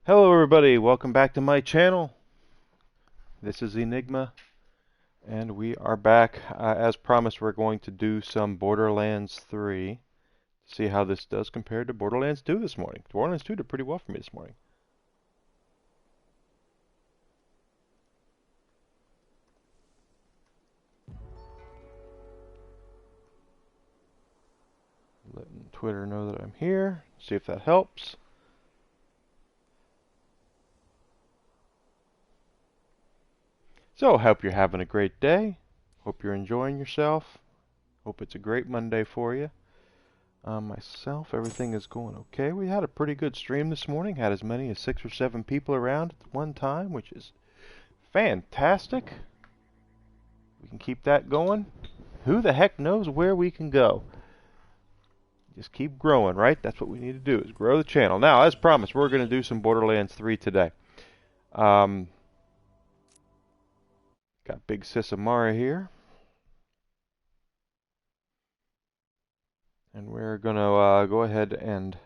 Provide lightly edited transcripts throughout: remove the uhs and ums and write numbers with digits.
Hello everybody, welcome back to my channel. This is Enigma, and we are back. As promised, we're going to do some Borderlands 3. See how this does compared to Borderlands 2 this morning. Borderlands 2 did pretty well for me this morning. Letting Twitter know that I'm here. See if that helps. So, hope you're having a great day. Hope you're enjoying yourself. Hope it's a great Monday for you. Myself, everything is going okay. We had a pretty good stream this morning. Had as many as 6 or 7 people around at one time, which is fantastic. We can keep that going. Who the heck knows where we can go? Just keep growing, right? That's what we need to do, is grow the channel. Now, as promised, we're going to do some Borderlands 3 today. Got Big Sis Amara here. And we're going to go ahead and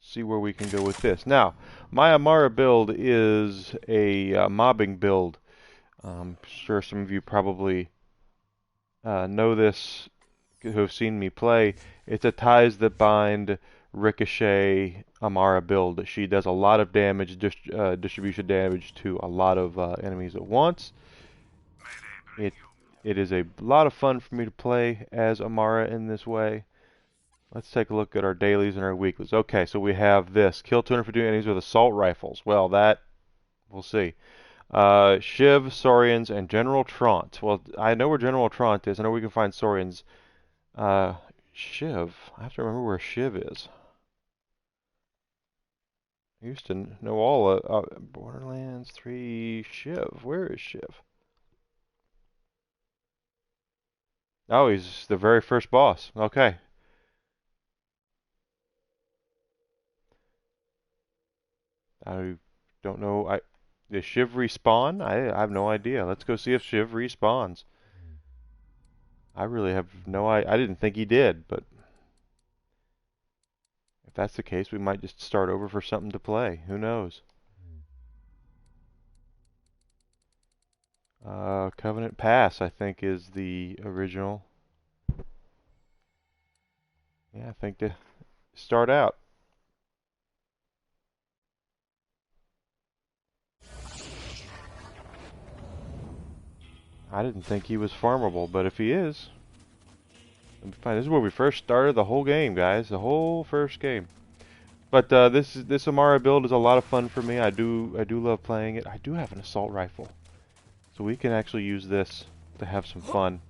see where we can go with this. Now, my Amara build is a mobbing build. I'm sure some of you probably know this, who have seen me play. It's a Ties That Bind Ricochet Amara build. She does a lot of damage, distribution damage to a lot of enemies at once. It is a lot of fun for me to play as Amara in this way. Let's take a look at our dailies and our weeklies. Okay, so we have this. Kill 250 enemies with assault rifles. Well, that, we'll see. Shiv, Saurians, and General Trant. Well, I know where General Trant is. I know we can find Saurians. Shiv. I have to remember where Shiv is. I used to know all Borderlands 3 Shiv. Where is Shiv? Oh, he's the very first boss. Okay. I don't know. Does Shiv respawn? I have no idea. Let's go see if Shiv respawns. I really have no idea. I didn't think he did, but if that's the case, we might just start over for something to play. Who knows? Covenant Pass, I think, is the original. Yeah, I think to start out. I didn't think he was farmable, but if he is, let me find. This is where we first started the whole game, guys. The whole first game. But this Amara build is a lot of fun for me. I do love playing it. I do have an assault rifle, so we can actually use this to have some fun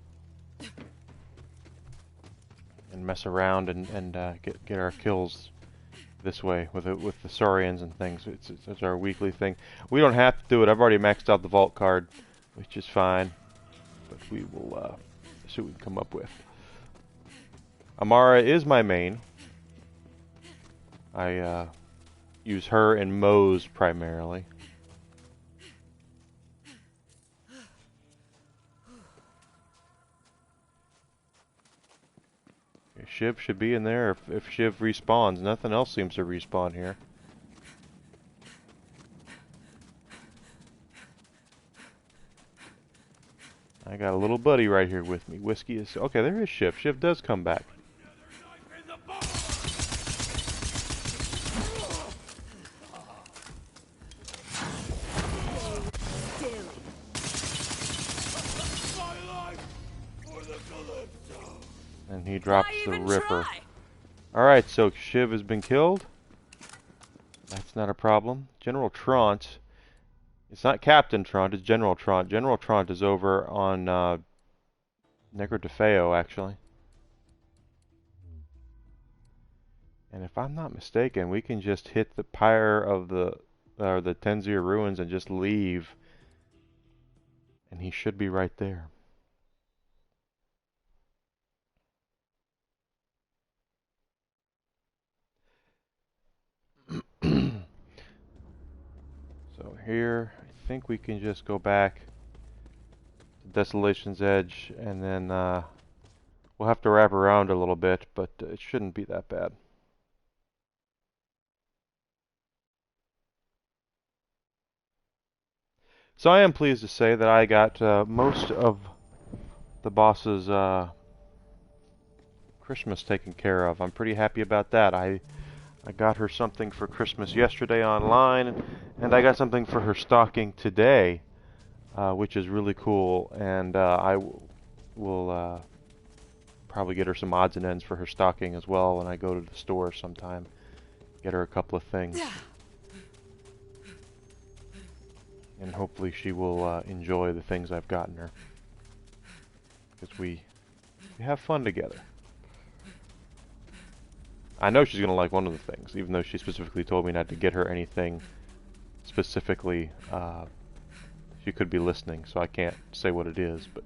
and mess around and get our kills this way with the Saurians and things. It's our weekly thing. We don't have to do it. I've already maxed out the vault card, which is fine. But we will see what we can come up with. Amara is my main. I use her and Moze primarily. Okay, Shiv should be in there if Shiv respawns. Nothing else seems to respawn here. I got a little buddy right here with me. Whiskey is... Okay, there is Shiv. Shiv does come back. And he drops the Ripper. Alright, so Shiv has been killed. That's not a problem. General Trant. It's not Captain Trant, it's General Trant. General Trant is over on Negro DeFeo, actually. And if I'm not mistaken, we can just hit the pyre of the Tenzir ruins and just leave. And he should be right there. So here, I think we can just go back to Desolation's Edge, and then we'll have to wrap around a little bit, but it shouldn't be that bad. So I am pleased to say that I got most of the boss's Christmas taken care of. I'm pretty happy about that. I got her something for Christmas yesterday online, and I got something for her stocking today, which is really cool. And will probably get her some odds and ends for her stocking as well when I go to the store sometime. Get her a couple of things. And hopefully she will enjoy the things I've gotten her. Because we have fun together. I know she's going to like one of the things, even though she specifically told me not to get her anything specifically. She could be listening, so I can't say what it is, but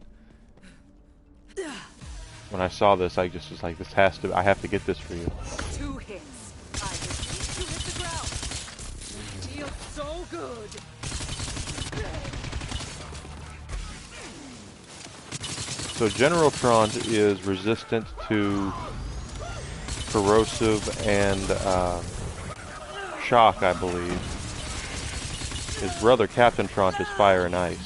when I saw this, I just was like, I have to get this for you. 2 hits. I refuse to hit the ground. Feels so good. So General Trant is resistant to corrosive and shock, I believe. His brother, Captain Trant, is fire and ice.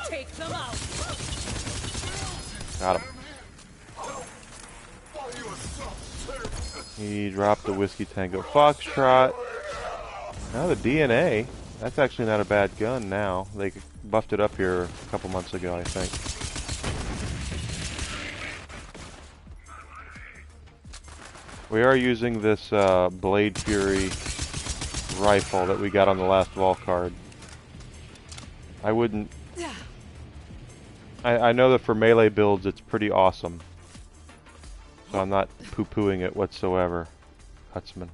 Take them out. Got him. He dropped the Whiskey Tango Foxtrot. Now the DNA. That's actually not a bad gun now. They buffed it up here a couple months ago, I think. We are using this Blade Fury rifle that we got on the last Vol card. I wouldn't... I know that for melee builds it's pretty awesome. So I'm not poo-pooing it whatsoever, Hutzman.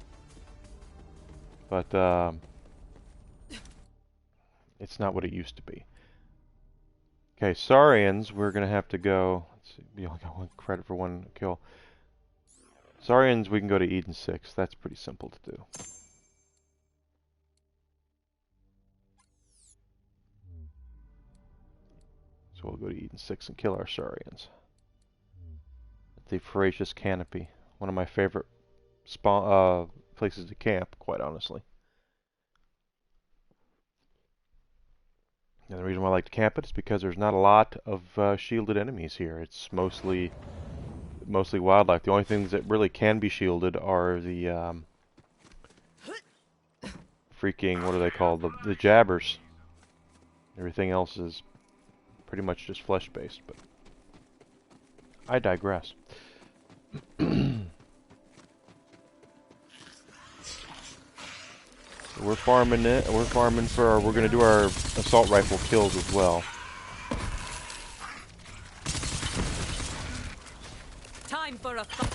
But, it's not what it used to be. Okay, Saurians, we're going to have to go... Let's see, we only got 1 credit for 1 kill. Saurians, we can go to Eden 6. That's pretty simple to do. So we'll go to Eden 6 and kill our Saurians. The Voracious Canopy. One of my favorite places to camp, quite honestly. And the reason why I like to camp it is because there's not a lot of shielded enemies here. It's mostly wildlife. The only things that really can be shielded are the freaking, what are they called? The jabbers. Everything else is pretty much just flesh based, but I digress. We're farming it. We're farming for our, we're going to do our assault rifle kills as well. Time for a fight.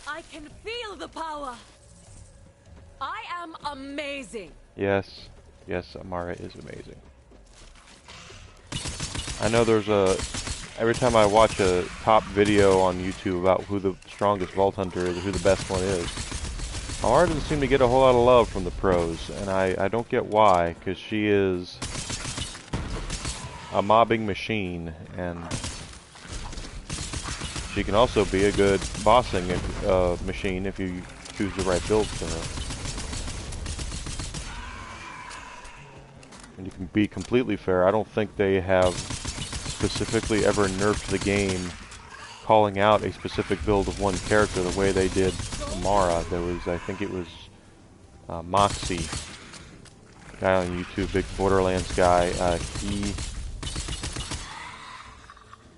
I can feel the power. I am amazing. Yes. Yes, Amara is amazing. I know there's every time I watch a top video on YouTube about who the strongest Vault Hunter is, or who the best one is, Amara doesn't seem to get a whole lot of love from the pros, and I don't get why, because she is a mobbing machine, and she can also be a good bossing machine if you choose the right build for her. And you can be completely fair, I don't think they have specifically ever nerfed the game calling out a specific build of one character the way they did Amara. There was, I think it was Moxie, guy on YouTube, big Borderlands guy.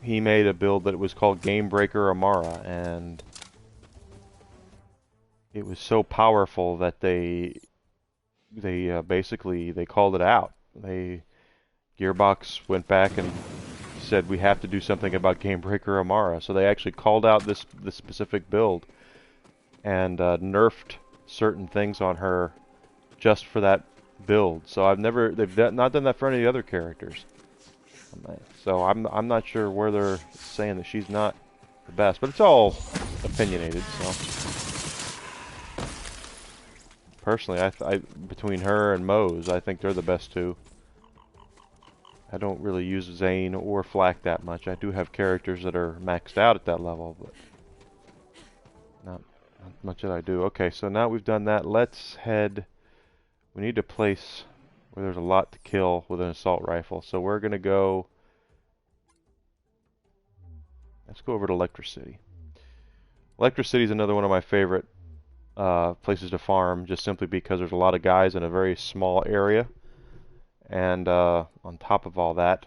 He made a build that was called Game Breaker Amara, and it was so powerful that they basically called it out. Gearbox went back and said we have to do something about Game Breaker Amara, so they actually called out this specific build and nerfed certain things on her just for that build. So they've not done that for any of the other characters. So I'm not sure where they're saying that she's not the best, but it's all opinionated. So personally, I between her and Mose, I think they're the best two. I don't really use Zane or Flak that much. I do have characters that are maxed out at that level, but Not much did I do. Okay, so now we've done that. Let's head. We need a place where there's a lot to kill with an assault rifle. So we're gonna go. Let's go over to Electricity. Electricity is another one of my favorite places to farm, just simply because there's a lot of guys in a very small area. And on top of all that,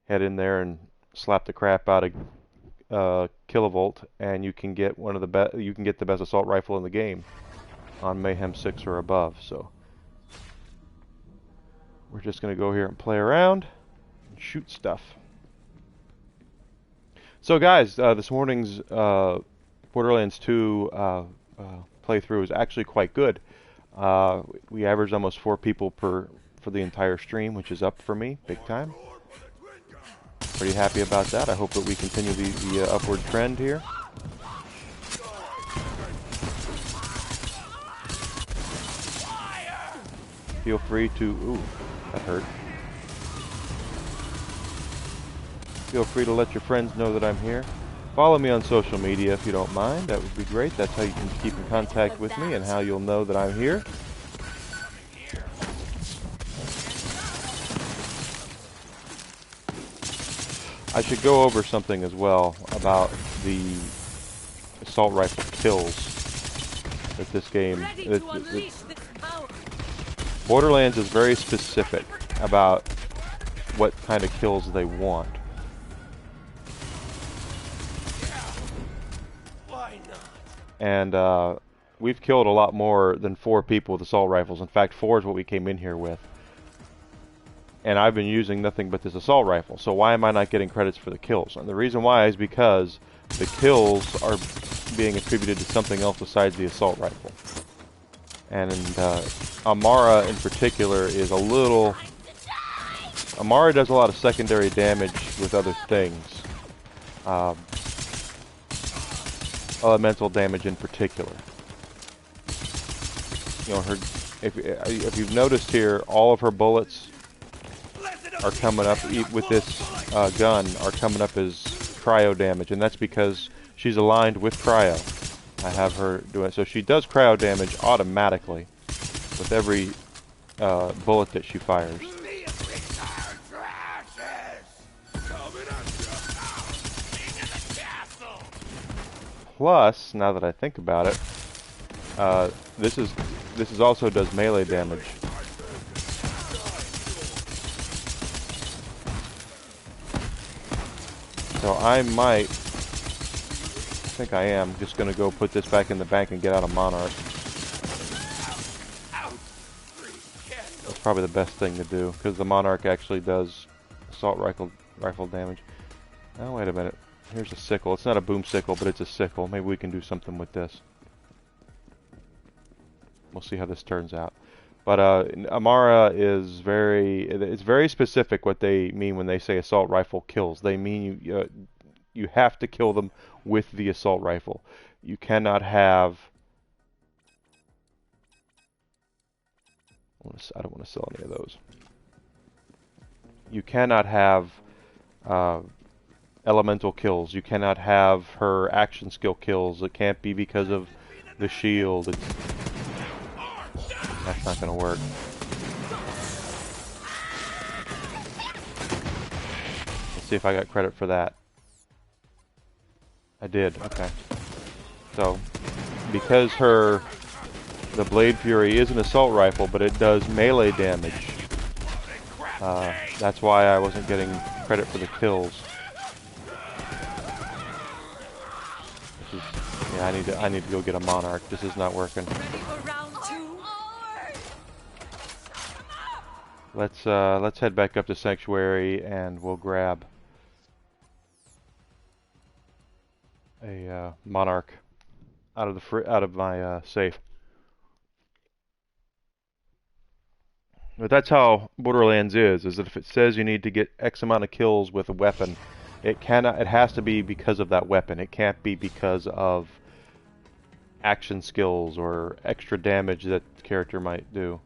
head in there and slap the crap out of Kilovolt, and you can get one of the best. You can get the best assault rifle in the game on Mayhem 6 or above. So we're just gonna go here and play around and shoot stuff. So guys, this morning's Borderlands 2 playthrough is actually quite good. We averaged almost 4 people for the entire stream, which is up for me big time. Pretty happy about that. I hope that we continue the upward trend here. Feel free to... Ooh, that hurt. Feel free to let your friends know that I'm here. Follow me on social media if you don't mind. That would be great. That's how you can keep in contact with me and how you'll know that I'm here. I should go over something as well about the assault rifle kills that this game... Borderlands is very specific about what kind of kills they want. And we've killed a lot more than 4 people with assault rifles. In fact, 4 is what we came in here with. And I've been using nothing but this assault rifle. So why am I not getting credits for the kills? And the reason why is because the kills are being attributed to something else besides the assault rifle. And Amara in particular is a little... Amara does a lot of secondary damage with other things. Elemental damage in particular. You know, if you've noticed here, all of her bullets are coming up with this gun are coming up as cryo damage, and that's because she's aligned with cryo. I have her do it, so she does cryo damage automatically with every bullet that she fires. Plus, now that I think about it, this is also does melee damage. So I might, I think I am, just going to go put this back in the bank and get out of Monarch. That's probably the best thing to do, because the Monarch actually does assault rifle damage. Oh, wait a minute. Here's a sickle. It's not a boom sickle, but it's a sickle. Maybe we can do something with this. We'll see how this turns out. But Amara is it's very specific what they mean when they say assault rifle kills. They mean you have to kill them with the assault rifle. You cannot have... I don't want to sell any of those. You cannot have elemental kills. You cannot have her action skill kills. It can't be because of the shield. That's not going to work. Let's see if I got credit for that. I did. Okay. So, because the Blade Fury is an assault rifle, but it does melee damage. That's why I wasn't getting credit for the kills. Yeah, I need to go get a Monarch. This is not working. Let's head back up to Sanctuary and we'll grab a Monarch out of my safe. But that's how Borderlands is that if it says you need to get X amount of kills with a weapon, it has to be because of that weapon. It can't be because of action skills or extra damage that the character might do.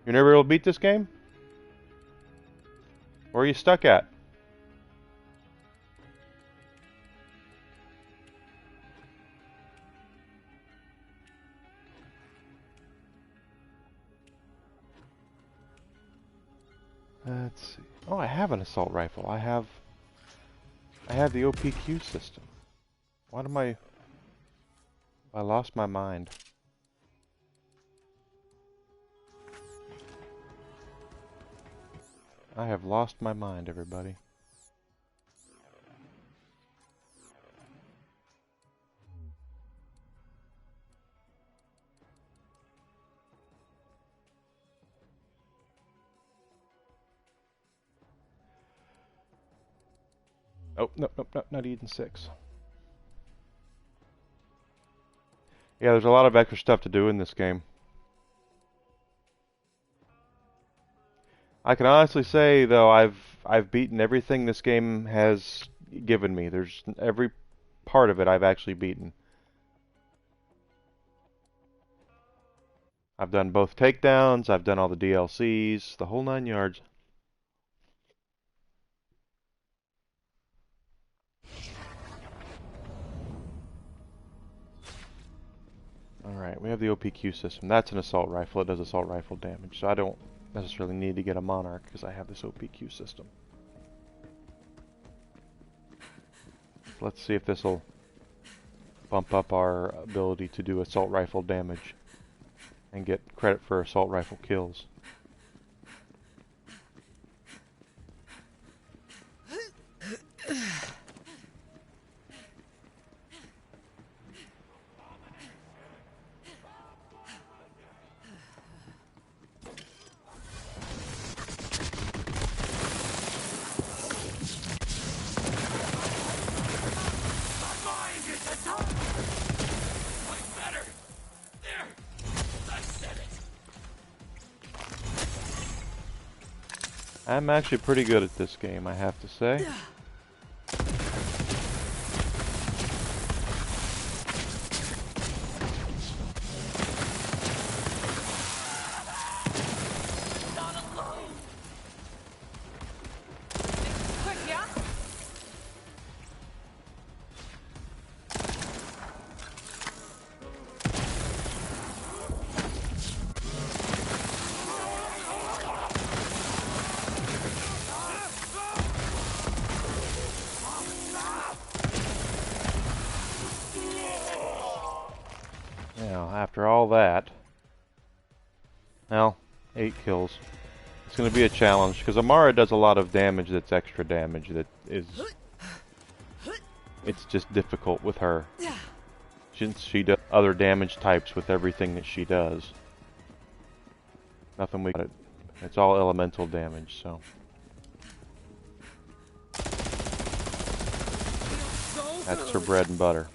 You're never able to beat this game? Where are you stuck at? Let's see. Oh, I have an assault rifle. I have the OPQ system. What am I lost my mind. I have lost my mind, everybody. Oh, no, not Eden 6. Yeah, there's a lot of extra stuff to do in this game. I can honestly say, though, I've beaten everything this game has given me. There's every part of it I've actually beaten. I've done both takedowns, I've done all the DLCs, the whole 9 yards. Alright, we have the OPQ system. That's an assault rifle. It does assault rifle damage, so I don't necessarily need to get a Monarch because I have this OPQ system. Let's see if this will bump up our ability to do assault rifle damage and get credit for assault rifle kills. I'm actually pretty good at this game, I have to say. Now, after all that, well, 8 kills. It's going to be a challenge, because Amara does a lot of damage that's extra damage that is... It's just difficult with her. Since she does other damage types with everything that she does. Nothing we got it. It's all elemental damage, so... That's her bread and butter.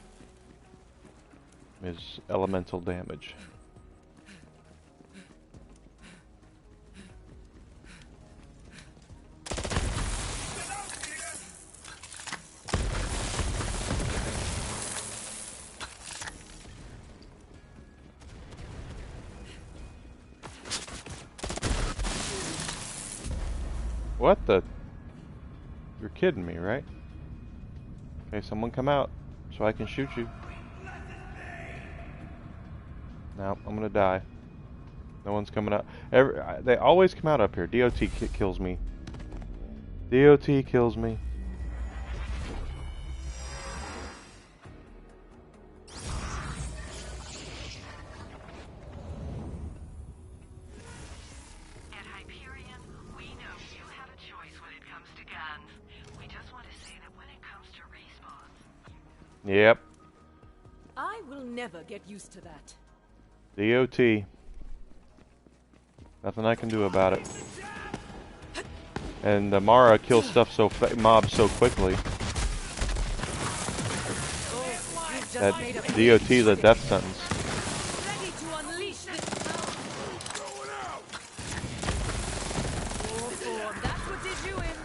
Is elemental damage. What the? You're kidding me, right? Okay, someone come out so I can shoot you. No, I'm gonna die. No one's coming out. They always come out up here. DOT kills me. DOT kills me. At Hyperion, we know you have a choice when it comes to guns. We just want to say that when it comes to respawns... Yep. I will never get used to that. DOT. Nothing I can do about it. And Mara kills stuff mobs so quickly. That DOT is a death sentence. Ready to unleash this power. Oh, that's what did you in.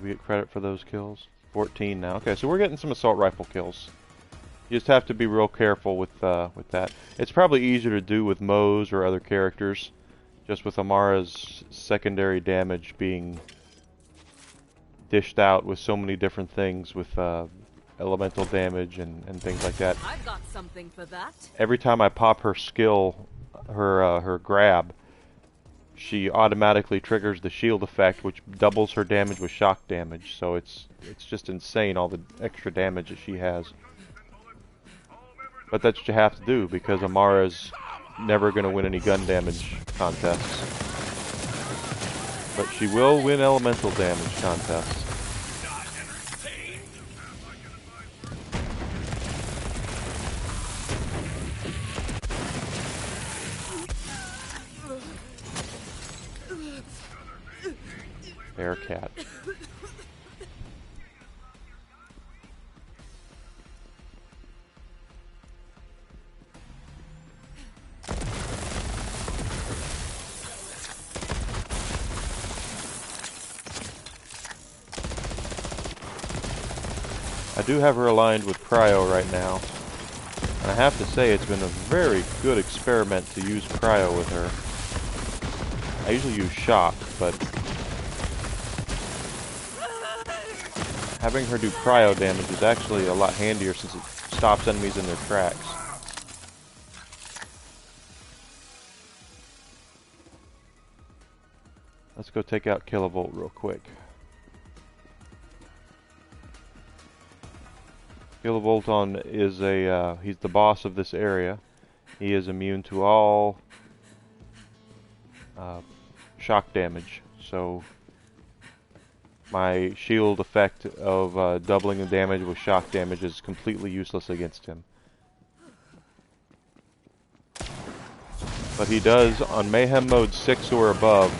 We get credit for those kills. 14 now. Okay, so we're getting some assault rifle kills. You just have to be real careful with that. It's probably easier to do with Moe's or other characters, just with Amara's secondary damage being dished out with so many different things with elemental damage and things like that. I've got something for that. Every time I pop her skill, her grab, she automatically triggers the shield effect, which doubles her damage with shock damage. So it's just insane, all the extra damage that she has. But that's what you have to do, because Amara's never going to win any gun damage contests. But she will win elemental damage contests. Bearcat. I do have her aligned with Cryo right now, and I have to say it's been a very good experiment to use Cryo with her. I usually use Shock, but having her do Cryo damage is actually a lot handier since it stops enemies in their tracks. Let's go take out Kilovolt real quick. Kilovolt is he's the boss of this area. He is immune to all shock damage, so my shield effect of doubling the damage with shock damage is completely useless against him. But he does, on Mayhem Mode 6 or above,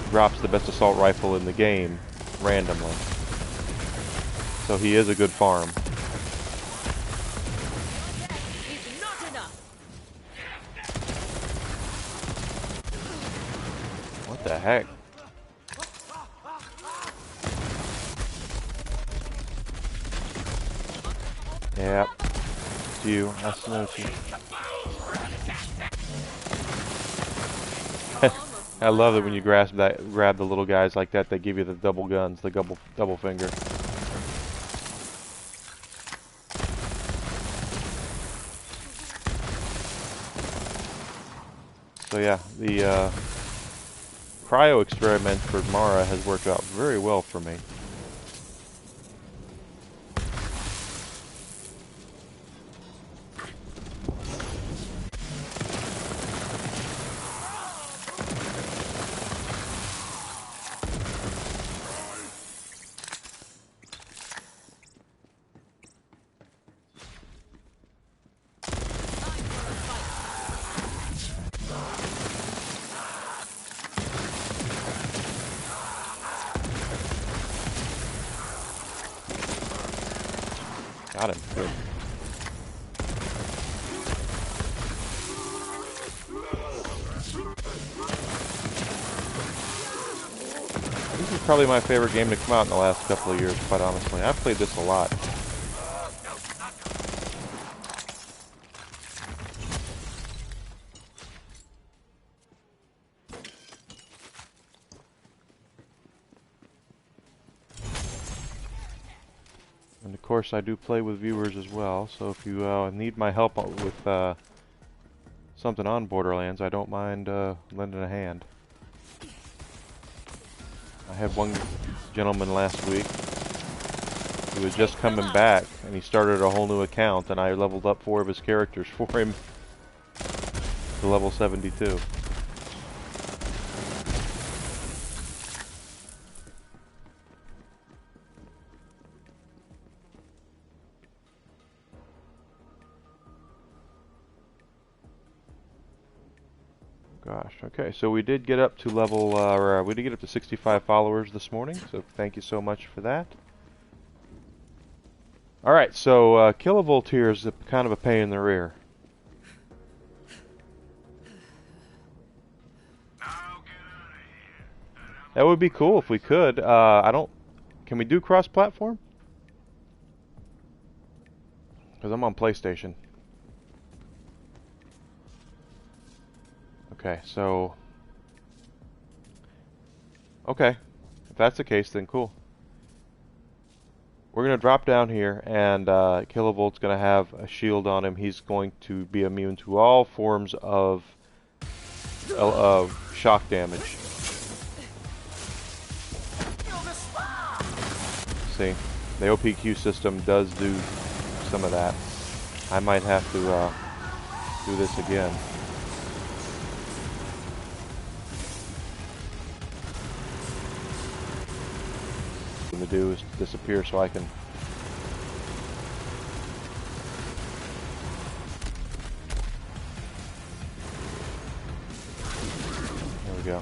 drops the best assault rifle in the game randomly. So he is a good farm. What the heck? Yep. It's you. I know it's you. I love it when you grab the little guys like that. They give you the double guns, the double finger. So yeah, the cryo experiment for Mara has worked out very well for me. Got him. Good. This is probably my favorite game to come out in the last couple of years, quite honestly. I've played this a lot. And of course I do play with viewers as well, so if you need my help with something on Borderlands, I don't mind lending a hand. I had one gentleman last week who was just coming back, and he started a whole new account, and I leveled up 4 of his characters for him to level 72. Gosh, okay, so we did get up to level, we did get up to 65 followers this morning, so thank you so much for that. Alright, so Kilovolt here is kind of a pain in the rear. That would be cool if we could. Can we do cross-platform? Because I'm on PlayStation. Okay, so... Okay. If that's the case, then cool. We're going to drop down here, and Kilovolt's going to have a shield on him. He's going to be immune to all forms of shock damage. See, the OPQ system does do some of that. I might have to do this again. What I'm going to do is disappear so I can... There we go.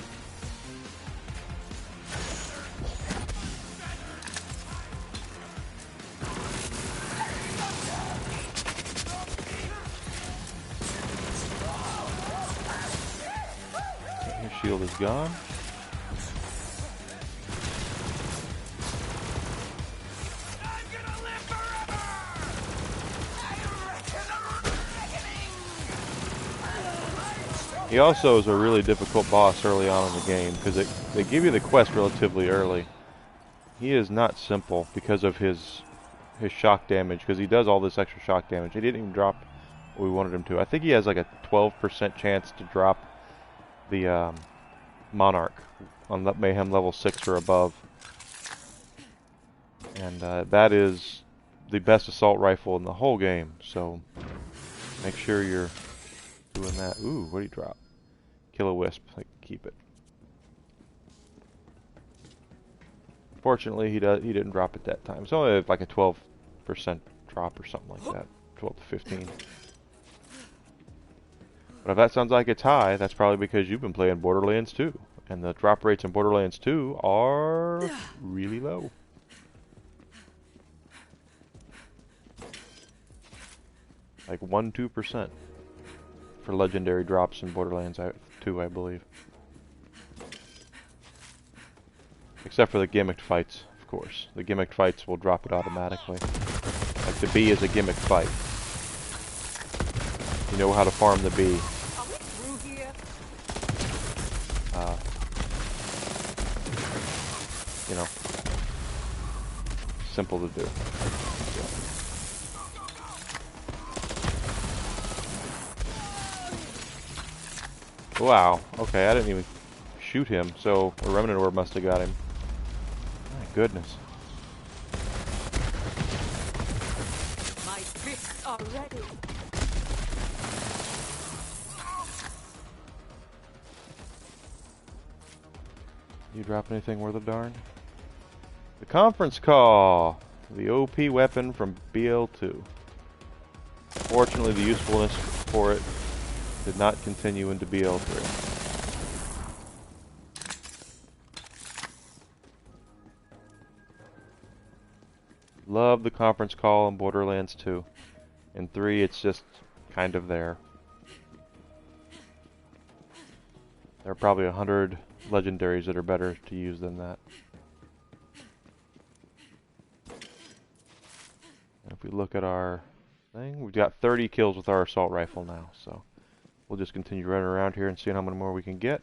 His shield is gone. He also is a really difficult boss early on in the game because they give you the quest relatively early. He is not simple because of his shock damage, because he does all this extra shock damage. He didn't even drop what we wanted him to. I think he has like a 12% chance to drop the Monarch on Mayhem level 6 or above. And that is the best assault rifle in the whole game, so make sure you're doing that. Ooh, what did he drop? Killer Wisp, like, keep it. Fortunately, he didn't drop it that time. It's only like a 12% drop or something like that, 12 to 15. But if that sounds like it's high, that's probably because you've been playing Borderlands 2, and the drop rates in Borderlands 2 are really low. Like 1-2% for legendary drops in Borderlands 2, I believe. Except for the gimmicked fights, of course. The gimmicked fights will drop it automatically. Like the bee is a gimmicked fight. You know how to farm the bee. You know, simple to do. Wow, okay, I didn't even shoot him, so a remnant orb must have got him. My goodness. My fists are ready. You drop anything worth a darn? The conference call! The OP weapon from BL2. Fortunately, the usefulness for it did not continue into BL3. Love the conference call in Borderlands 2. In 3, it's just kind of there. There are probably 100 legendaries that are better to use than that. If we look at our thing, we've got 30 kills with our assault rifle now, so we'll just continue running around here and seeing how many more we can get.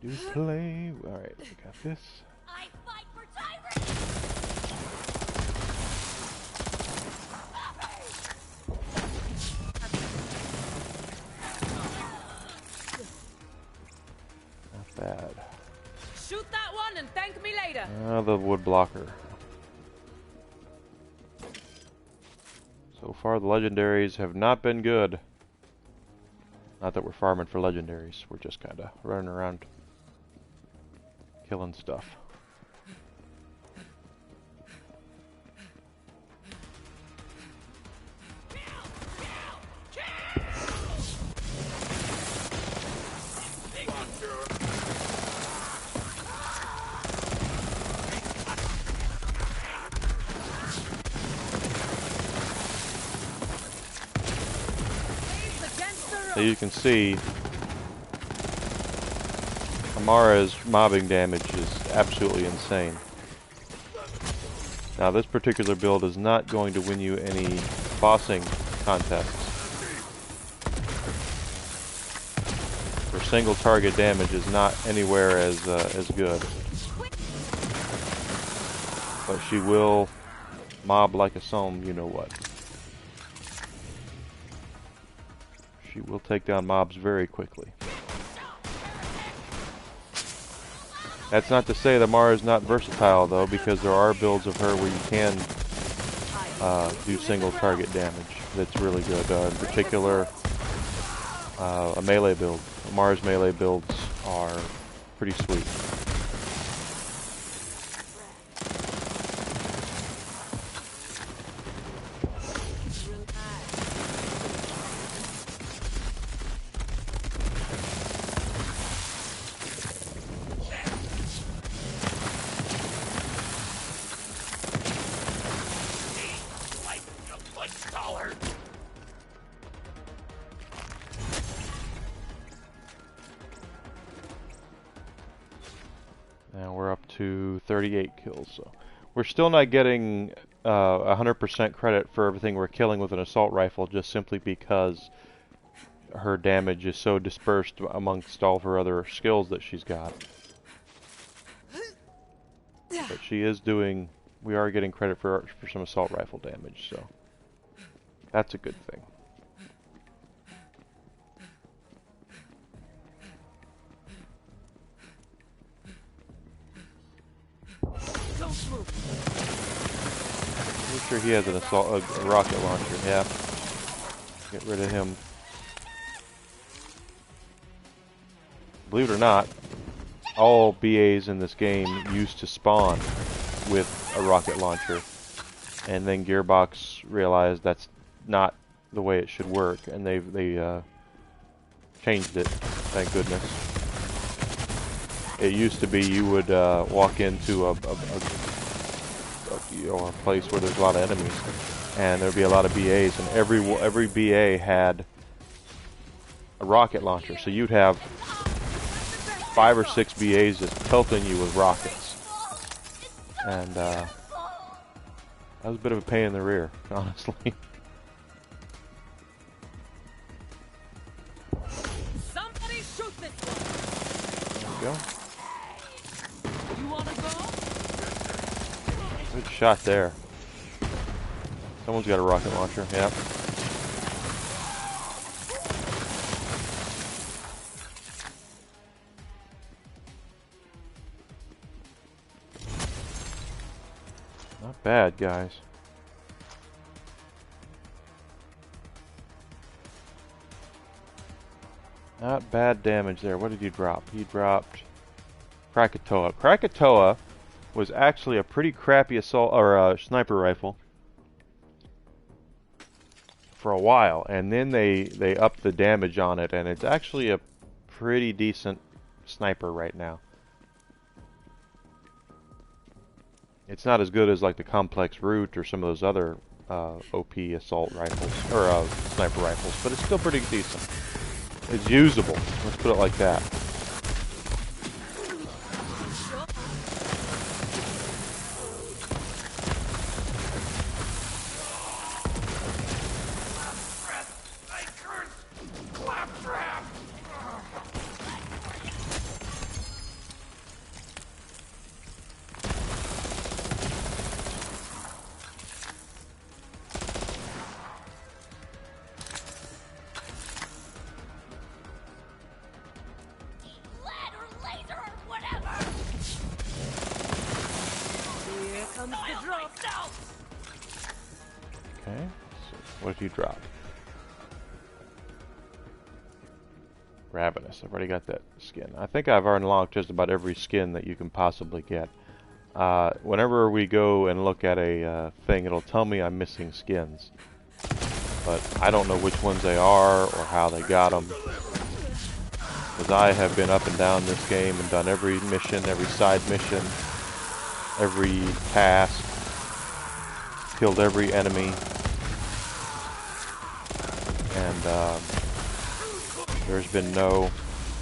Do play. Alright, we got this. I fight for tyrants! Not bad. Shoot that one and thank me later. The wood blocker. So far the legendaries have not been good. Not that we're farming for legendaries, we're just kinda running around killing stuff. So you can see I'm Mara's mobbing damage is absolutely insane. Now this particular build is not going to win you any bossing contests. For single target damage is not anywhere as good. But she will mob like a some you know what. She will take down mobs very quickly. That's not to say that Mara is not versatile though, because there are builds of her where you can do single target damage. That's really good. In particular, a melee build. Mara's melee builds are pretty sweet. Now we're up to 38 kills, so we're still not getting 100% credit for everything we're killing with an assault rifle, just simply because her damage is so dispersed amongst all of her other skills that she's got. But she is doing, we are getting credit for some assault rifle damage, so that's a good thing. I'm sure he has an assault, a rocket launcher. Yeah, get rid of him. Believe it or not, all BAs in this game used to spawn with a rocket launcher, and then Gearbox realized that's not the way it should work, and they changed it. Thank goodness. It used to be you would walk into a place where there's a lot of enemies, and there'd be a lot of BAs, and every BA had a rocket launcher, so you'd have 5 or 6 BAs just pelting you with rockets, and that was a bit of a pain in the rear, honestly. Somebody shoot this one. There we go. You wanna go? Good shot there. Someone's got a rocket launcher, yep. Not bad, guys. Not bad damage there. What did you drop? He dropped Krakatoa. Krakatoa was actually a pretty crappy assault or sniper rifle for a while, and then they upped the damage on it, and it's actually a pretty decent sniper right now. It's not as good as like the Complex Root or some of those other OP assault rifles or sniper rifles, but it's still pretty decent. It's usable. Let's put it like that. Okay, so what did you drop? Ravenous. I've already got that skin. I think I've unlocked just about every skin that you can possibly get. Whenever we go and look at a thing, it'll tell me I'm missing skins. But I don't know which ones they are or how they got them. Because I have been up and down this game and done every mission, every side mission, every task, killed every enemy. And there's been no...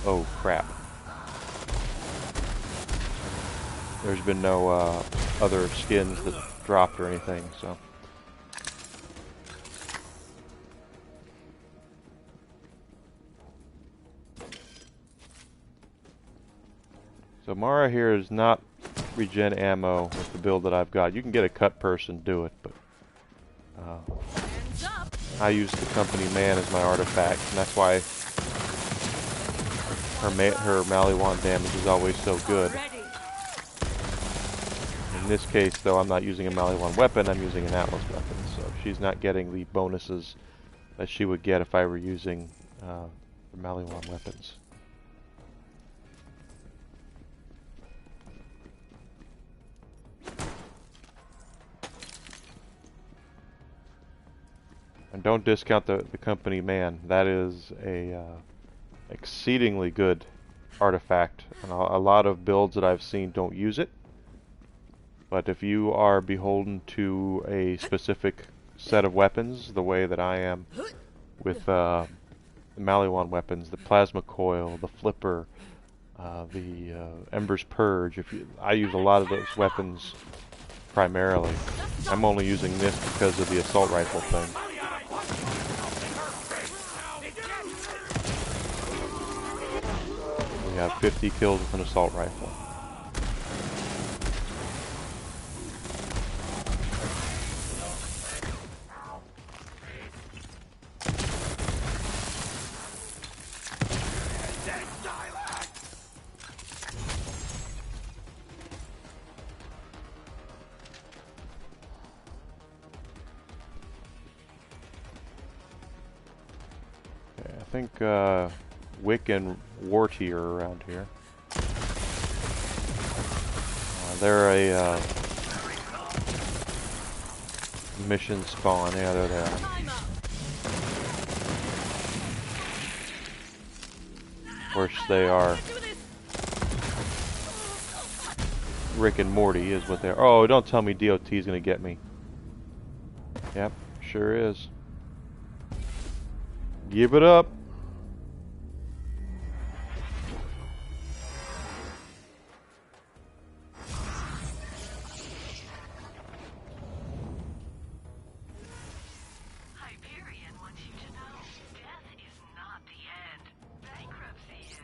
Oh, crap. there's been no other skins that dropped or anything, so. So Mara here is not regen ammo with the build that I've got. You can get a cut person do it, but I use the company man as my artifact, and that's why her Maliwan damage is always so good. In this case, though, I'm not using a Maliwan weapon, I'm using an Atlas weapon, so she's not getting the bonuses that she would get if I were using the Maliwan weapons. And don't discount the company man. That is a exceedingly good artifact. And a lot of builds that I've seen don't use it. But if you are beholden to a specific set of weapons, the way that I am with the Maliwan weapons, the plasma coil, the flipper, the Ember's Purge, I use a lot of those weapons primarily. I'm only using this because of the assault rifle thing. We have 50 kills with an assault rifle. Okay, I think Wick and Warty are around here. They're a mission spawn. Yeah, there they are. Of course, they are. Rick and Morty is what they are. Oh, don't tell me DOT is going to get me. Yep, sure is. Give it up. Hyperion wants you to know, death is not the end. Bankruptcy is.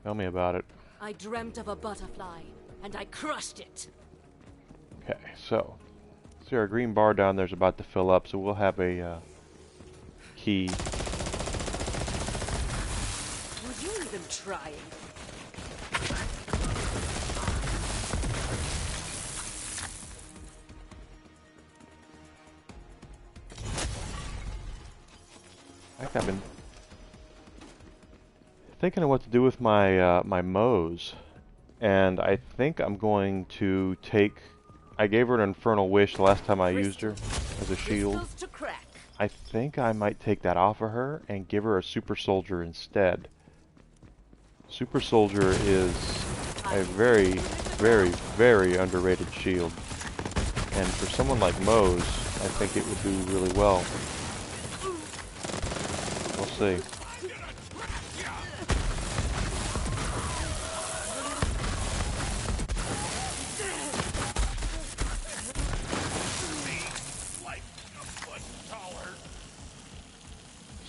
Tell me about it. I dreamt of a butterfly, and I crushed it. Okay, so see our green bar down there's about to fill up, so we'll have a key. Would you even try? I've been thinking of what to do with my my Moes, and I think I'm going to take. I gave her an Infernal Wish the last time I used her as a shield. I think I might take that off of her and give her a Super Soldier instead. Super Soldier is a very, very, very underrated shield, and for someone like Moes, I think it would do really well. We'll see.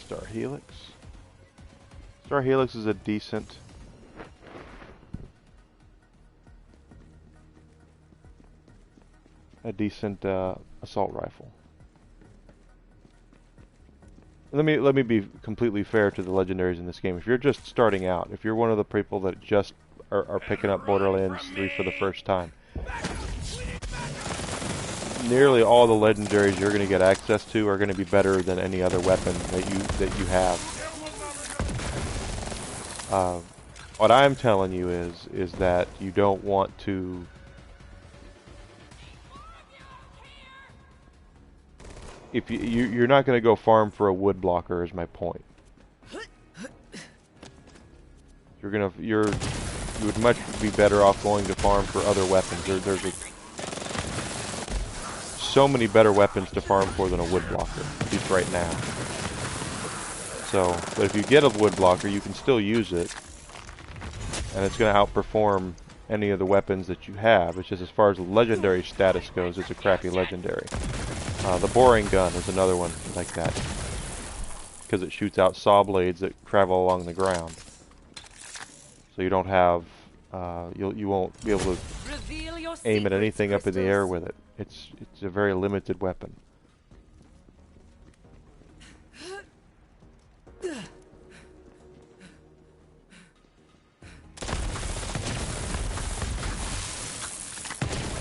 Star Helix. Star Helix is a decent assault rifle. Let me be completely fair to the legendaries in this game. If you're just starting out, if you're one of the people that just are picking up Borderlands 3 for the first time, nearly all the legendaries you're going to get access to are going to be better than any other weapon that you have. What I'm telling you is that you don't want to. If you're not going to go farm for a wood blocker, is my point. You would much be better off going to farm for other weapons. There's so many better weapons to farm for than a wood blocker, at least right now. But if you get a wood blocker, you can still use it, and it's going to outperform any of the weapons that you have. It's just as far as the legendary status goes, it's a crappy legendary. The boring gun is another one like that, because it shoots out saw blades that travel along the ground. So you don't have, you won't be able to aim at anything up in the air with it. It's a very limited weapon.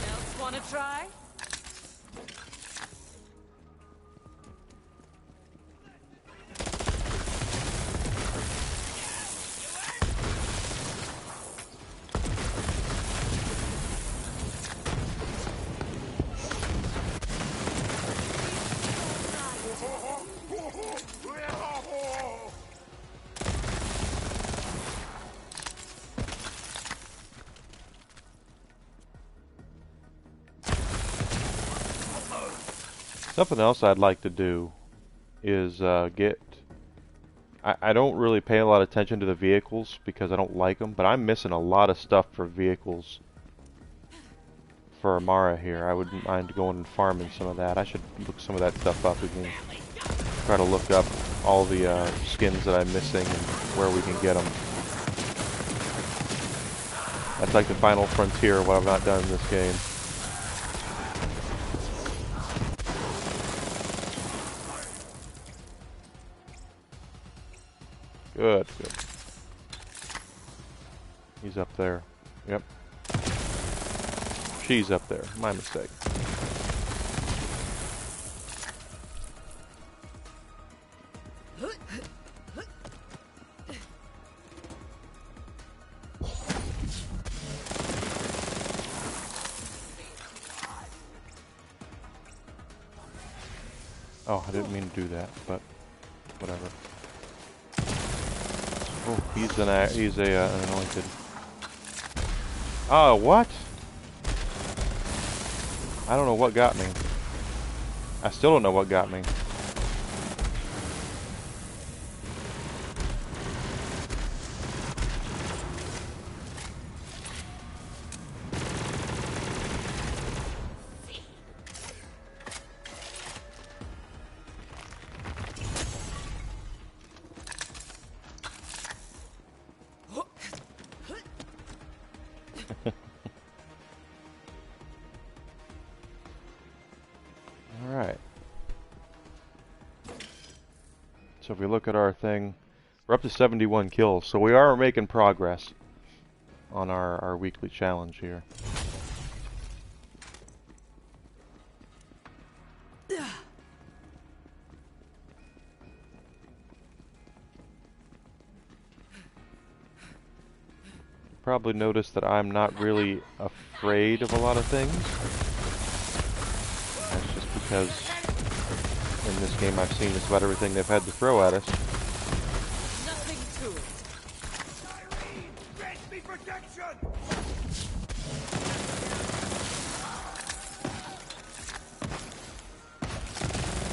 Else wanna try? Something else I'd like to do is get... I don't really pay a lot of attention to the vehicles because I don't like them, but I'm missing a lot of stuff for vehicles for Amara here. I wouldn't mind going and farming some of that. I should look some of that stuff up. We can try to look up all the skins that I'm missing and where we can get them. That's like the final frontier of what I've not done in this game. Good, good. He's up there. Yep. She's up there. My mistake. Oh, I didn't mean to do that, but whatever. Oh, he's an anointed. Oh, what? I don't know what got me. I still don't know what got me. Alright. So if we look at our thing, we're up to 71 kills, so we are making progress on our weekly challenge here. Probably noticed that I'm not really afraid of a lot of things. That's just because in this game I've seen just about everything they've had to throw at us. Nothing to it. Grant me protection!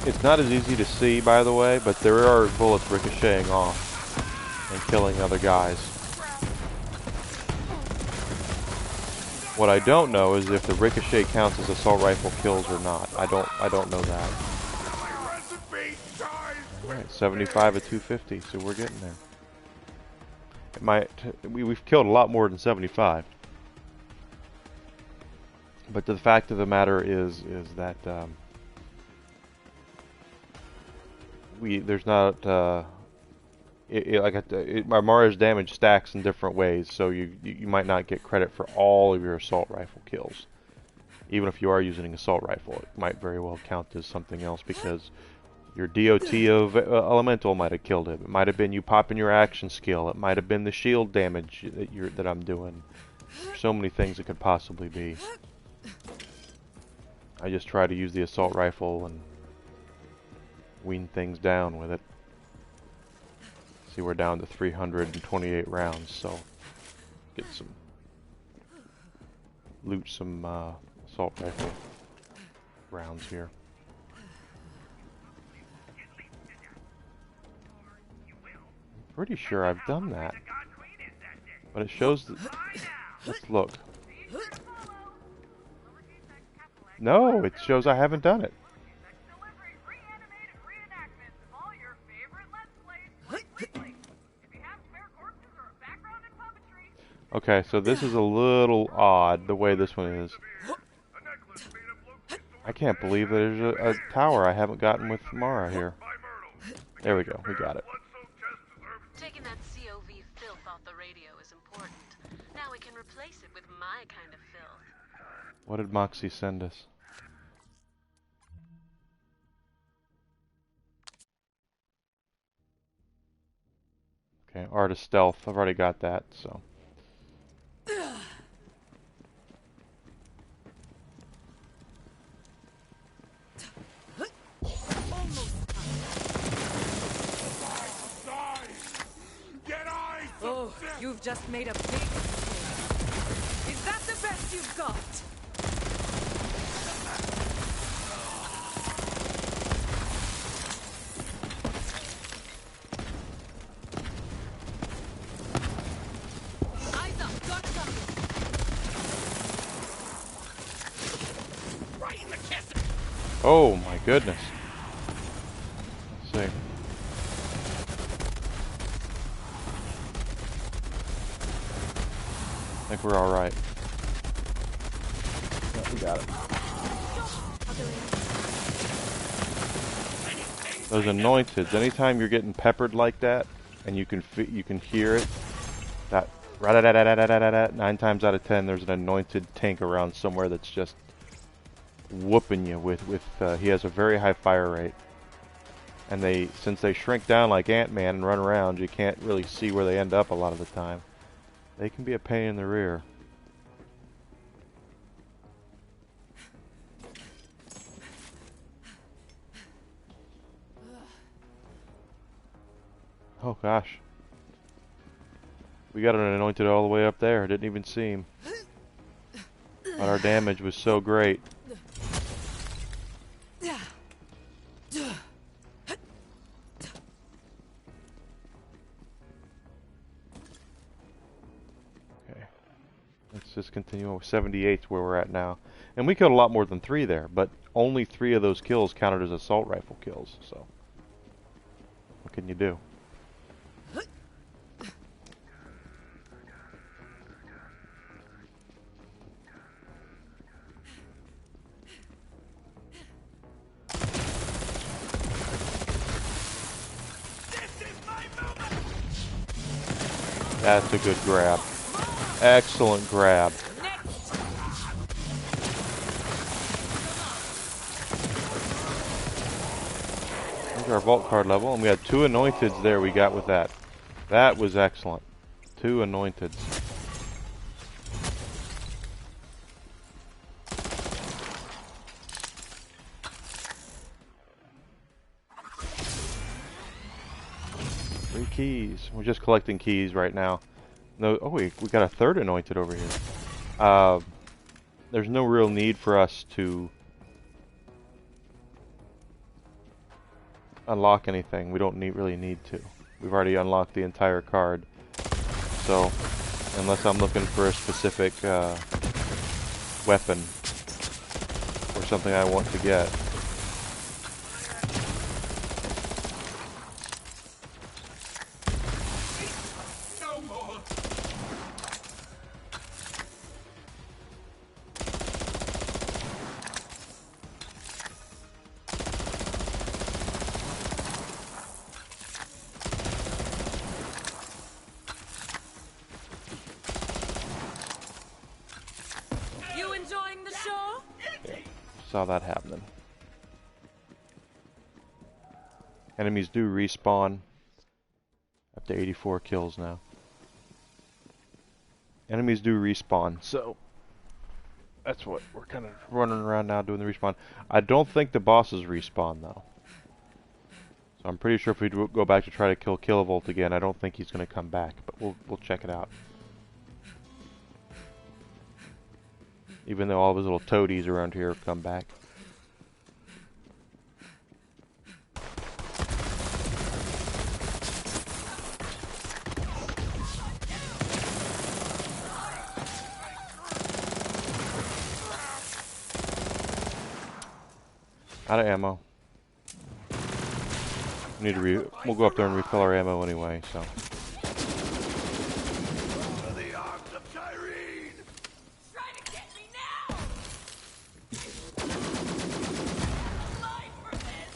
It's not as easy to see, by the way, but there are bullets ricocheting off and killing other guys. What I don't know is if the ricochet counts as assault rifle kills or not. I don't know that. Alright, 75 at 250, so we're getting there. It might we've killed a lot more than 75. But the fact of the matter is that there's not Amara's damage stacks in different ways, so you might not get credit for all of your assault rifle kills. Even if you are using an assault rifle, it might very well count as something else because your DOT of elemental might have killed it. It might have been you popping your action skill. It might have been the shield damage that I'm doing. There's so many things it could possibly be. I just try to use the assault rifle and wean things down with it. See, we're down to 328 rounds, so get loot some assault rifle rounds here. I'm pretty sure I've done that, but it shows that Let's look. No, it shows I haven't done it. Okay, so this is a little odd, the way this one is. I can't believe there's a tower I haven't gotten with Mara here. There we go, we got it. Taking that COV filth off the radio is important. Now we can replace it with my kind of filth. What did Moxie send us? Okay, Art of Stealth. I've already got that, so. Oh, you've just made a big mistake. Is that the best you've got? Eyes up, got something. Right in the kiss. Oh my goodness. Let's see. I think we're alright. Yeah, we got it. Those anointeds, anytime you're getting peppered like that, and you can hear it, that 9 times out of 10 there's an anointed tank around somewhere that's just whooping you with he has a very high fire rate. And since they shrink down like Ant-Man and run around, you can't really see where they end up a lot of the time. They can be a pain in the rear. Oh gosh. We got an anointed all the way up there. Didn't even see him. But our damage was so great. Let's just continue with 78 where we're at now. And we killed a lot more than 3 there, but only 3 of those kills counted as assault rifle kills, so what can you do? That's a good grab. Excellent grab. There's our vault card level, and we had 2 anointeds there we got with that. That was excellent. 2 anointeds. Three keys. We're just collecting keys right now. No, oh, we got a 3rd anointed over here. There's no real need for us to unlock anything. We don't really need to. We've already unlocked the entire card. So, unless I'm looking for a specific weapon or something I want to get. Saw that happening. Enemies do respawn. Up to 84 kills now. Enemies do respawn, so that's what we're kind of running around now doing the respawn. I don't think the bosses respawn though. So I'm pretty sure if we go back to try to kill Kilovolt again, I don't think he's going to come back, but we'll check it out. Even though all of his little toadies around here have come back. Out of ammo. We need to we'll go up there and refill our ammo anyway, so. The arms of Tyrene! Try to get me now! Alive for this!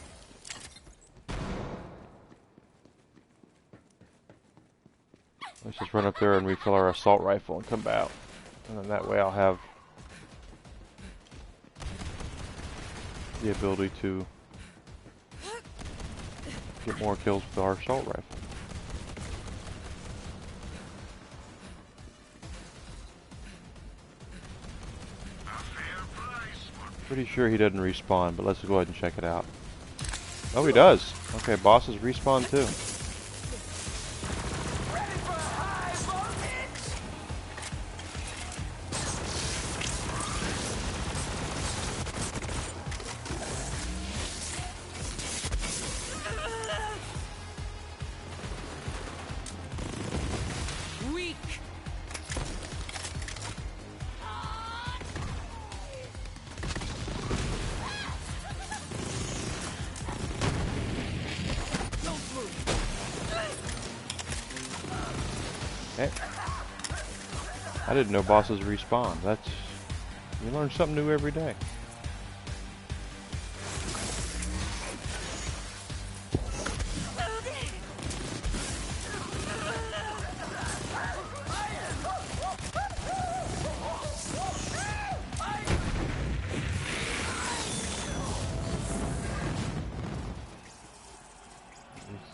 Let's just run up there and refill our assault rifle and come out. And then that way I'll have the ability to get more kills with our assault rifle. Pretty sure he doesn't respawn, but let's go ahead and check it out. Oh, he does. Okay, bosses respawn too. Ready for a high voltage! Weak! Don't move! Okay. I didn't know bosses respawn. You learn something new every day.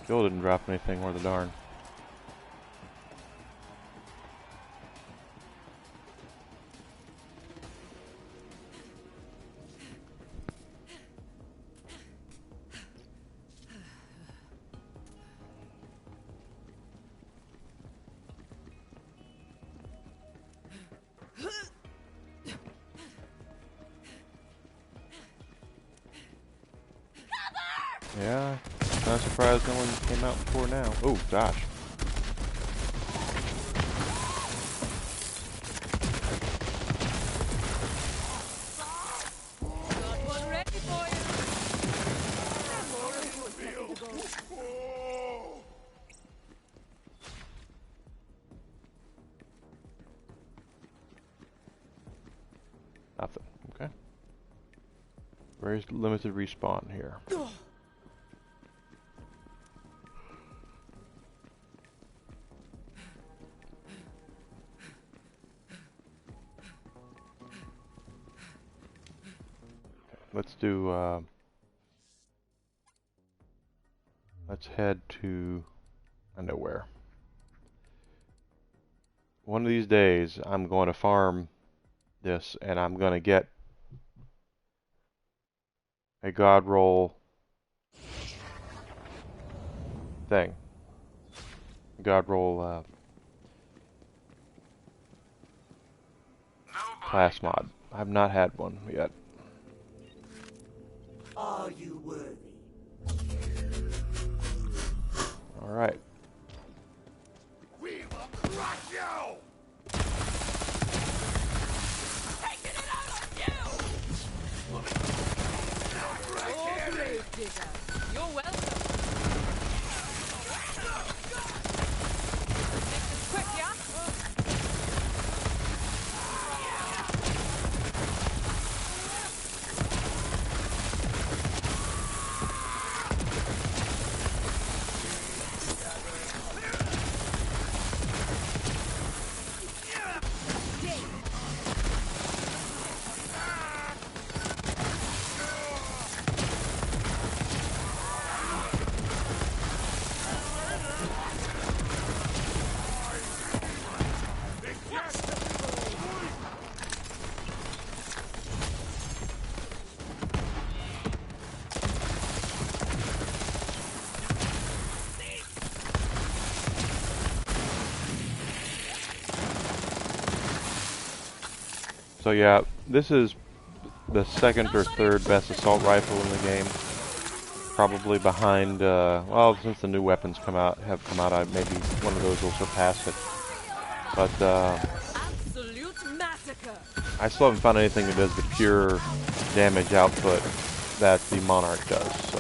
Still didn't drop anything worth a darn. Yeah, not surprised no one came out before now. Oh gosh. Got one ready for you! Nothing. Okay. Very limited respawn here. Let's do, let's head to, I know where. One of these days, I'm going to farm this, and I'm going to get a god roll thing. God roll, class mod. I've not had one yet. Are you worthy? Alright. We will crush you! Taking it out on you! Oh, grave digger! You're welcome! Make this quick, yeah? So yeah, this is the second or third best assault rifle in the game. Probably behind, well, since the new weapons have come out, maybe one of those will surpass it. But Absolute massacre! I still haven't found anything that does the pure damage output that the Monarch does. So.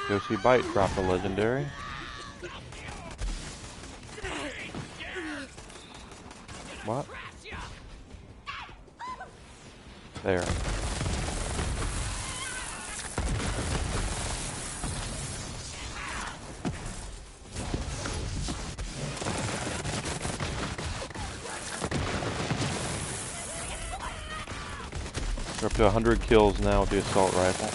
Josie Bite dropped a legendary. What? There. We're up to 100 kills now with the assault rifle.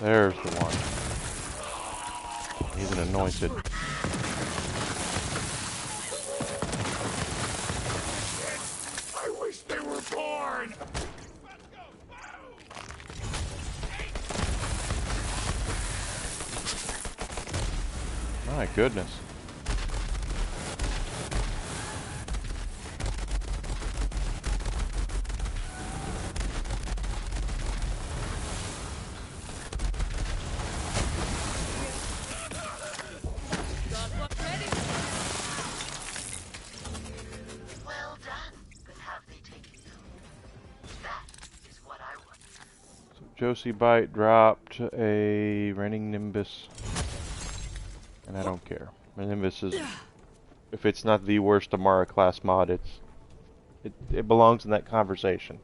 There's the one. He's an anointed. I wish they were born! My goodness. Well done, but have they taken you? That is what I want. Josie Bite dropped a Raining Nimbus. And I don't care. My Nimbus is, if it's not the worst Amara class mod, it belongs in that conversation.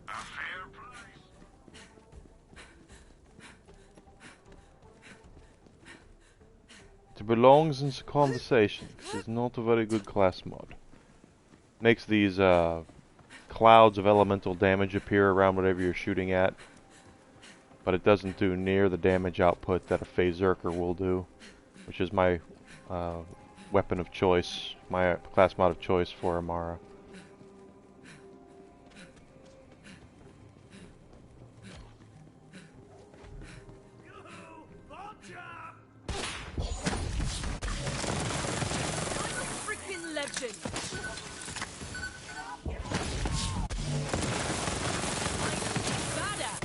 A fair price? It belongs in the conversation. It's not a very good class mod. Makes these clouds of elemental damage appear around whatever you're shooting at, but it doesn't do near the damage output that a Phaserker will do, which is my weapon of choice, my class mod of choice for Amara. Freaking legend! Badass!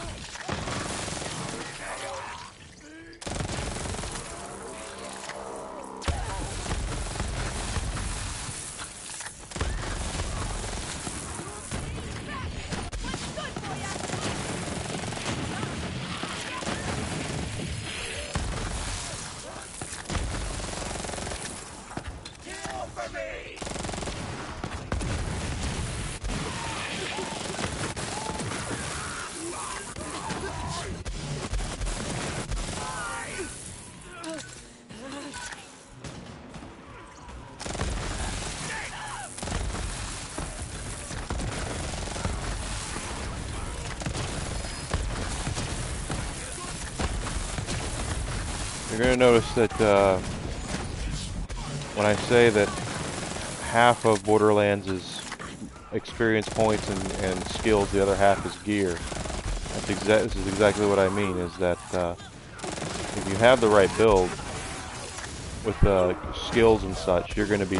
Kill for me! You're going to notice that when I say that half of Borderlands is experience points and skills, the other half is gear. This is exactly what I mean, is that if you have the right build with skills and such, you're going to be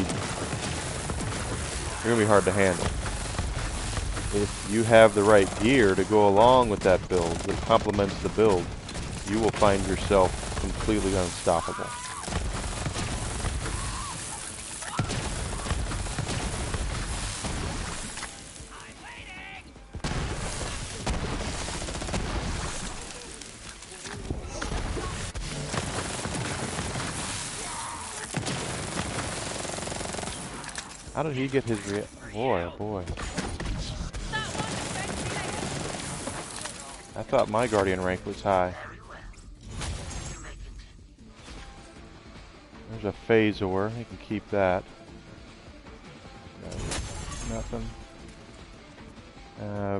hard to handle. If you have the right gear to go along with that build, that complements the build, you will find yourself completely unstoppable. How did he get his boy, oh boy. I thought my Guardian rank was high. Very well. You may continue. There's a Phasor. You can keep that. Nothing.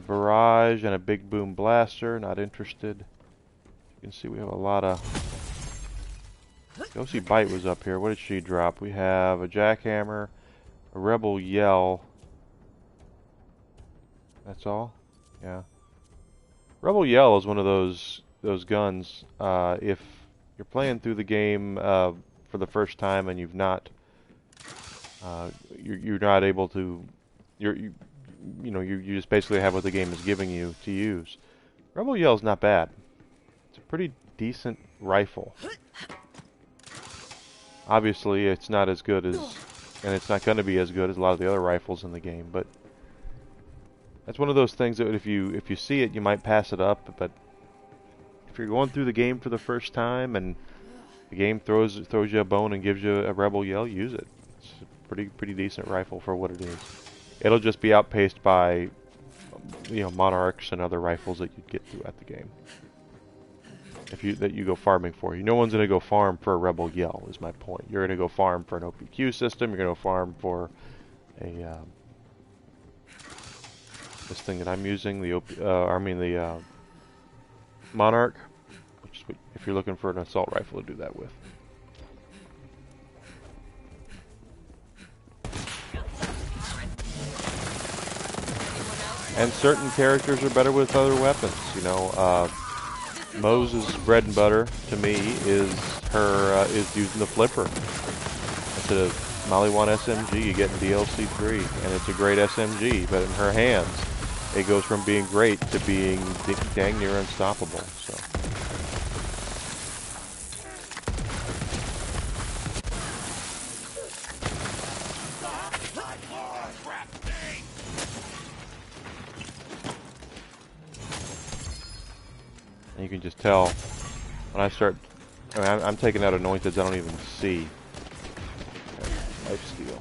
Barrage and a big boom blaster. Not interested. You can see we have a lot of... Go see Bite was up here. What did she drop? We have a jackhammer, a rebel yell. That's all? Yeah. Rebel yell is one of those guns. If you're playing through the game for the first time and you're not able to, you just basically have what the game is giving you to use. Rebel yell is not bad. It's a pretty decent rifle. Obviously, it's not as good as, and it's not going to be as good as a lot of the other rifles in the game, but that's one of those things that if you see it, you might pass it up. But if you're going through the game for the first time and the game throws you a bone and gives you a rebel yell, use it. It's a pretty decent rifle for what it is. It'll just be outpaced by monarchs and other rifles that you'd get throughout the game. That you go farming for. No one's gonna go farm for a rebel yell. Is my point. You're gonna go farm for an OPQ system. You're gonna farm for a this thing that I'm using, the Monarch, which is if you're looking for an assault rifle to do that with. And certain characters are better with other weapons. Mose's bread and butter to me is using the flipper instead of Molly 1 SMG. You get in DLC 3, and it's a great SMG, but in her hands, it goes from being great to being dang near unstoppable. So. And you can just tell when I start. I'm taking out anointeds I don't even see. Lifesteal.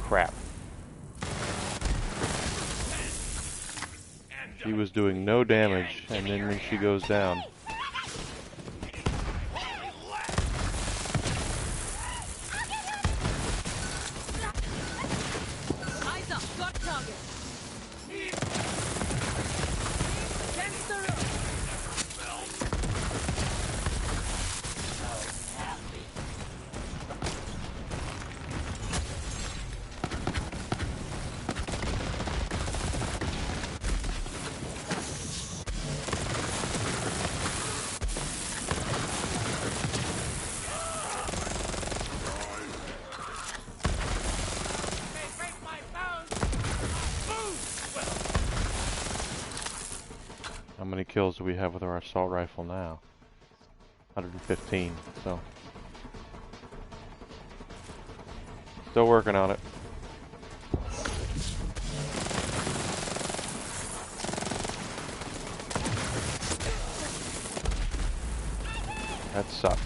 Crap. She was doing no damage, and then when she goes down. How many kills do we have with our assault rifle now? 115, so. Still working on it. That sucked.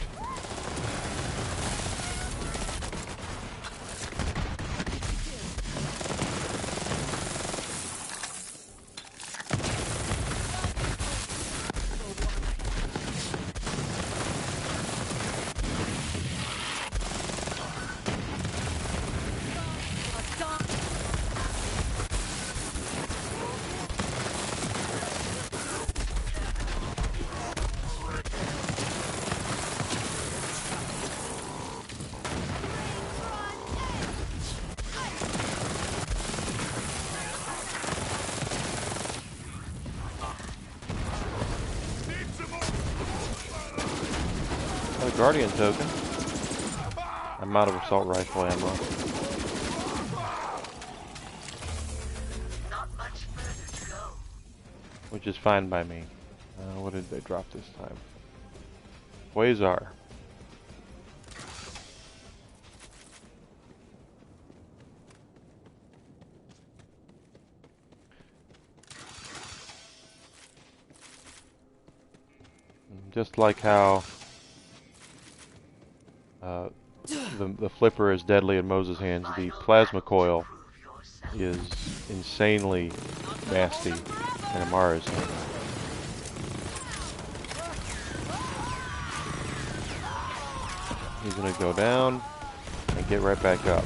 Guardian token. I'm out of assault rifle ammo. Not much further to go. Which is fine by me. What did they drop this time? Quasar. Just like how the flipper is deadly in Moses' hands, the plasma coil is insanely nasty in Amara's hands. He's gonna go down and get right back up.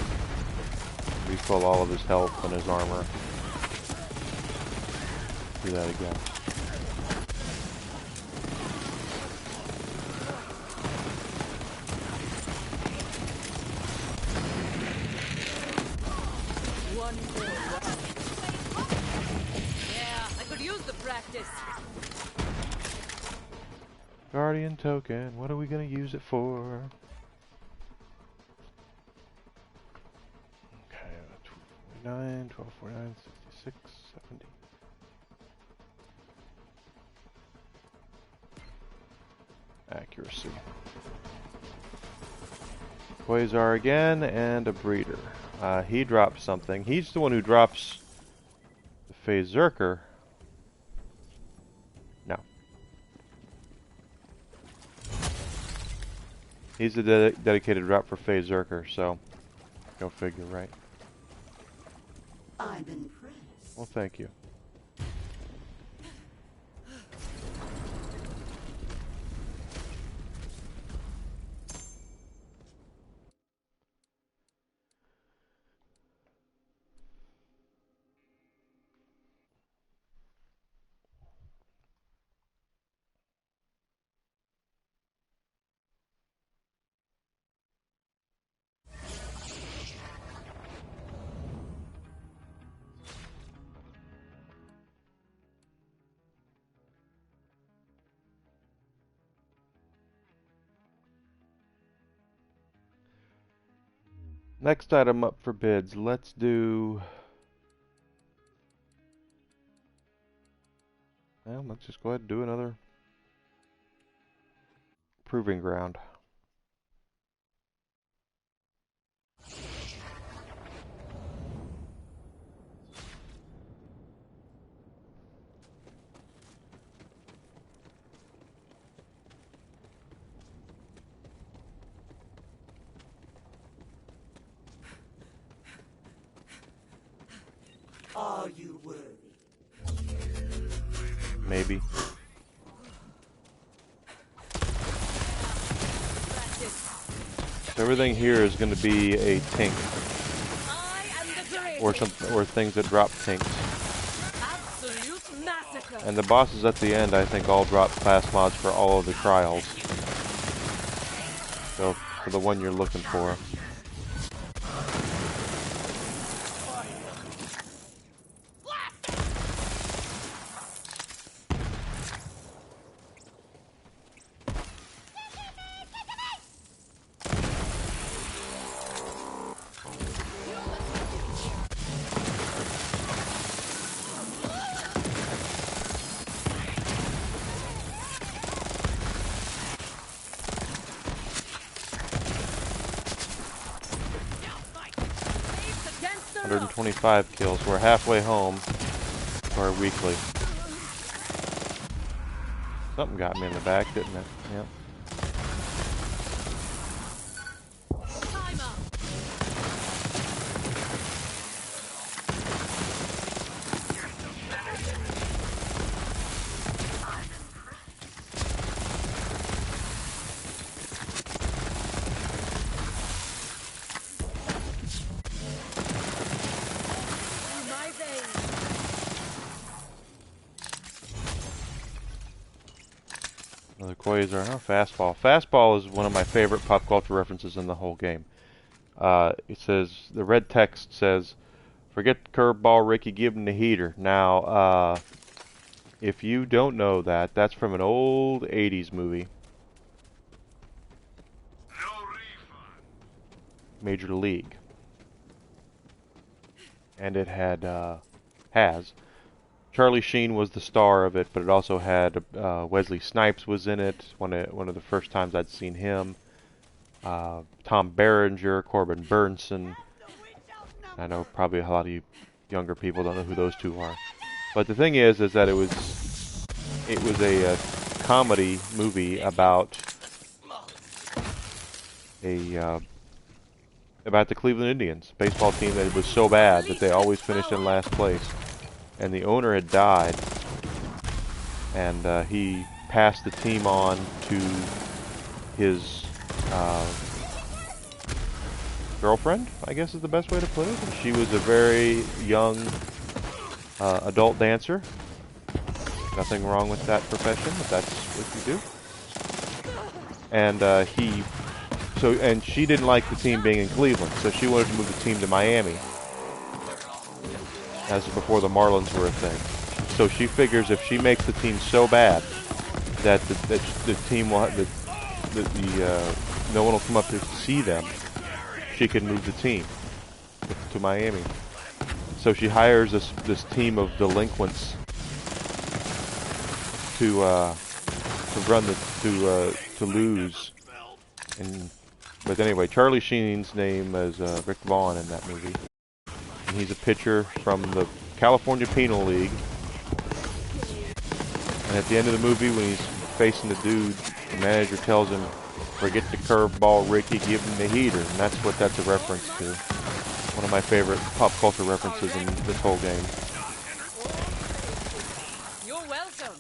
Refill all of his health and his armor. Do that again. Yeah, I could use the practice. Guardian token, what are we gonna use it for? Okay, 1249, 1249, 66, 70. Accuracy. Quasar again, and a breeder. He drops something. He's the one who drops the Phazerker. No. He's the dedicated drop for Phazerker, so go figure, right? I'm impressed. Well, thank you. Next item up for bids. Let's do... Well, let's just go ahead and do another proving ground. Are you worthy? Maybe. So everything here is going to be a tink, I am the greatest. or things that drop tinks. Absolute massacre. And the bosses at the end, I think, all drop class mods for all of the trials. So for the one you're looking for. 125 kills. We're halfway home to our weekly. Something got me in the back, didn't it? Yep. Time up. 'Another Quasar. Oh, fastball. Fastball is one of my favorite pop culture references in the whole game. It says, the red text says, "Forget the curveball, Ricky, give him the heater." Now, if you don't know that, that's from an old 80s movie. Major League. And it has Charlie Sheen was the star of it, but it also had Wesley Snipes was in it. One of the first times I'd seen him. Tom Berenger, Corbin Burnson. I know probably a lot of you younger people don't know who those two are. But the thing is that it was a comedy movie about about the Cleveland Indians, baseball team that was so bad that they always finished in last place. And the owner had died, and he passed the team on to his girlfriend, I guess is the best way to put it. And she was a very young adult dancer. Nothing wrong with that profession, if that's what you do. And and she didn't like the team being in Cleveland, so she wanted to move the team to Miami. As before the Marlins were a thing. So she figures if she makes the team so bad that the team will no one will come up to see them, she can move the team to Miami. So she hires this team of delinquents to lose. But anyway, Charlie Sheen's name is Rick Vaughn in that movie. And he's a pitcher from the California Penal League. And at the end of the movie, when he's facing the dude, the manager tells him, "Forget the curveball, Ricky, give him the heater." And that's a reference to. One of my favorite pop culture references in this whole game. You're welcome.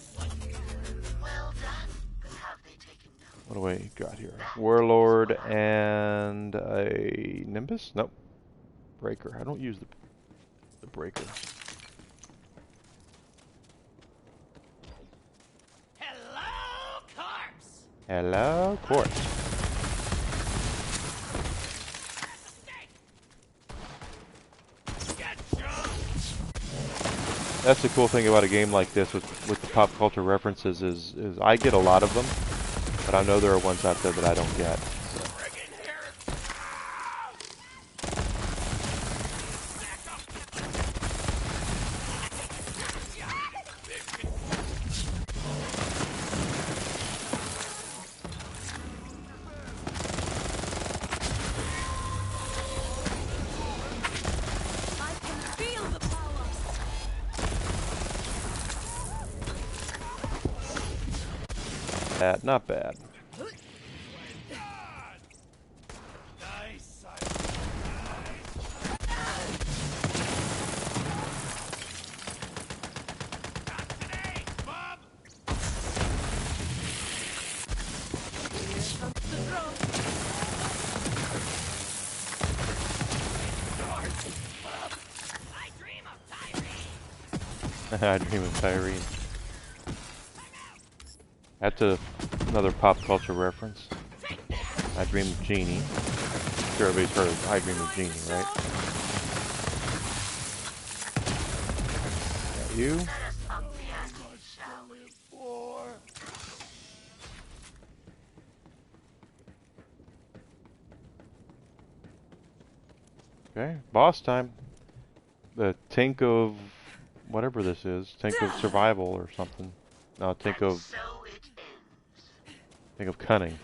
Well done. Have they taken note? What do we got here? Warlord and a Nimbus? Nope. Breaker. I don't use the breaker. Hello, corpse. Hello, corpse. That's the cool thing about a game like this with the pop culture references is I get a lot of them, but I know there are ones out there that I don't get. So. Not bad. I dream of Tyrene. That's another pop culture reference. I Dream of Jeannie. I'm sure everybody's heard of I Dream of Jeannie, right? Got you. Okay, boss time. The Tink of whatever this is. Tink of Survival or something. No, Tink of Cunning.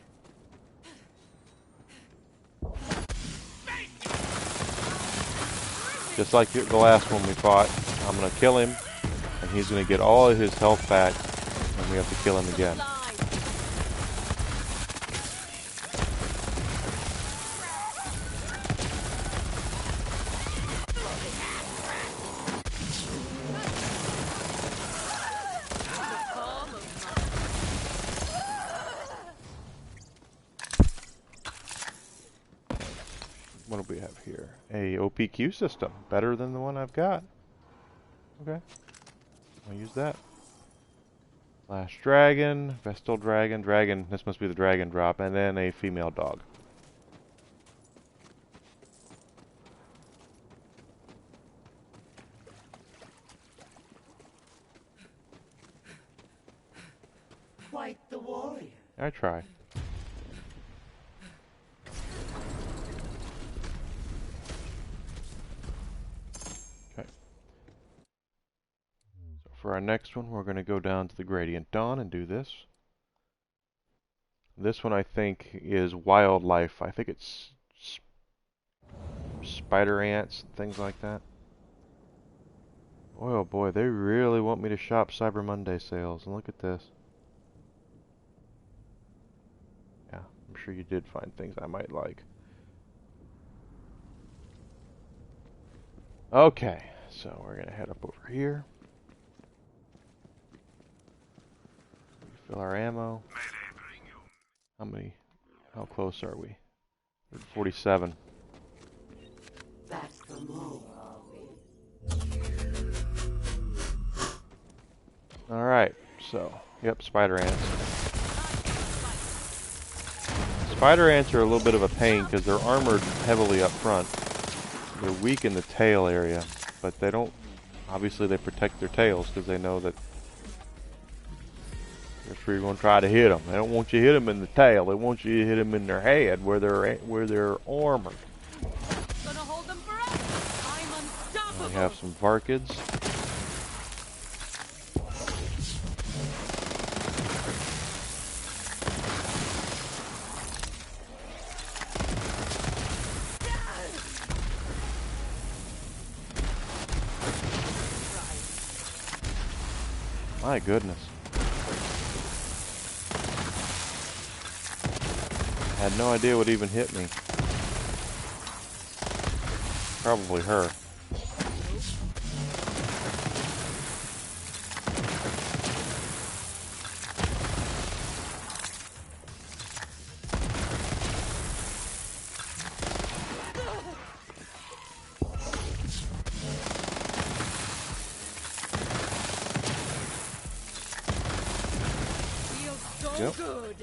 Just like the last one we fought, I'm going to kill him, and he's going to get all of his health back, and we have to kill him again. What do we have here? A OPQ system. Better than the one I've got. Okay. I'll use that. Last dragon. Vestal dragon. Dragon. This must be the dragon drop. And then a female dog. Quite the warrior. I try. For our next one, we're going to go down to the Gradient Dawn and do this. This one I think is wildlife. I think it's spider ants, things like that. Oh boy, they really want me to shop Cyber Monday sales. And look at this. sure you did find things I might like. Okay, so we're gonna head up over here. Fill our ammo. How close are we? 47. That's the move. Alright, so, yep, spider ants. Spider ants are a little bit of a pain because they're armored heavily up front. They're weak in the tail area, but they don't, obviously they protect their tails because they know that if you're going to try to hit them, they don't want you to hit them in the tail. They want you to hit them in their head where they're armored. Gonna hold them forever. I'm unstoppable. We have some Valkyries. My goodness. I had no idea what even hit me. Probably her. Feels so good.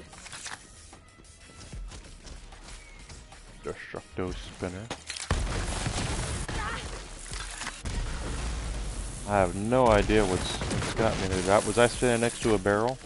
Destructo spinner. I have no idea what's got me there. Was I standing next to a barrel?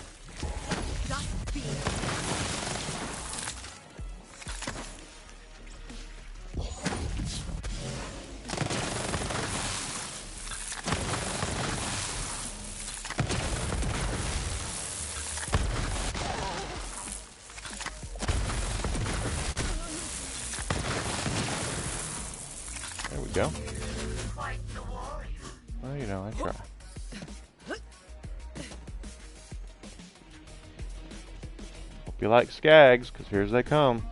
There we go. Fight the warrior. Well, you know, I try. Hope you like skags, because here's they come.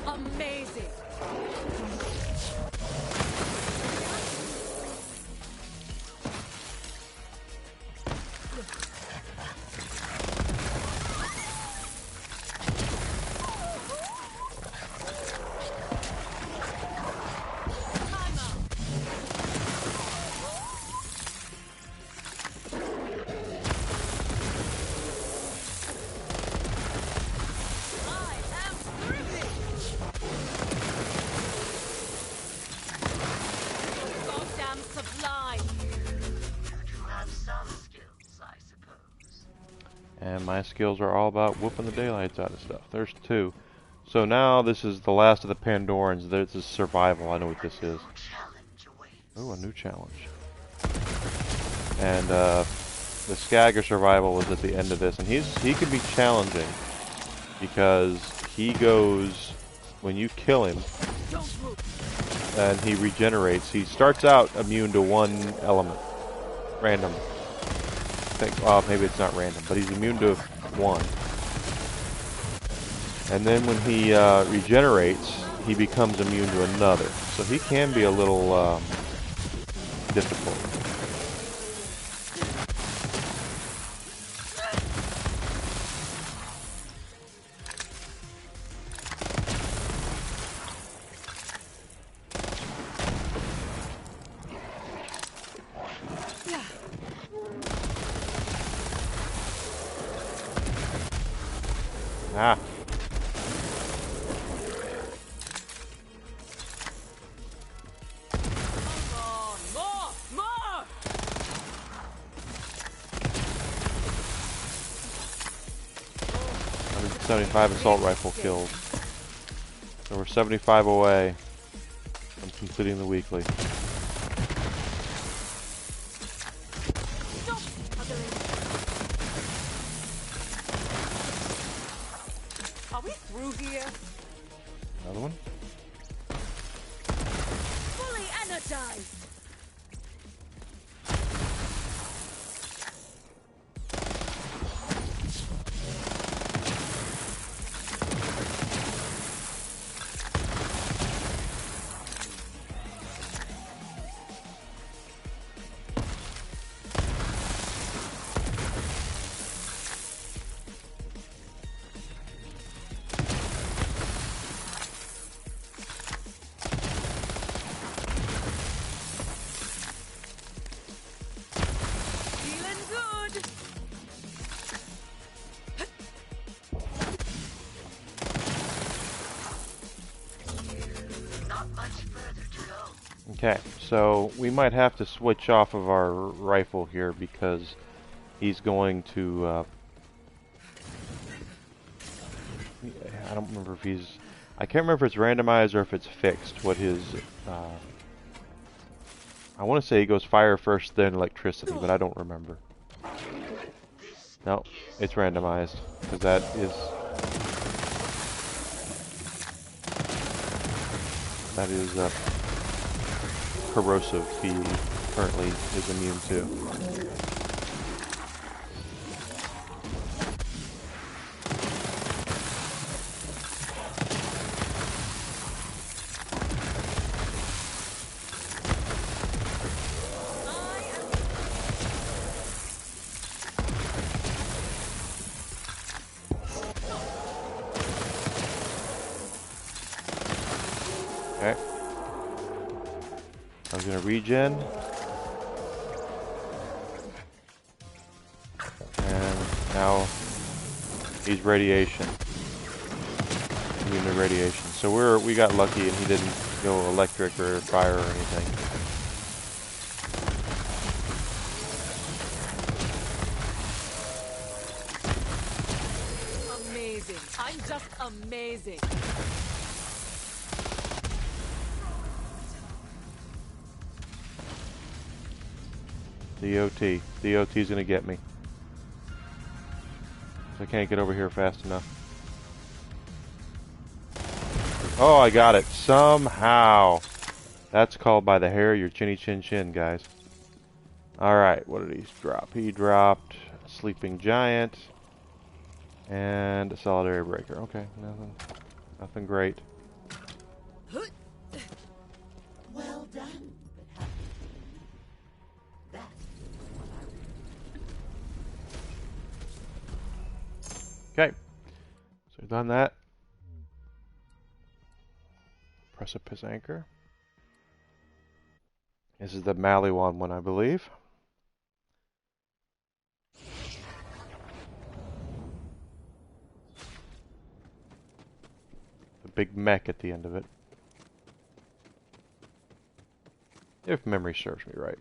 Amazing. And my skills are all about whooping the daylights out of stuff. There's two. So now this is the last of the Pandorans. This is survival. I know what this is. Oh, a new challenge. And the Skagger survival was at the end of this. And he can be challenging because he goes, when you kill him, and he regenerates. He starts out immune to one element. Random. Well, maybe it's not random, but he's immune to one. And then when he regenerates, he becomes immune to another. So he can be a little difficult. Ah. More! 175 assault rifle kills. So we're 75 away from completing the weekly. we through here? Another one. Fully energized. Feeling good. Not much further to go. Okay, so we might have to switch off of our rifle here because he's going to. I don't remember if he's. I can't remember if it's randomized or if it's fixed. What his. I want to say he goes fire first, then electricity, but I don't remember. No, it's randomized because that is. That is corrosive. He currently is immune to. Okay. I was gonna regen. And now he's radiation. Immune to radiation. So we got lucky and he didn't go electric or fire or anything. Amazing. I'm just amazing. DOT. DOT's gonna get me. I can't get over here fast enough. Oh, I got it. Somehow. That's called by the hair of your chinny chin chin, guys. Alright, what did he drop? He dropped a sleeping giant and a solitary breaker. Okay, nothing great. Well done, but happy. That is what I Okay, so we've done that. Precipice anchor. This is the Maliwan one, I believe. The big mech at the end of it. If memory serves me right.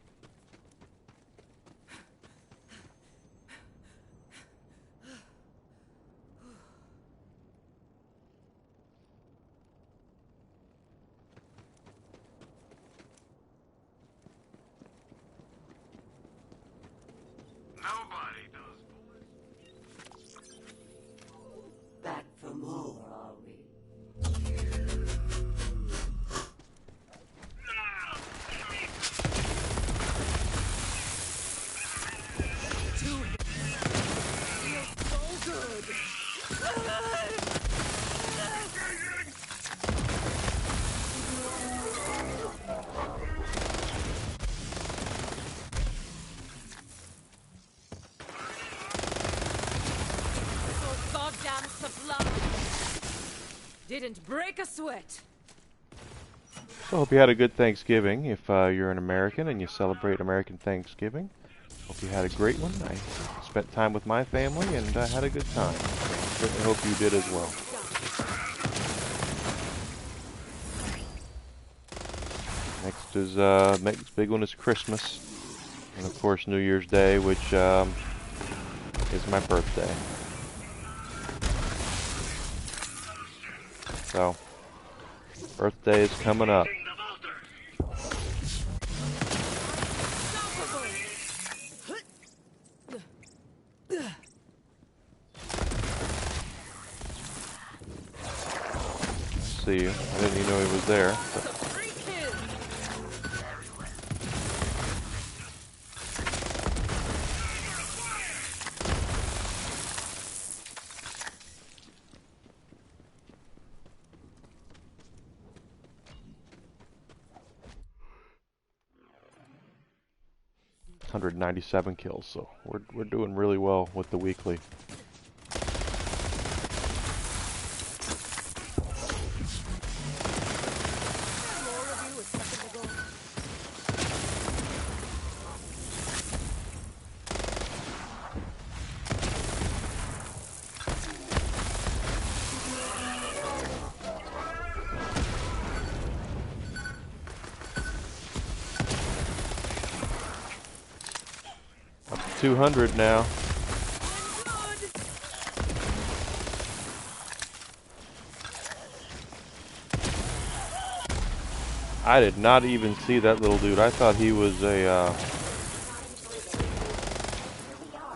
Nobody does bullets. back for more, are we? Feels so good. So goddamn sublime. Didn't break a sweat. So I hope you had a good Thanksgiving. If you're an American and you celebrate American Thanksgiving, hope you had a great one. I spent time with my family and I had a good time. So certainly hope you did as well. Next is next big one is Christmas, and of course New Year's Day, which is my birthday. So birthday is coming up. see you. I didn't even know he was there. So. Free kill. 197 kills, so we're doing really well with the weekly. Up to 200 now. I did not even see that little dude. I thought he was a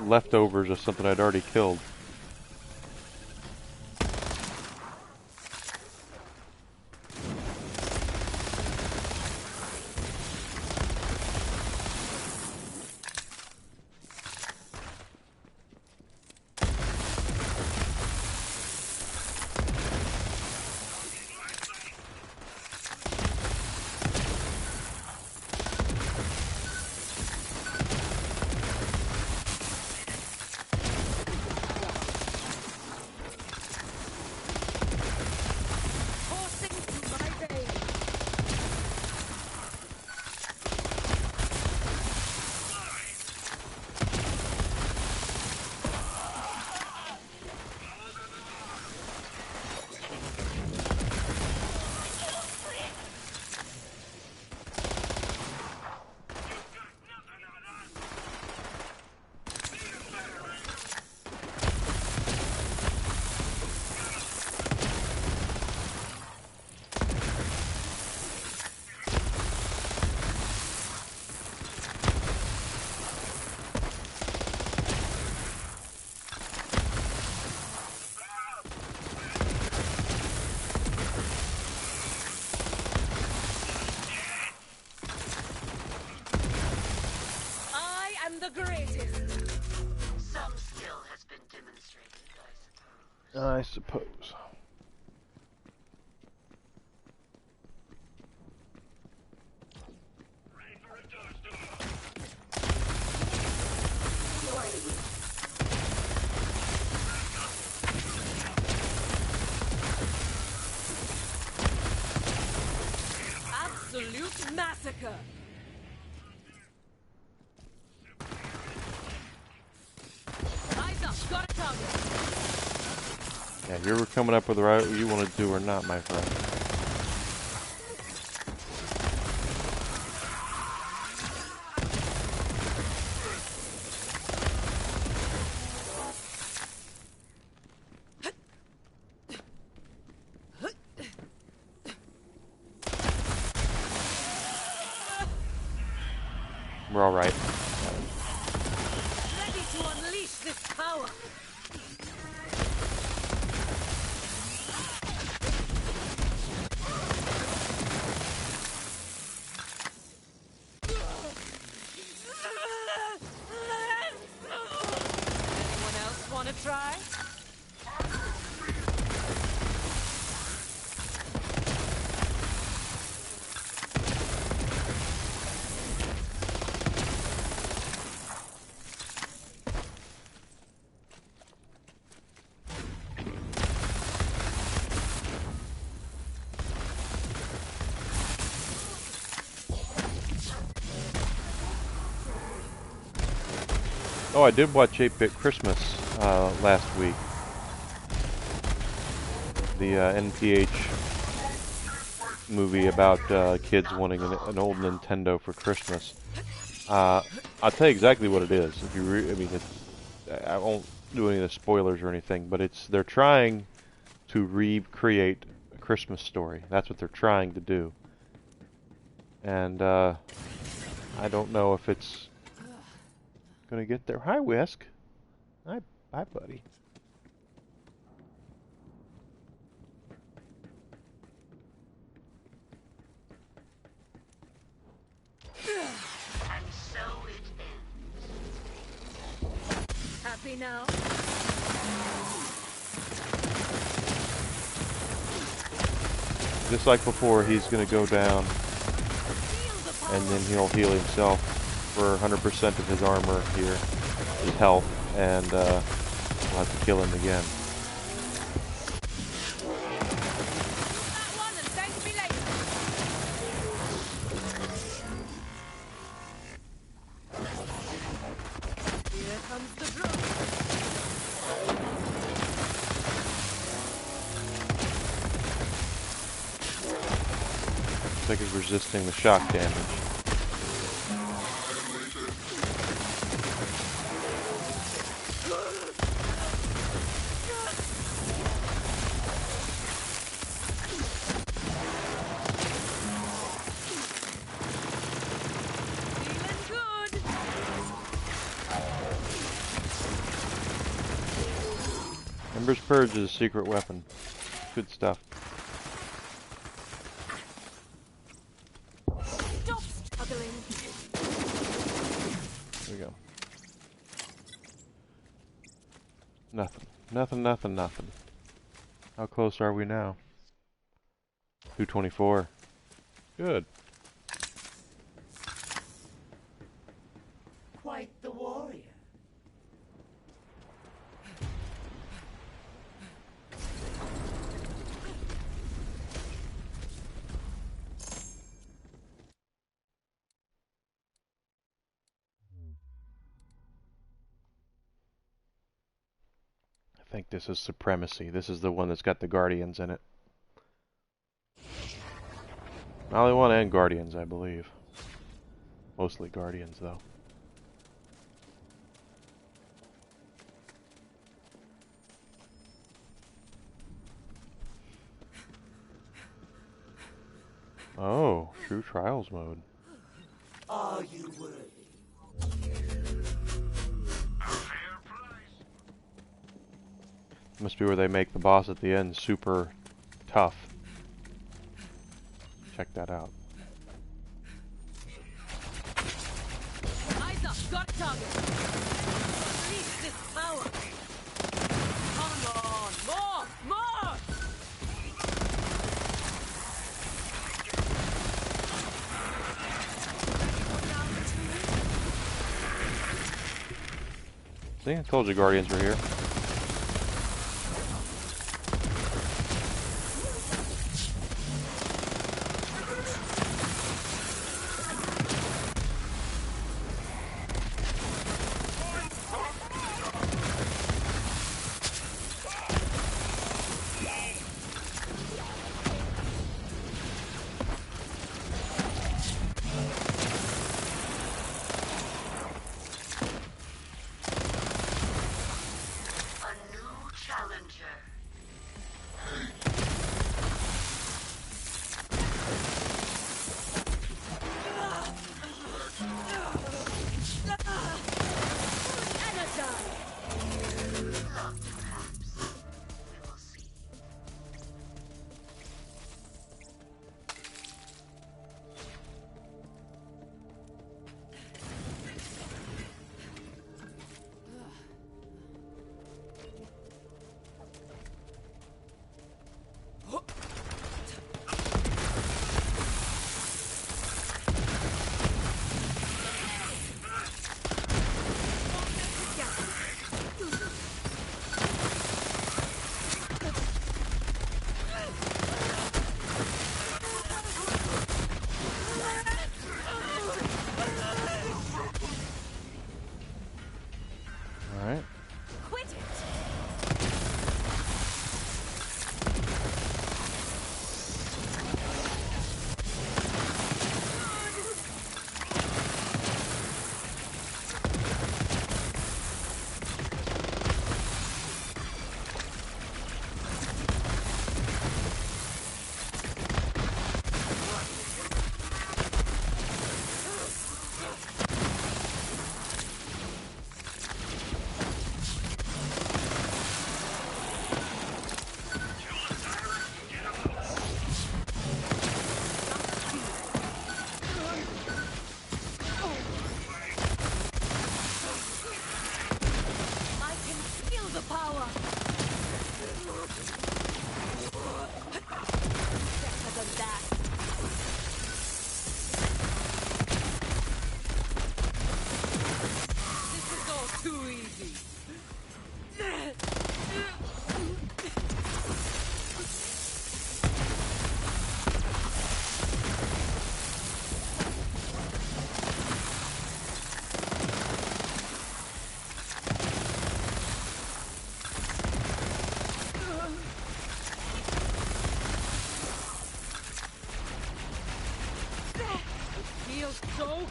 leftovers of something I'd already killed. The greatest. Some skill has been demonstrated, I suppose. Absolute massacre. Got a target. Yeah, you're coming up with the right what you want to do or not, my friend. We're all right. Ready to unleash this power. Anyone else want to try? Oh, I did watch 8-Bit Christmas last week. The NPH movie about kids wanting an old Nintendo for Christmas. I'll tell you exactly what it is. If you, I mean, I won't do any of the spoilers or anything, but they're trying to recreate a Christmas story. That's what they're trying to do, and I don't know if it's gonna get there. Hi, Whisk. Hi, buddy. happy now. Just like before, he's going to go down, Feel the power. and then he'll heal himself for 100% of his armor here, his health, and we'll have to kill him again. That one and thank me later. Here comes the drum. Looks like he's resisting the shock damage. Feeling good. Ember's Purge is a secret weapon. Good stuff. Stop struggling. There we go. Nothing. Nothing, nothing, nothing. How close are we now? 224. Good. Quite the warrior. I think this is Supremacy. This is the one that's got the Guardians in it. Only one and Guardians, I believe. Mostly Guardians, though. Oh, True Trials mode. Are you worthy? Must be where they make the boss at the end super tough. Check that out. Eyes up, got target. Release this power. Come on, more! See, I told you Guardians were here.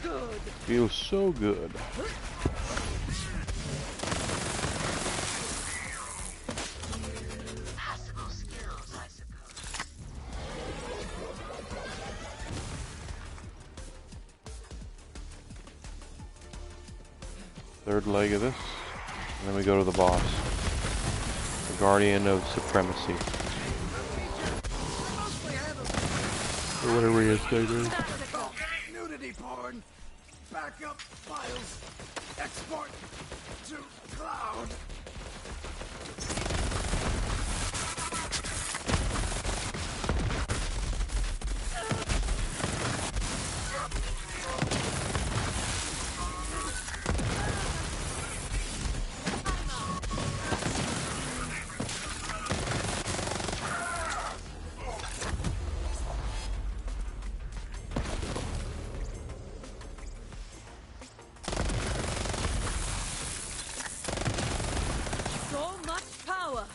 good. Feels so good. Passable skills, I suppose. Third leg of this. And then we go to the boss. The Guardian of Supremacy. Or whatever he is, baby. Nudity porn. Backup files. Export to cloud. So much power.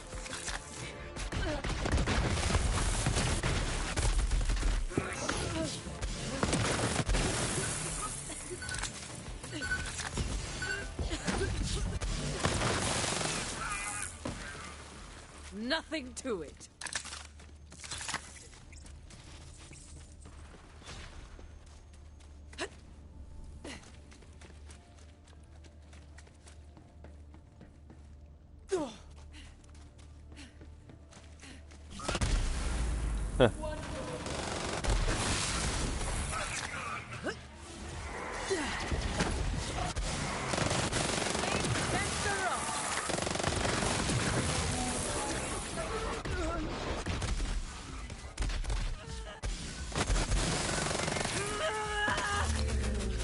Nothing to it.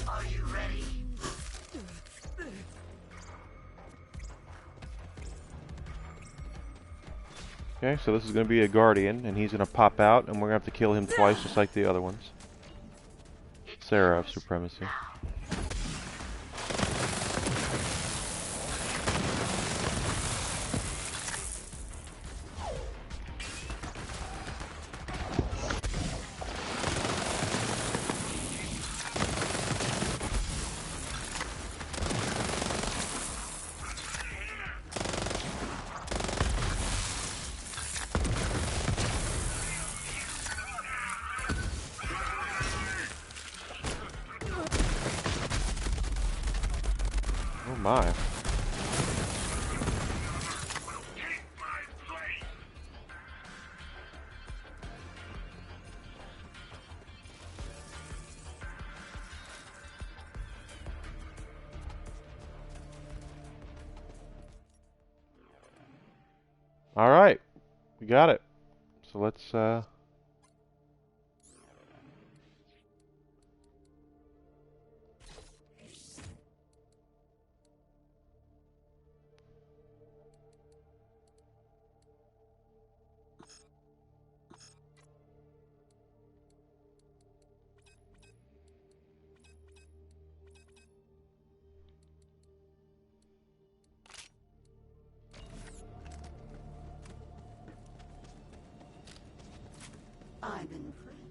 Are you ready? Okay, so this is going to be a Guardian, and he's going to pop out, and we're going to have to kill him twice, just like the other ones. Sarah of Supremacy. Oh my. Alright, we got it. So let's, I'm impressed.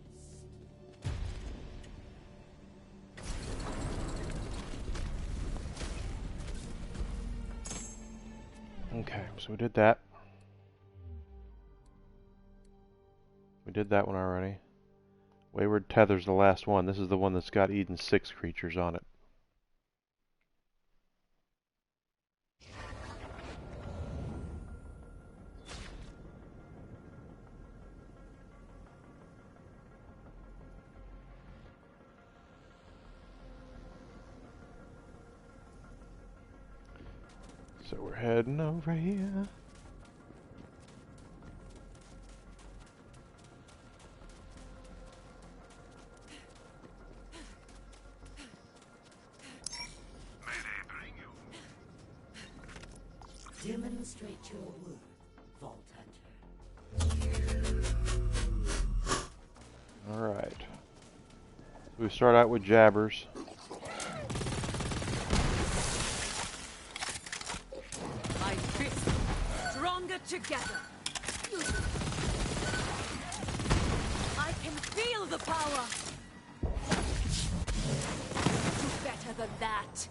okay, so we did that. We did that one already. Wayward Tether's the last one. This is the one that's got Eden's 6 creatures on it. So we're heading over here. Demonstrate your worth, Vault Hunter. Alright. We start out with jabbers. My fists stronger together. I can feel the power. than that.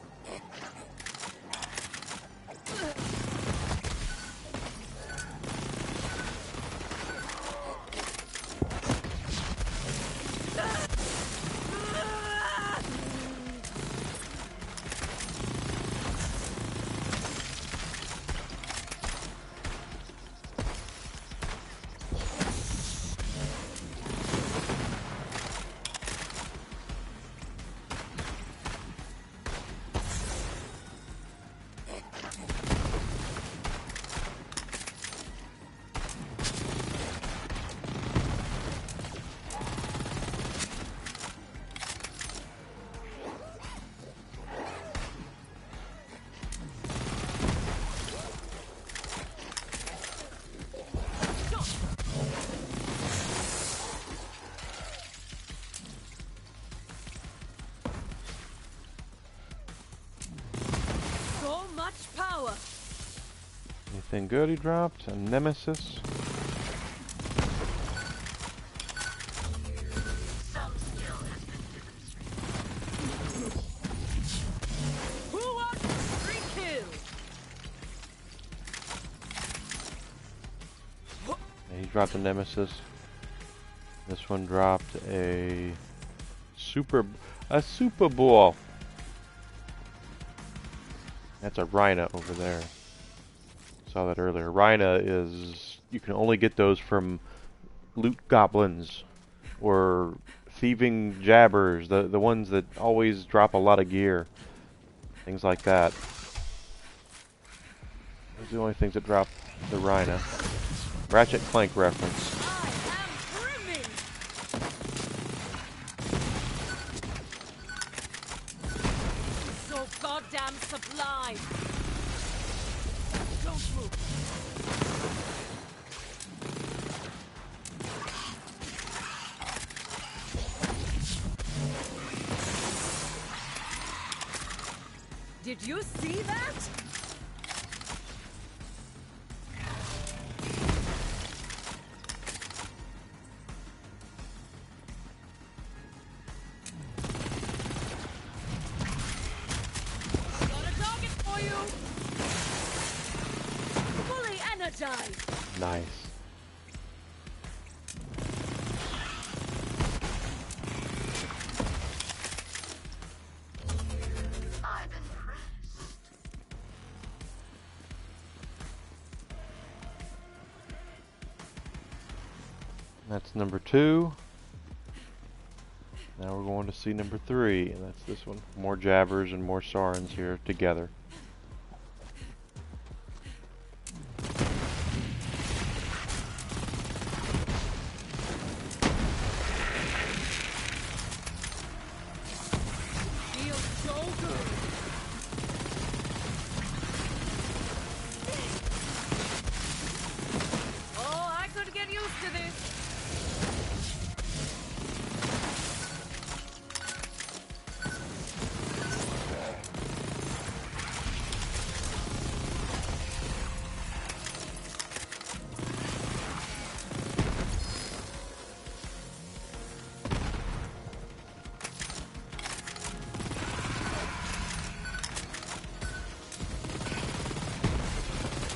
So much power. Anything good he dropped? A nemesis? Some skill has been demonstrated. Who wants free kill? He dropped a nemesis. This one dropped a super ball. That's a Rhina over there. Saw that earlier. Rhina is, you can only get those from loot goblins or thieving jabbers, the ones that always drop a lot of gear. Things like that. Those are the only things that drop the Rhina. Ratchet Clank reference. I am brimming. So goddamn sublime. Don't move. Did you see that? Got a target for you. Fully energized. Nice. I'm impressed. That's number 2. Now we're going to see number 3, and that's this one. More Jabbers and more Saurons here together. Feels so good. Oh, I could get used to this.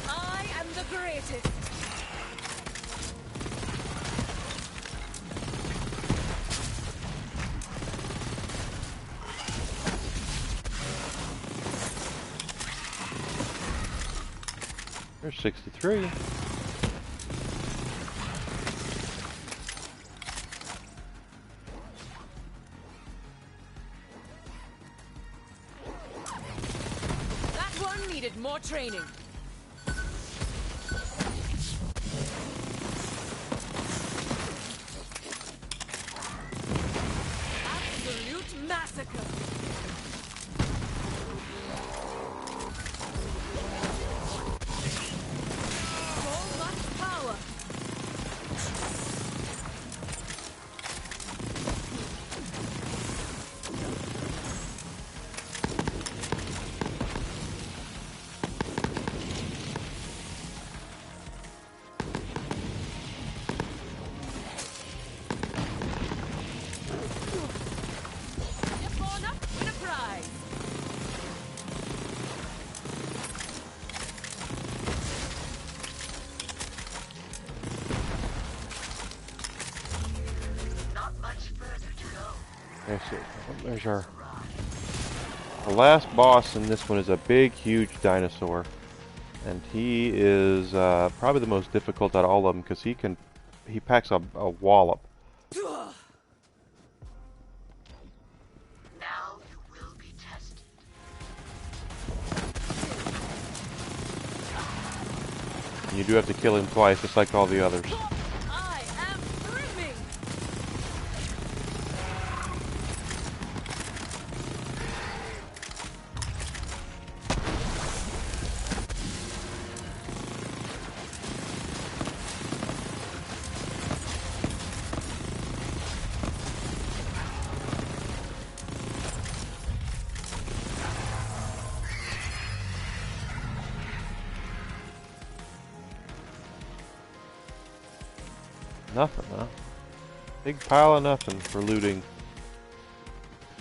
I am the greatest. There's 63. That one needed more training. Absolute massacre. So much power. There's our the last boss in this one is a big, huge dinosaur, and he is probably the most difficult out of all of them because he packs a wallop. Now you will be tested. And you do have to kill him twice, just like all the others. I am brimming. Nothing, huh? Big pile of nothing for looting.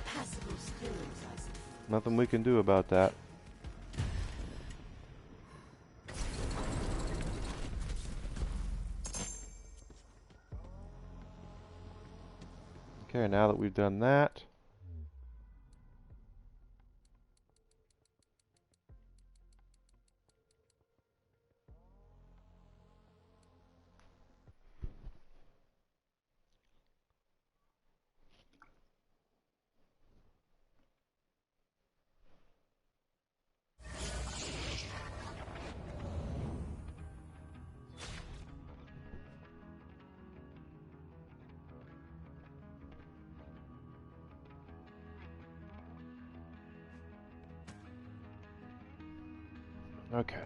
Passable skills, I see. Nothing we can do about that. Okay, now that we've done that, okay.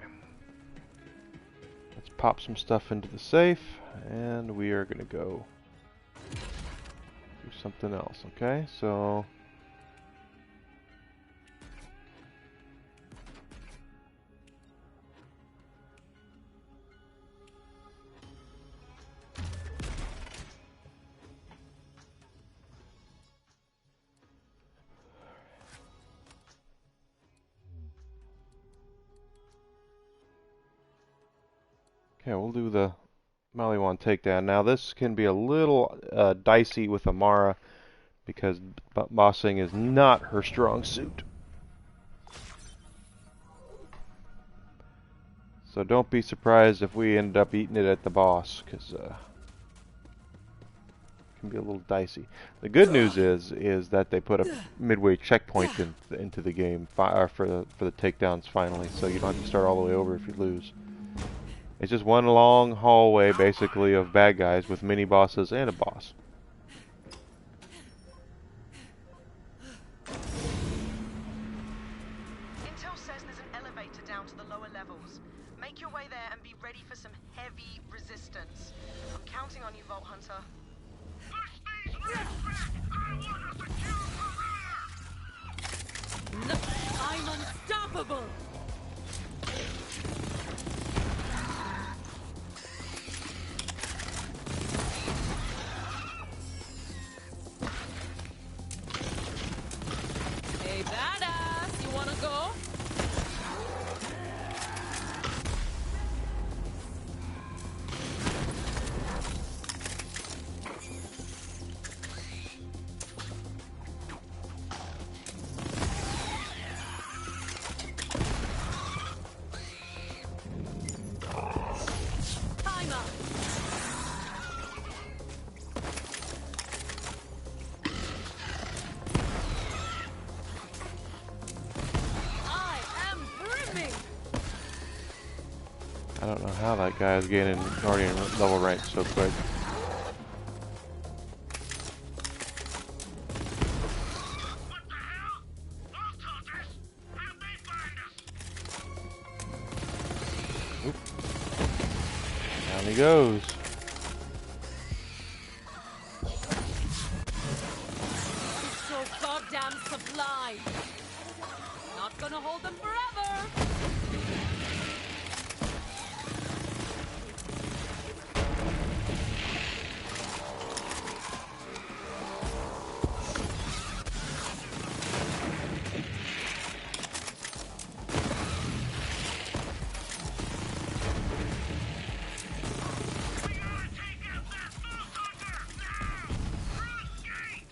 Let's pop some stuff into the safe, and we are gonna go do something else, okay? So okay, we'll do the Maliwan takedown. Now this can be a little dicey with Amara because bossing is not her strong suit. So don't be surprised if we end up eating it at the boss, because it can be a little dicey. The good news is that they put a midway checkpoint into the game for the takedowns finally, so you don't have to start all the way over if you lose. It's just one long hallway, basically, of bad guys with mini bosses and a boss. Intel says there's an elevator down to the lower levels. Make your way there and be ready for some heavy resistance. I'm counting on you, Vault Hunter. Push these rats back! I want a secure career! I'm unstoppable. Hey, badass, you wanna go? Time up. I am brimming. I don't know how that guy is gaining Guardian level rank so quick. What the hell? Those soldiers! How'd they find us? Down he goes. It's so goddamn sublime. Not gonna hold them forever. We gotta take out that fool soldier! Now! Cross gate!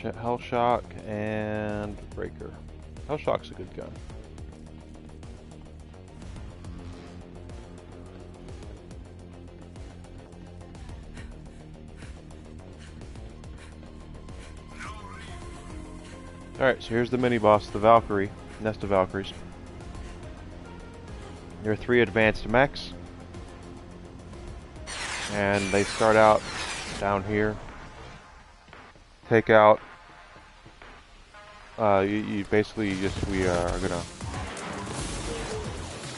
Hell Shock and Breaker. Hell Shock's a good gun. Alright, so here's the mini-boss, the Valkyrie. Nest of Valkyries. There are 3 advanced mechs. And they start out down here. Take out... you basically just... We are gonna...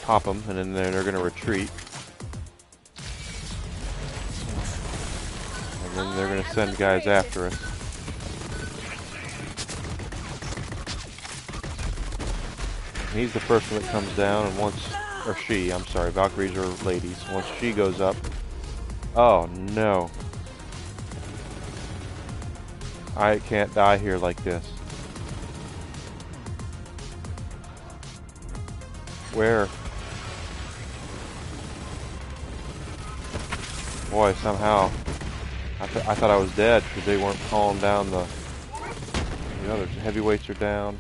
pop them, and then they're gonna retreat. And then they're gonna send guys after us. He's the first one that comes down, and once, or she, I'm sorry, Valkyries are ladies. Once she goes up, oh no. I can't die here like this. Where? Boy, somehow, I thought I was dead because they weren't calling down the other heavyweights are down.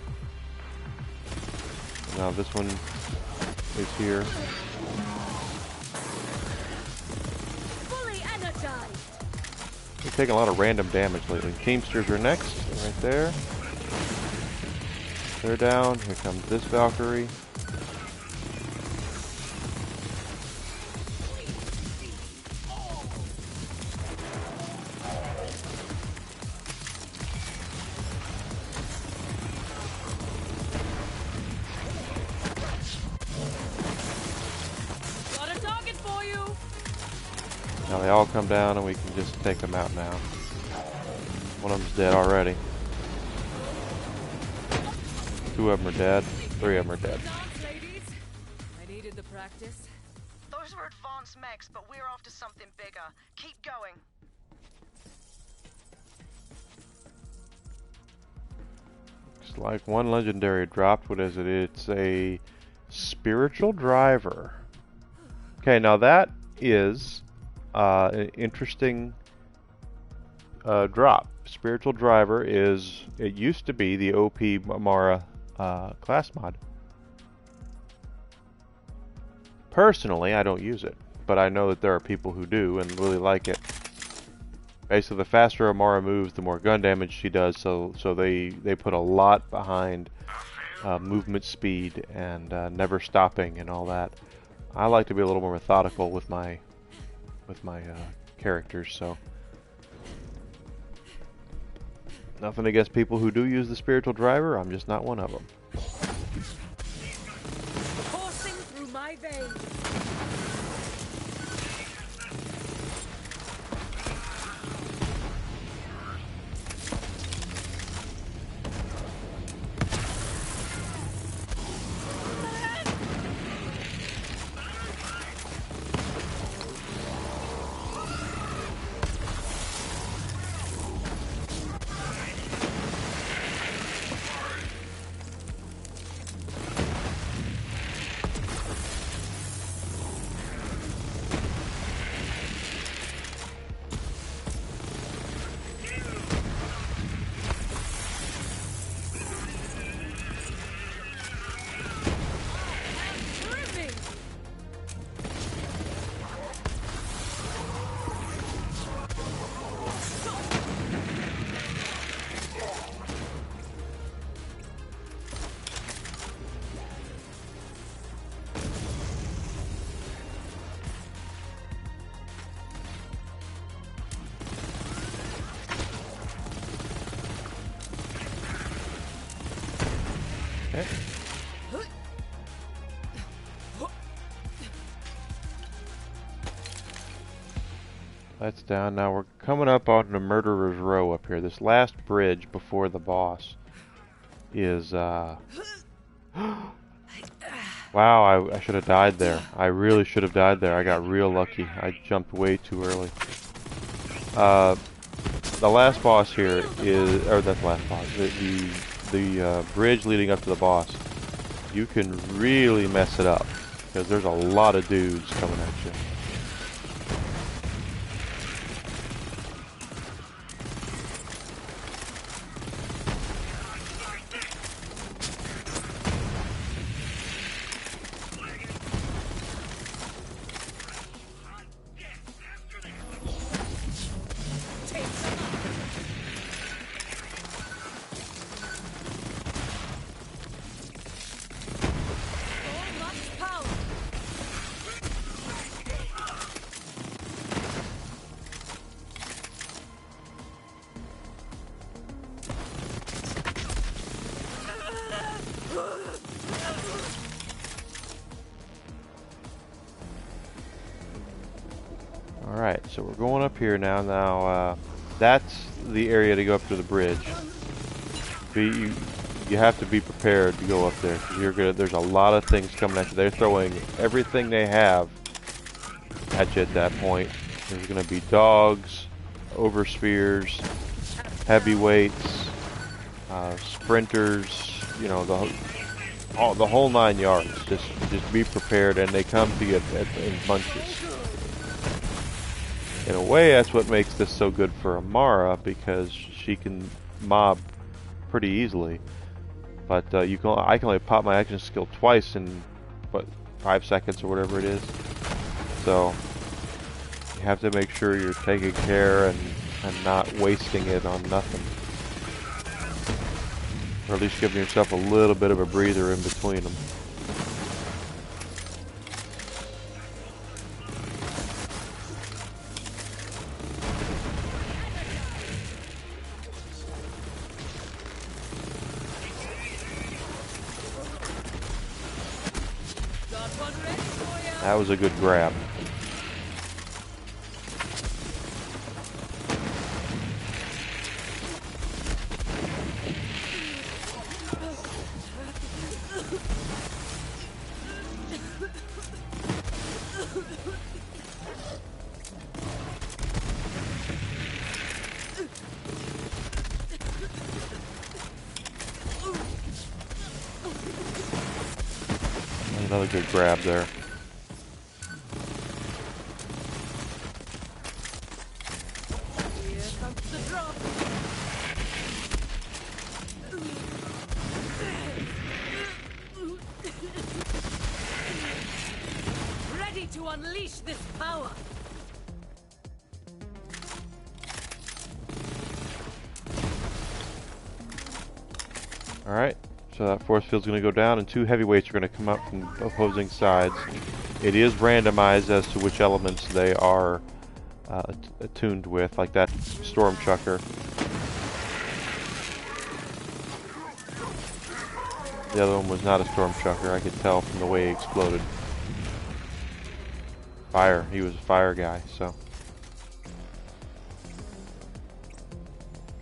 Now this one is here. Fully energized. We're taking a lot of random damage lately. Teamsters are next, right there. They're down. Here comes this Valkyrie. Now they all come down and we can just take them out now. One of them's dead already. 2 of them are dead. 3 of them are dead. I needed the practice. Those were advanced mechs, but we're after something bigger. Keep going. Looks like one legendary dropped. What is it? It's a spiritual driver. Okay, now that is an interesting drop. Spiritual driver is, it used to be the OP Mara class mod. Personally, I don't use it, but I know that there are people who do and really like it. Basically, the faster Amara moves, the more gun damage she does, so they put a lot behind movement speed and never stopping and all that. I like to be a little more methodical with my characters, so nothing against people who do use the spiritual driver. I'm just not one of them. Coursing through my veins. Okay. That's down. Now we're coming up on the Murderer's Row up here. This last bridge before the boss is, wow, I should have died there. I really should have died there. I got real lucky. I jumped way too early. The last boss here is, or that's the last boss, the bridge leading up to the boss. You can really mess it up because there's a lot of dudes coming at you. so we're going up here now. Now, that's the area to go up to the bridge. You have to be prepared to go up there, because there's a lot of things coming at you. They're throwing everything they have at you at that point. There's going to be dogs, overspears, heavyweights, sprinters, you know, the whole 9 yards. Just be prepared, and they come to you in bunches. In a way, that's what makes this so good for Amara, because she can mob pretty easily. But I can only pop my action skill twice in, what, 5 seconds or whatever it is. So you have to make sure you're taking care and not wasting it on nothing. Or at least giving yourself a little bit of a breather in between them. That was a good grab. Another good grab there. Ready to unleash this power. Alright, so that force field's going to go down, and 2 heavyweights are going to come up from opposing sides. It is randomized as to which elements they are attuned with, like that storm chucker. The other one was not a storm chucker, I could tell from the way he exploded. Fire, he was a fire guy, so.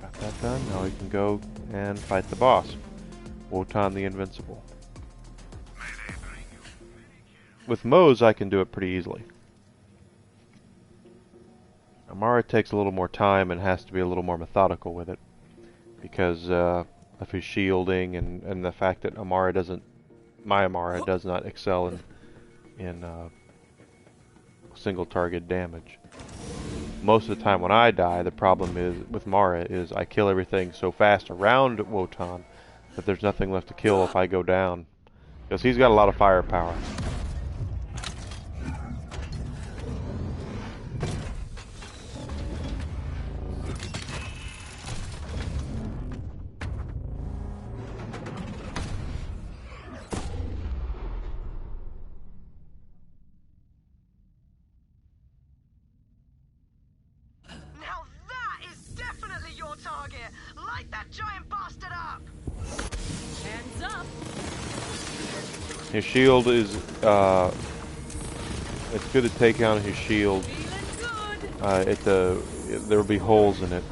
Got that done, now we can go and fight the boss. Wotan the Invincible. With Moze, I can do it pretty easily. Amara takes a little more time and has to be a little more methodical with it, because of his shielding and the fact that my Amara does not excel in single target damage. Most of the time when I die, the problem is with Mara is I kill everything so fast around Wotan that there's nothing left to kill if I go down, because he's got a lot of firepower. Now that is definitely your target. Light that giant bastard up. Hands up. His shield is, it's good to take out his shield. There will be holes in it.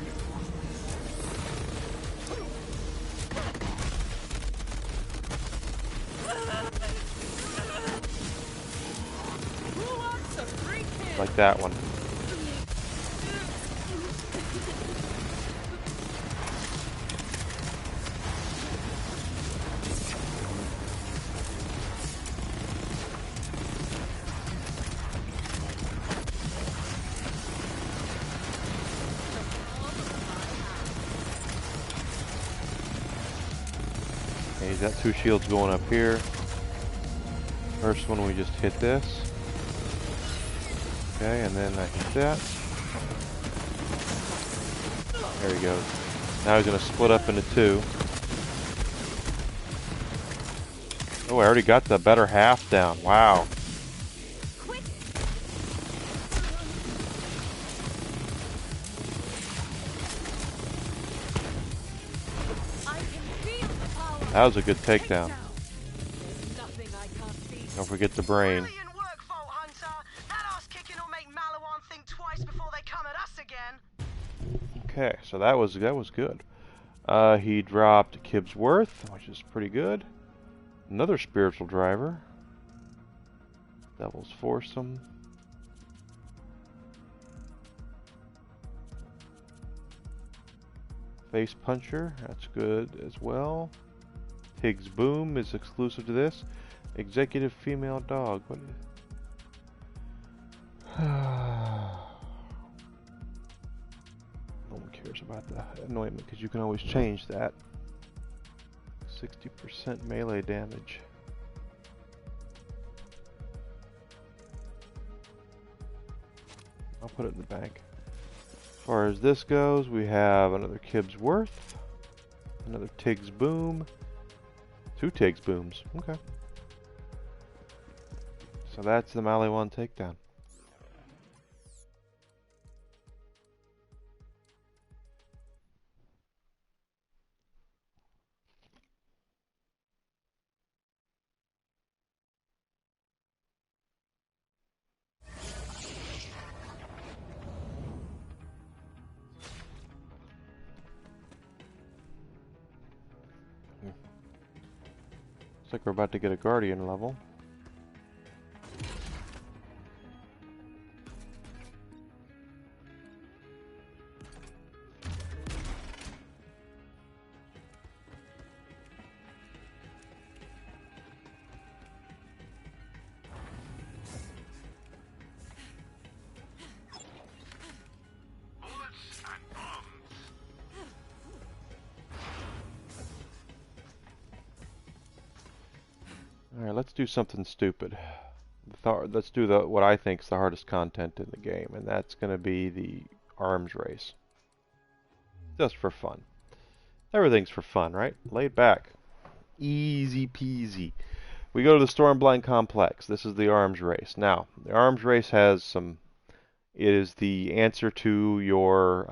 Like that one. Okay, he's got 2 shields going up here. First one we just hit this. Okay, and then I hit that. There he goes. Now he's going to split up into 2. Oh, I already got the better half down. Wow. That was a good takedown. Don't forget the brain. Brilliant work, Vault Hunter. That ass kicking will make Malawan think twice before Okay, so that was good. He dropped Kibb's Worth, which is pretty good. Another spiritual driver. Devil's Foursome. Face Puncher, that's good as well. Tig's Boom is exclusive to this. Executive Female Dog. What is No one cares about the anointment because you can always change that. 60% melee damage. I'll put it in the bank. As far as this goes, we have another Kibb's Worth, another Tig's Boom, 2 Tig's Booms. Okay. So that's the Melee 1 takedown. Looks like we're about to get a Guardian level. Bullets and bombs. Alright, let's do something stupid. Let's do what I think is the hardest content in the game, and that's going to be the arms race. Just for fun. Everything's for fun, right? Laid back. Easy peasy. We go to the Stormblind Complex. This is the arms race. Now, the arms race has some... It is the answer to your...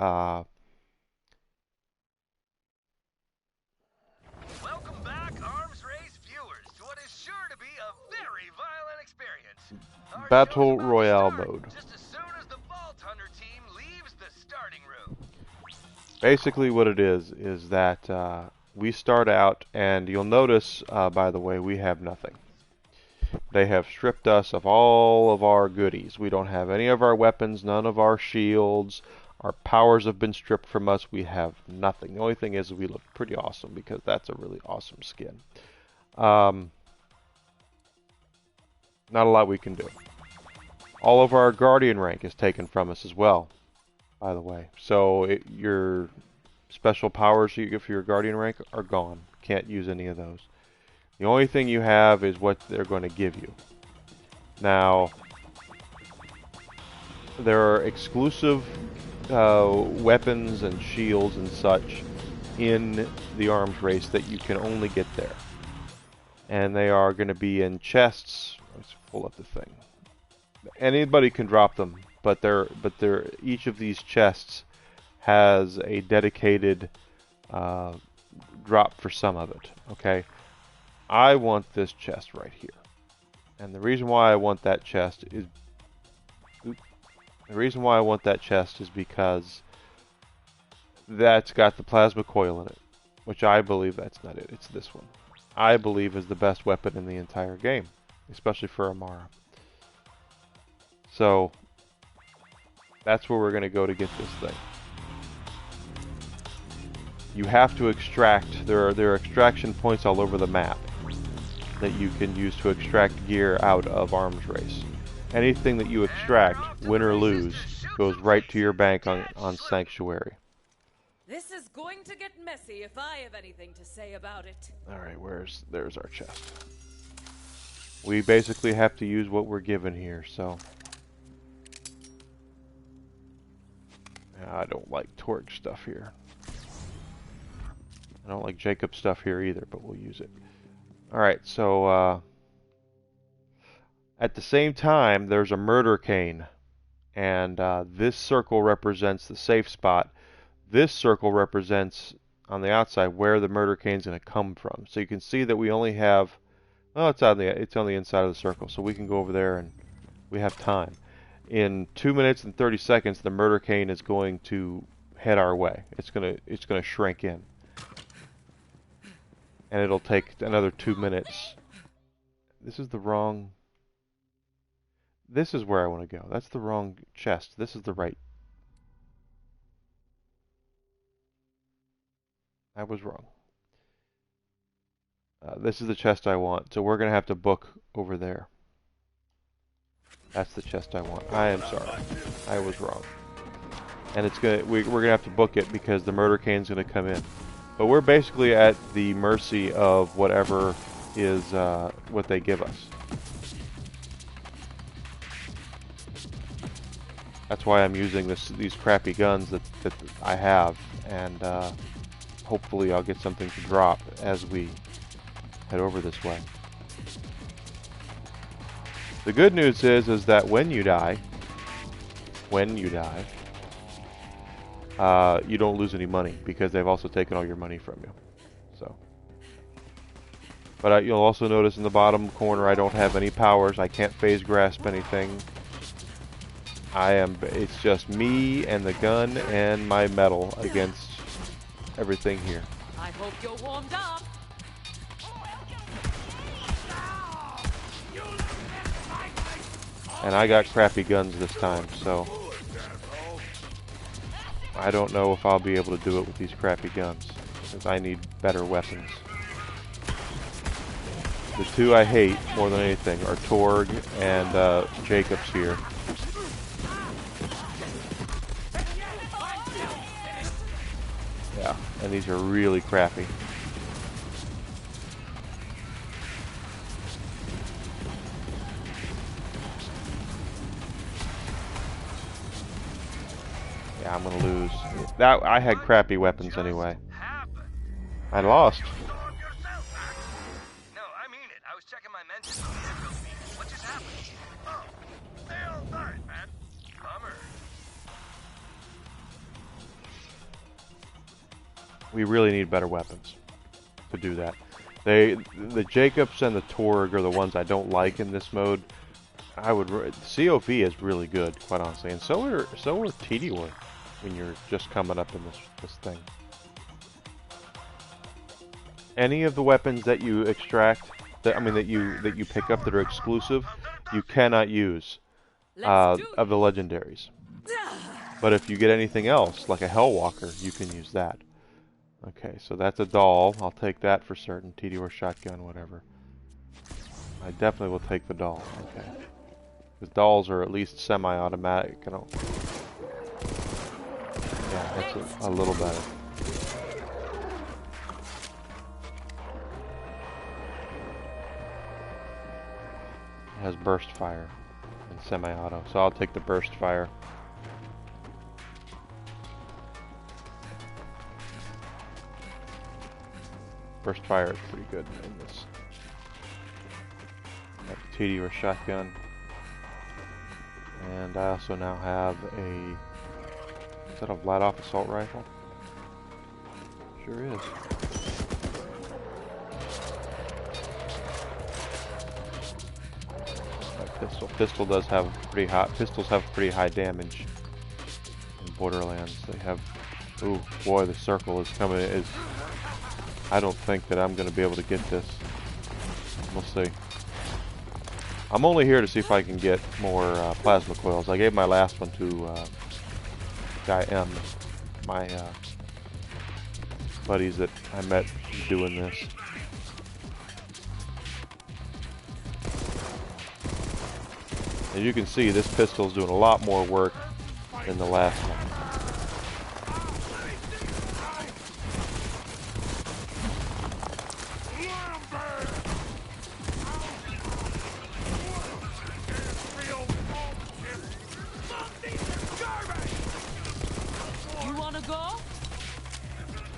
Welcome back, Arms Race viewers, to what is sure to be a very violent experience. Our Battle show's about to Royale start mode. just as soon as the Vault Hunter team leaves the starting room. Basically what it is that we start out, and you'll notice, by the way, we have nothing. They have stripped us of all of our goodies. We don't have any of our weapons, none of our shields. Our powers have been stripped from us. We have nothing. The only thing is we look pretty awesome because that's a really awesome skin. Not a lot we can do. All of our Guardian rank is taken from us as well, by the way. So your special powers you get for your Guardian rank are gone. Can't use any of those. The only thing you have is what they're going to give you. Now, there are exclusive weapons and shields and such in the arms race that you can only get there. And they are going to be in chests. Let's pull up the thing. Anybody can drop them, but each of these chests has a dedicated drop for some of it. Okay, I want this chest right here, and the reason why I want that chest is because that's got the plasma coil in it, which I believe that's not it. It's this one. I believe is the best weapon in the entire game, especially for Amara. So that's where we're going to go to get this thing. You have to extract. There are extraction points all over the map that you can use to extract gear out of arms race. Anything that you extract, win or lose, goes right to your bank on Sanctuary. This is going to get messy if I have anything to say about it. Alright, there's our chest. We basically have to use what we're given here, so... I don't like Torg stuff here. I don't like Jacob stuff here either, but we'll use it. Alright, so at the same time, there's a murder cane. And this circle represents the safe spot. This circle represents, on the outside, where the murder cane is going to come from. So you can see that we only have... Well, it's on the inside of the circle, so we can go over there and we have time. In 2 minutes and 30 seconds, the murder cane is going to head our way. It's gonna shrink in, and it'll take another 2 minutes. This is the wrong. This is where I want to go. That's the wrong chest. This is the right. I was wrong. This is the chest I want, so we're gonna have to book over there. That's the chest I want. I am sorry, I was wrong. And we're gonna have to book it because the murder cane's gonna come in. But we're basically at the mercy of whatever is what they give us. That's why I'm using these crappy guns that I have, and hopefully I'll get something to drop as we head over this way. The good news is that when you die, you don't lose any money because they've also taken all your money from you. So, but you'll also notice in the bottom corner I don't have any powers. I can't phase grasp anything. It's just me and the gun and my metal against everything here. I hope you're warmed up. And I got crappy guns this time, so I don't know if I'll be able to do it with these crappy guns, because I need better weapons. The two I hate more than anything are Torg and Jacobs here. Yeah, and these are really crappy. Yeah, I'm gonna lose. I had crappy weapons anyway. I lost. No, I mean it. I was checking my mentions on the echo feed. What just happened? Oh, they all died, man. Bummer. We really need better weapons to do that. The Jacobs and the Torg are the ones I don't like in this mode. COV is really good, quite honestly, and so are TDOR when you're just coming up in this thing. Any of the weapons that you extract, that you pick up that are exclusive, you cannot use of the legendaries. But if you get anything else, like a Hellwalker, you can use that. Okay, so that's a doll. I'll take that for certain. TDOR shotgun, whatever. I definitely will take the doll. Okay. Because dolls are at least semi-automatic. Yeah, that's a little better. It has burst fire and semi-auto, so I'll take the burst fire. Burst fire is pretty good in this. Got the TDOR shotgun. And I also now have is that a Vladoff assault rifle? Sure is. My pistol does have pretty high. Pistols have pretty high damage in Borderlands. They have. Ooh, boy, the circle is coming. I don't think that I'm going to be able to get this. We'll see. I'm only here to see if I can get more plasma coils. I gave my last one to Guy M, my buddies that I met doing this. As you can see, this pistol's doing a lot more work than the last one.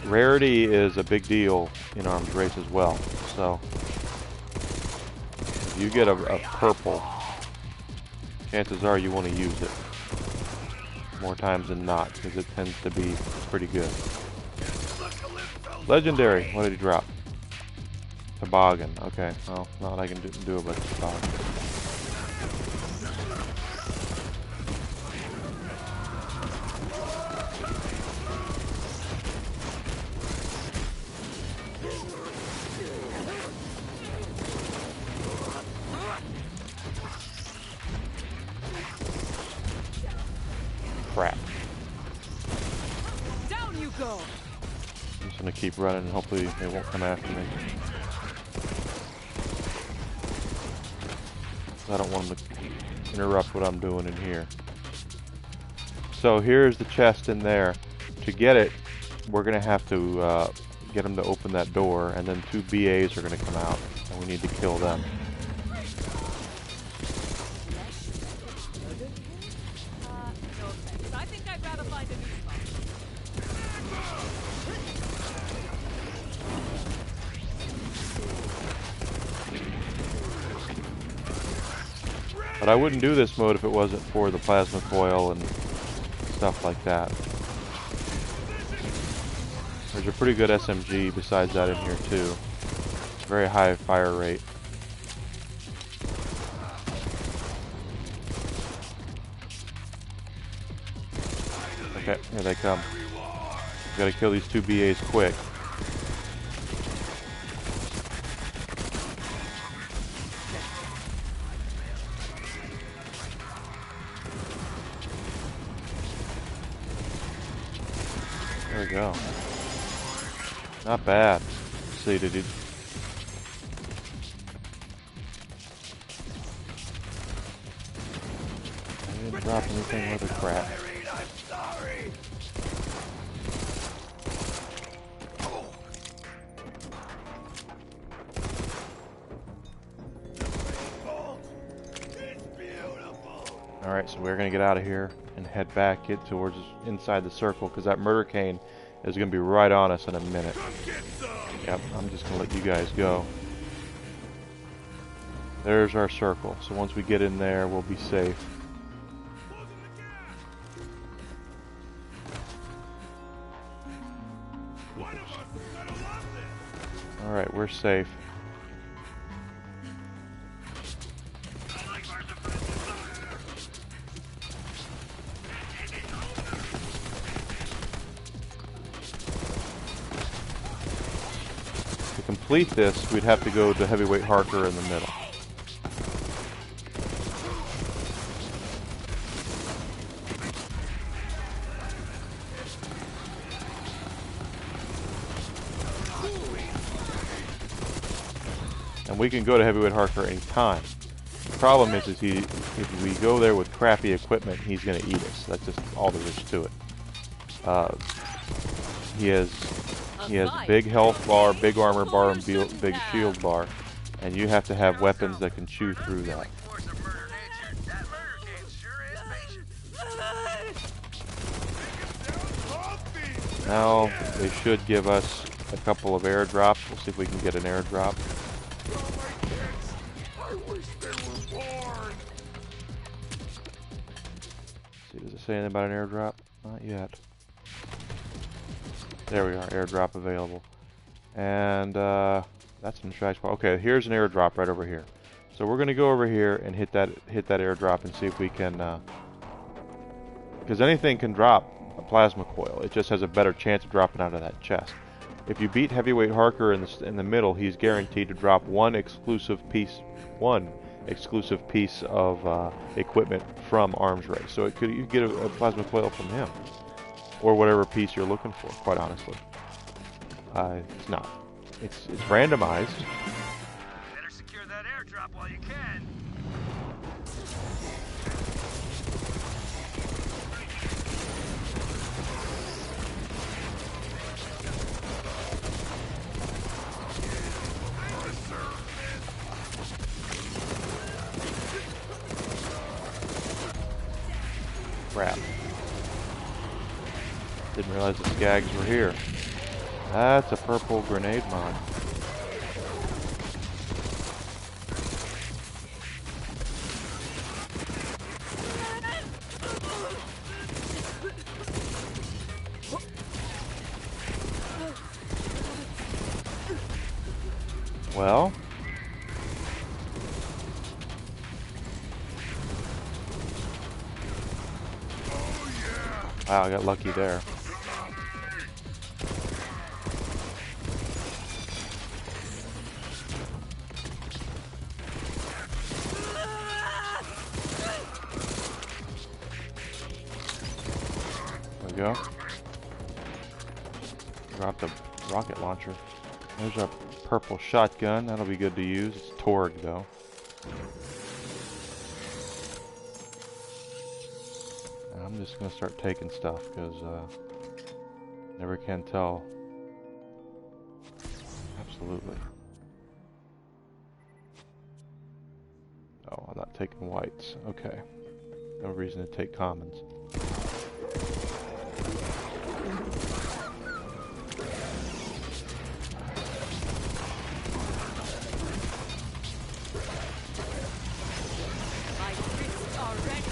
Rarity is a big deal in Arms Race as well, so if you get a purple, chances are you want to use it more times than not, because it tends to be pretty good. Legendary, what did he drop? Toboggan, okay, well, not I can do about toboggan. crap. Down you go. I'm just gonna keep running and hopefully they won't come after me. I don't want them to interrupt what I'm doing in here. So here's the chest in there. To get it, we're gonna have to get them to open that door, and then 2 BAs are gonna come out, and we need to kill them. No thanks. I think I'd rather find a new spot. But I wouldn't do this mode if it wasn't for the plasma coil and stuff like that. There's a pretty good SMG besides that in here too. Very high fire rate. Okay, here they come. We gotta kill these 2 BAs quick. There we go. Not bad. Let's see, did he... I didn't drop anything with a crap. Alright, so we're gonna get out of here and head back towards inside the circle, because that murder cane is gonna be right on us in a minute. Yep, I'm just gonna let you guys go. There's our circle, so once we get in there, we'll be safe. Alright, we're safe. To complete this, we'd have to go to Heavyweight Harker in the middle. And we can go to Heavyweight Harker any time. The problem is if we go there with crappy equipment, he's going to eat us. That's just all there is to it. He has big health bar, big armor bar, and big shield bar, and you have to have weapons that can chew through that. Now they should give us a couple of airdrops. We'll see if we can get an airdrop. See, does it say anything about an airdrop? Not yet. There we are, airdrop available. And that's an extraction point. Okay, here's an airdrop right over here. So we're gonna go over here and hit that airdrop and see if we can, because anything can drop a plasma coil. It just has a better chance of dropping out of that chest. If you beat Heavyweight Harker in the middle, he's guaranteed to drop one exclusive piece of equipment from Arms Race. So you could get a plasma coil from him, or whatever piece you're looking for. Quite honestly, it's not. It's randomized. Better secure that airdrop while you can. Crap. Didn't realize the skags were here. That's a purple grenade mod. Well, wow, I got lucky there. go. Dropped a rocket launcher. There's a purple shotgun. That'll be good to use. It's Torg though. I'm just gonna start taking stuff because never can tell. Absolutely. Oh, I'm not taking whites. Okay. No reason to take commons. My fists are ready.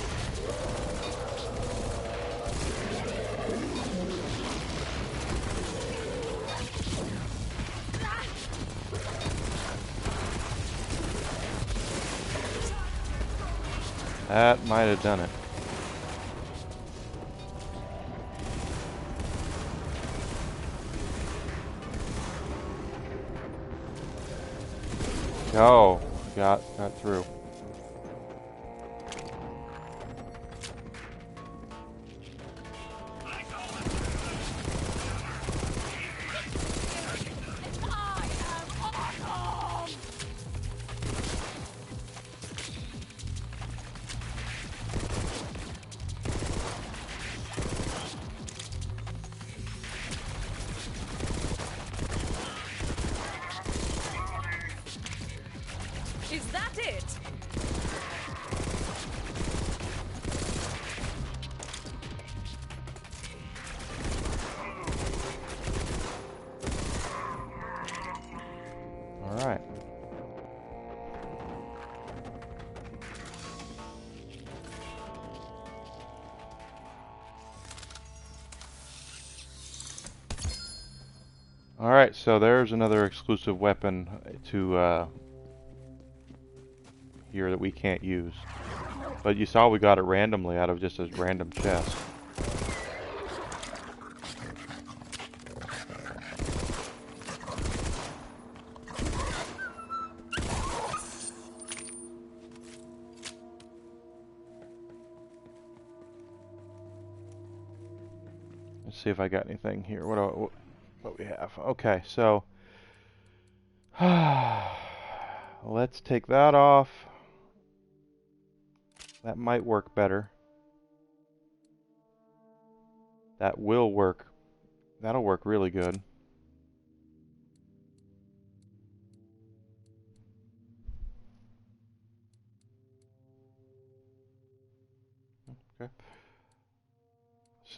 That might have done it. Oh, got through. I am awesome! Is that it? All right. All right. So there's another exclusive weapon to here that we can't use. But you saw we got it randomly out of just a random chest. Let's see if I got anything here. What we have? Okay, so let's take that off. That might work better. That will work. That'll work really good. Okay.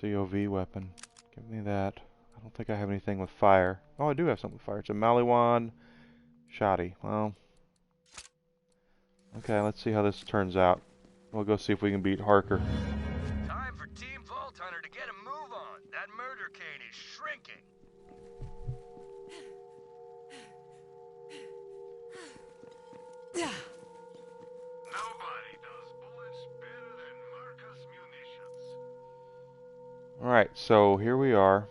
COV weapon. Give me that. I don't think I have anything with fire. Oh, I do have something with fire. It's a Maliwan Shoddy. Well, okay, let's see how this turns out. We'll go see if we can beat Harker. Time for Team Vault Hunter to get a move on. That murder cane is shrinking. Nobody does bullets better than Marcus Munitions. Alright, so here we are.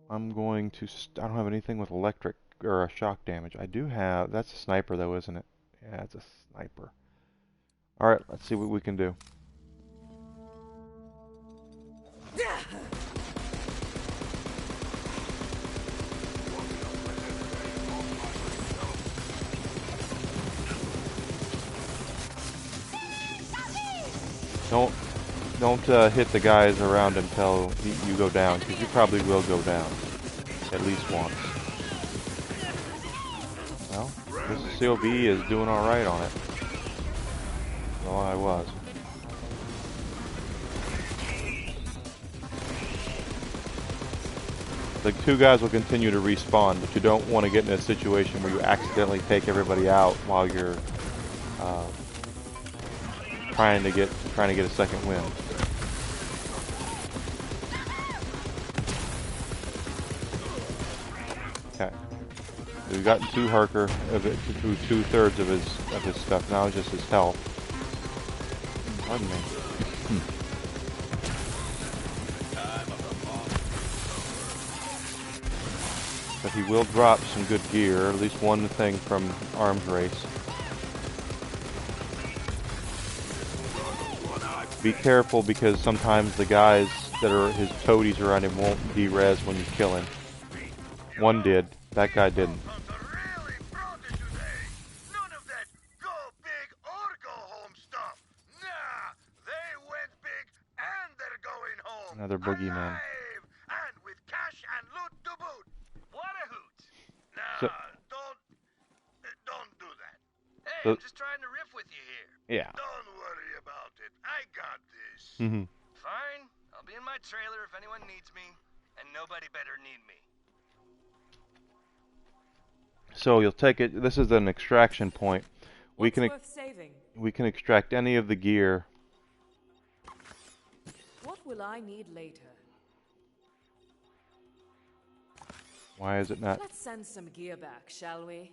I'm going to... I don't have anything with electric or shock damage. I do have... That's a sniper though, isn't it? Yeah, it's a sniper. Alright, let's see what we can do. Don't hit the guys around until you go down, because you probably will go down. At least once. Well, this COB is doing alright on it. Well, I was. The two guys will continue to respawn, but you don't want to get in a situation where you accidentally take everybody out while you're trying to get a second win. Okay, we've gotten through Harker, through 2/3 of his stuff. Now it's just his health. Pardon me. But he will drop some good gear, at least one thing from Arms Race. Be careful because sometimes the guys that are his toadies around him won't de-res when you kill him. One did. That guy didn't. Really brought it today. None of that go big or go home stuff. Nah, they went big and they're going home. Another boogeyman. Alive! And with cash and loot to boot. What a hoot. So, Nah, don't do that. Hey, so I'm just trying to riff with you here. yeah. Don't worry about it. I got this. Mhm. Fine. I'll be in my trailer if anyone needs me, and nobody better need me. So you'll take it. This is an extraction point. What's worth saving? We can extract any of the gear. What will I need later? Why is it not? Let's send some gear back, shall we?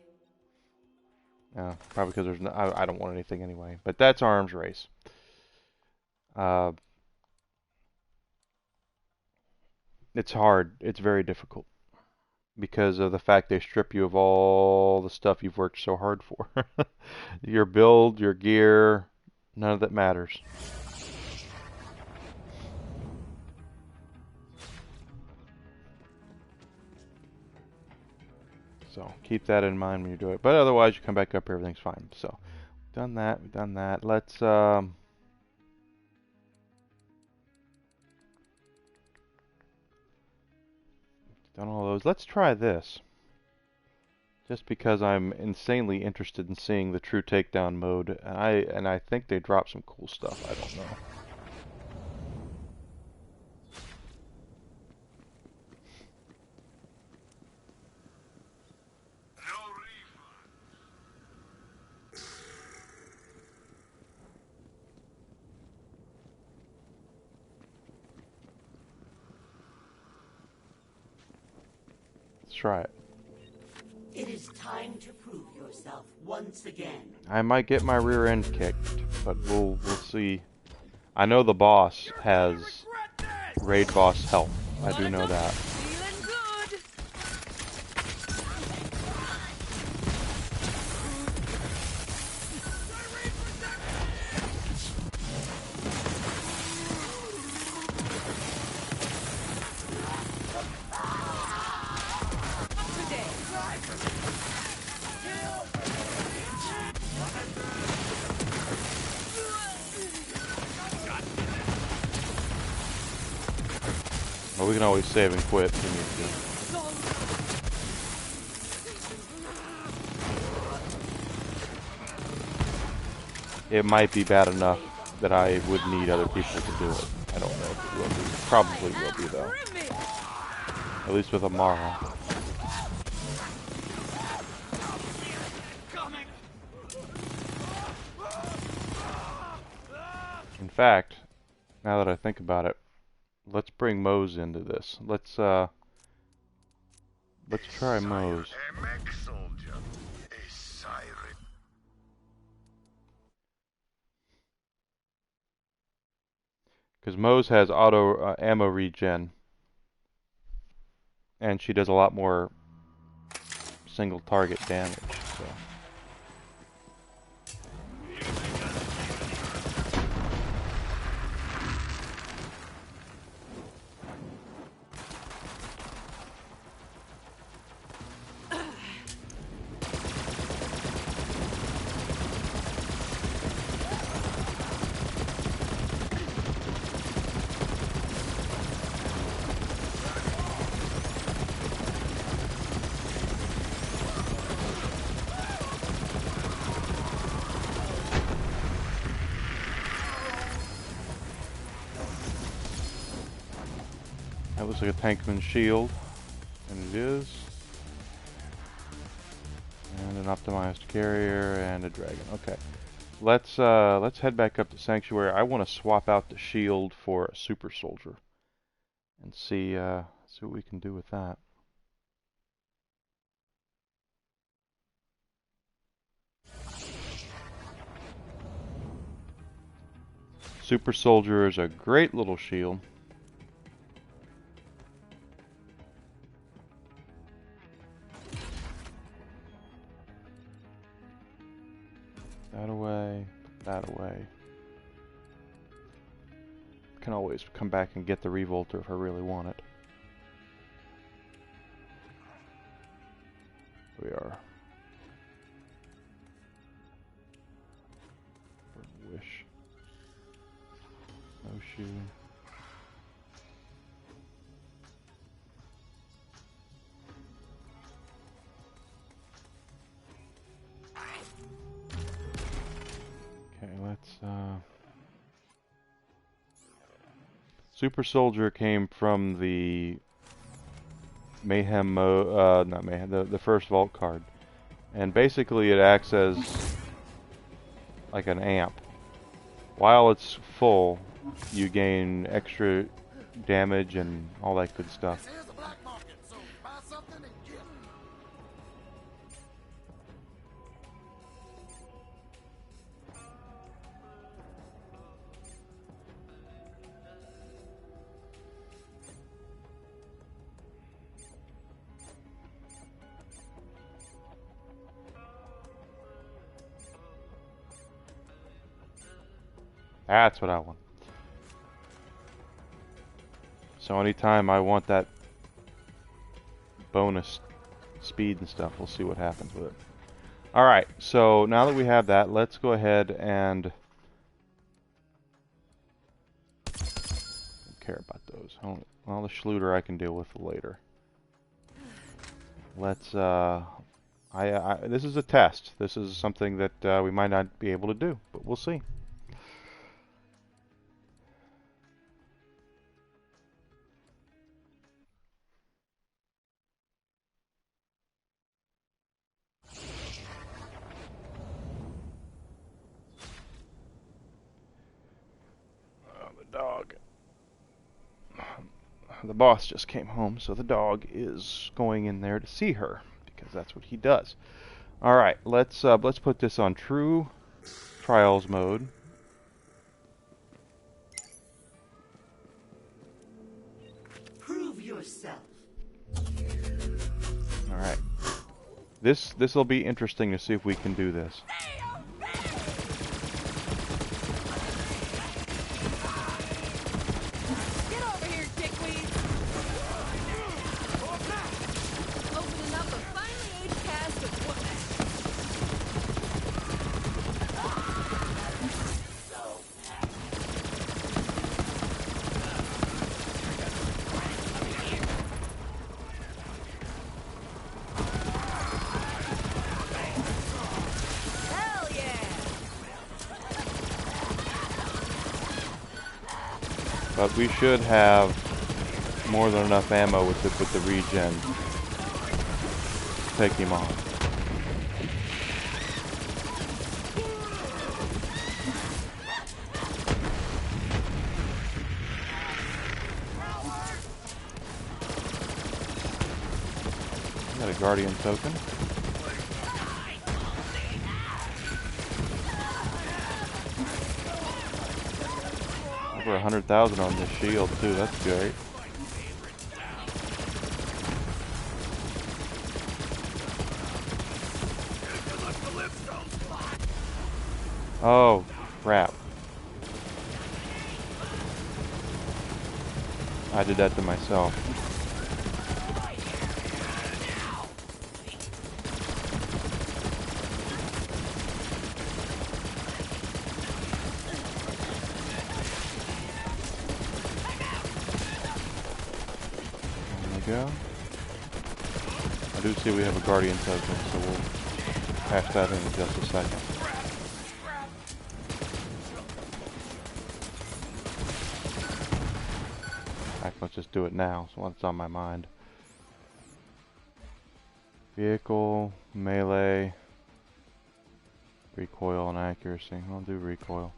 Probably because there's no. I don't want anything anyway. But that's arms race. It's hard. It's very difficult because of the fact they strip you of all the stuff you've worked so hard for. Your build, your gear, none of that matters. So keep that in mind when you do it. But otherwise, you come back up, everything's fine. So done that. We've done that. Let's done all those. Let's try this. Just because I'm insanely interested in seeing the true takedown mode, and I think they dropped some cool stuff. I don't know. Let's try it. It is time to prove yourself once again. I might get my rear end kicked, but we'll see. I know the boss has raid boss health. I do know that. Feeling good. Well, we can always save and quit if we need to. It might be bad enough that I would need other people to do it. I don't know if it will be. Probably will be, though. At least with Amara. In fact, now that I think about it, let's bring Mose into this. Let's try Mose. A mech soldier, a siren. Because Mose has auto ammo regen, and she does a lot more single target damage. So. That looks like a tankman's shield, and it is. And an optimized carrier and a dragon. Okay, let's head back up to Sanctuary. I want to swap out the shield for a super soldier, and see what we can do with that. Super soldier is a great little shield. That away, that away. can always come back and get the revolter if I really want it. We are. Wish. No shoe. Okay, let's Super Soldier came from the Mayhem mode, not Mayhem, the first Vault card. And basically it acts as like an amp. While it's full, you gain extra damage and all that good stuff. That's what I want. So anytime I want that bonus speed and stuff, we'll see what happens with it. Alright, so now that we have that, let's go ahead and... don't care about those. Well, the Schluter I can deal with later. Let's, this is a test. This is something that we might not be able to do, but we'll see. Dog. The boss just came home, so the dog is going in there to see her because that's what he does. All right, let's put this on true trials mode. Prove yourself. All right. This will be interesting to see if we can do this. But we should have more than enough ammo with the regen to take him on. Got a Guardian token. Over 100,000 on this shield too, that's great. Oh, crap. I did that to myself. Go. I do see we have a Guardian token, so we'll patch that in just a second. In fact, let's just do it now, so it's on my mind. Vehicle, melee, recoil, and accuracy. I'll do recoil.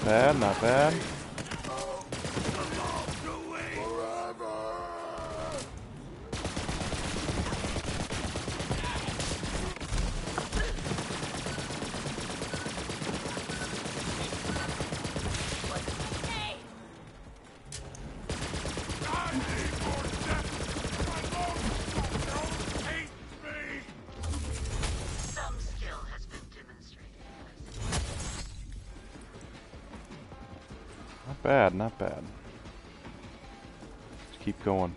bad, not bad. Some skill has been demonstrated. Not bad, not bad. Let's keep going.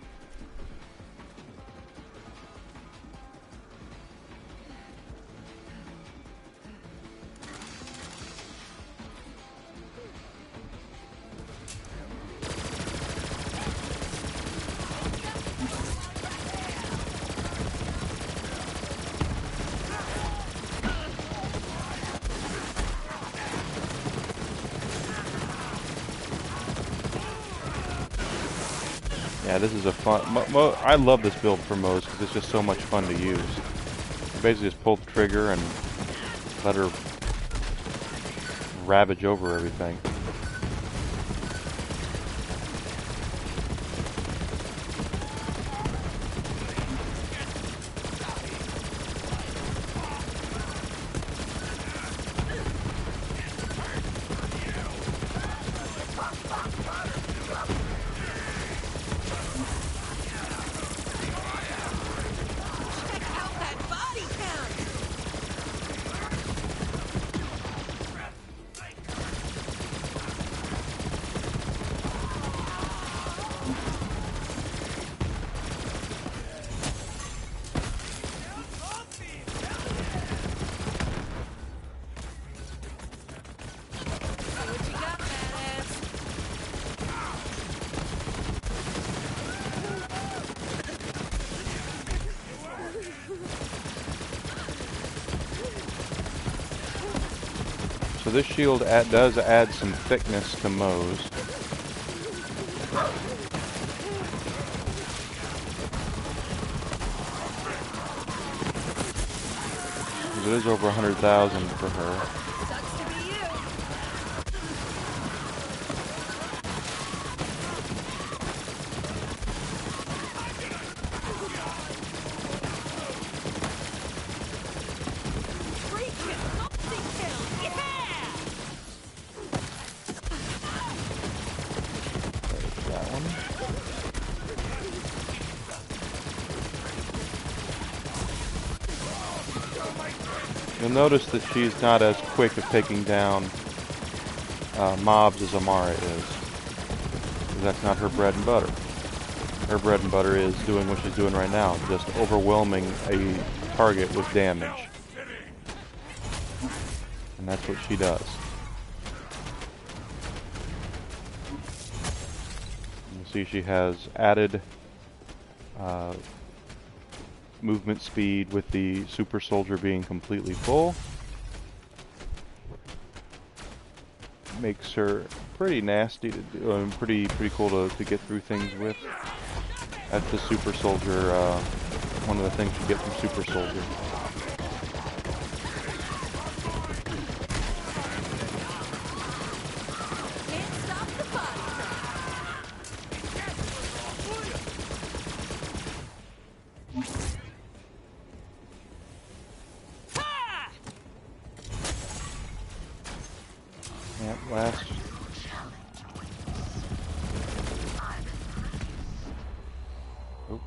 Yeah, this is a fun... I love this build for Mo's because it's just so much fun to use. You basically just pull the trigger and let her ravage over everything. So this shield does add some thickness to Mo's. It is over 100,000 for her. You'll notice that she's not as quick at taking down mobs as Amara is. That's not her bread and butter. Her bread and butter is doing what she's doing right now, just overwhelming a target with damage. And that's what she does. You see she has added movement speed with the super soldier being completely full. Makes her pretty nasty to do, pretty cool to get through things with. That's the super soldier, one of the things you get from super soldier. Last. Oh.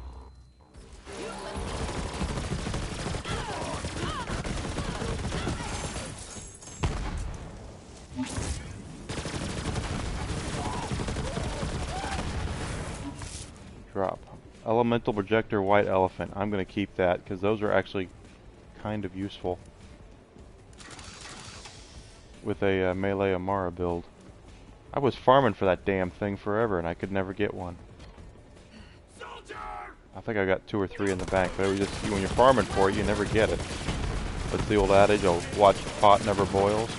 Drop. Elemental projector, white elephant. I'm going to keep that because those are actually kind of useful with a melee Amara build. I was farming for that damn thing forever and I could never get one. I think I got 2 or 3 in the bank, but it was just when you're farming for it, you never get it. That's the old adage, "I'll watch the pot never boils."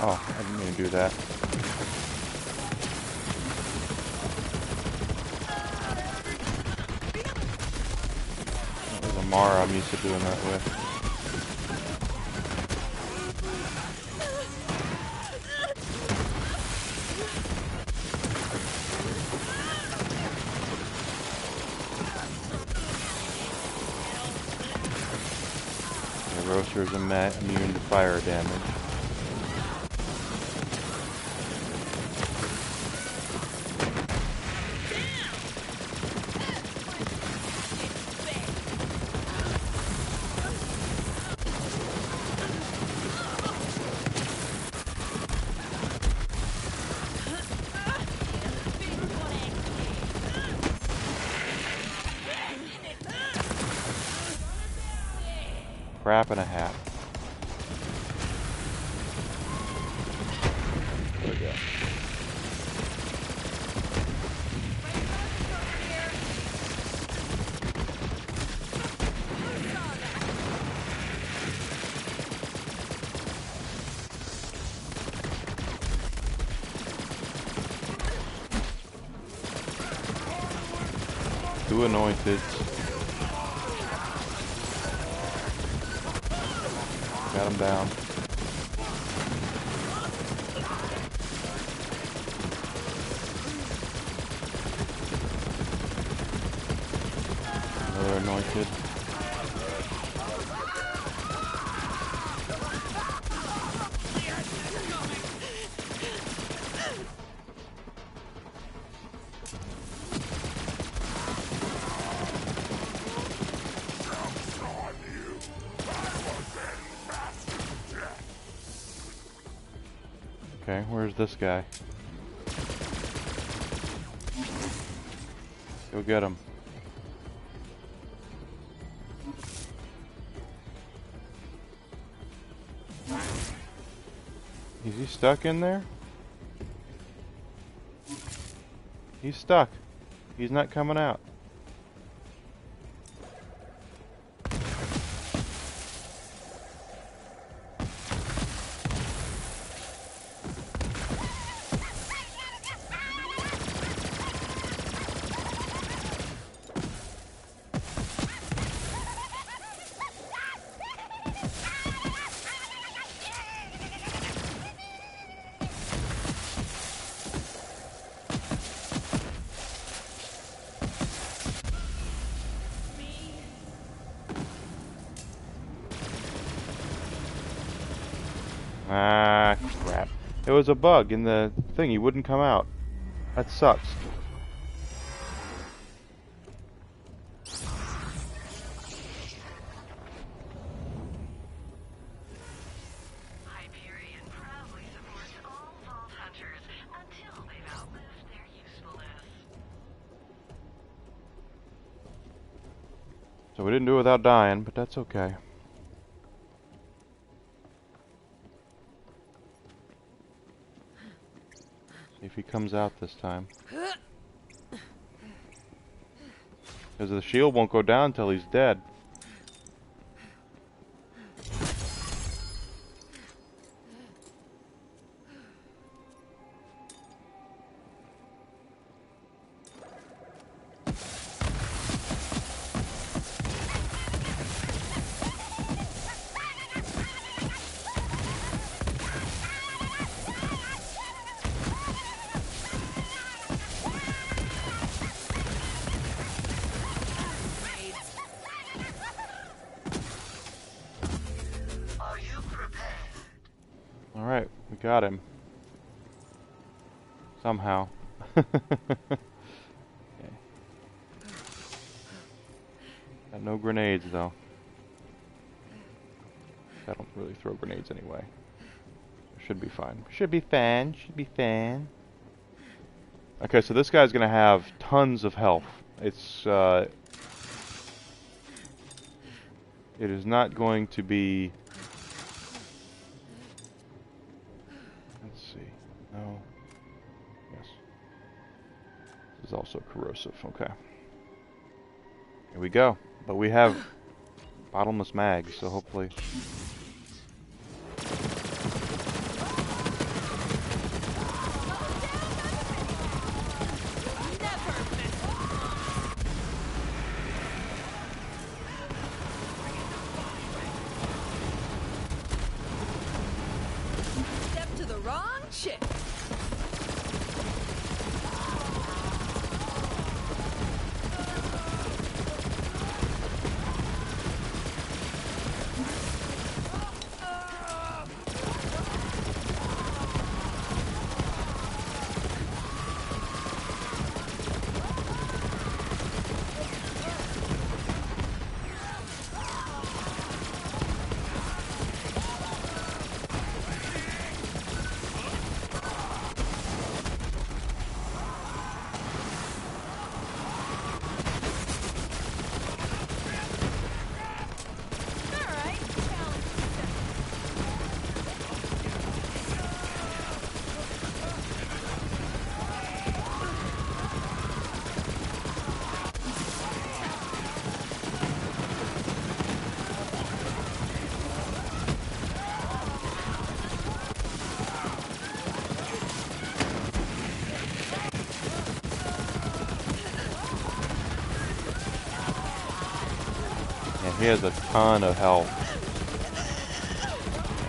Oh, I didn't mean to do that. That was a Mara I'm used to doing that with. The roaster's immune to fire damage. Crap and a hat. There we go. Two anointed. Got him down. Another anointed. Okay, where's this guy? Go get him. Is he stuck in there? He's stuck. He's not coming out. Ah, crap. There was a bug in the thing. He wouldn't come out. That sucks. Hyperion proudly supports all Vault Hunters until they've outlived their usefulness. So we didn't do it without dying, but that's okay. See if he comes out this time. Because the shield won't go down until he's dead. Alright, we got him. Somehow. Okay. Got no grenades though. I don't really throw grenades anyway. Should be fine. Should be fine. Should be fine. Okay, so this guy's gonna have tons of health. It's it is not going to be. Let's see. No. Yes. This is also corrosive. Okay. Here we go. But we have bottomless mags, so hopefully. wrong chick. He has a ton of health.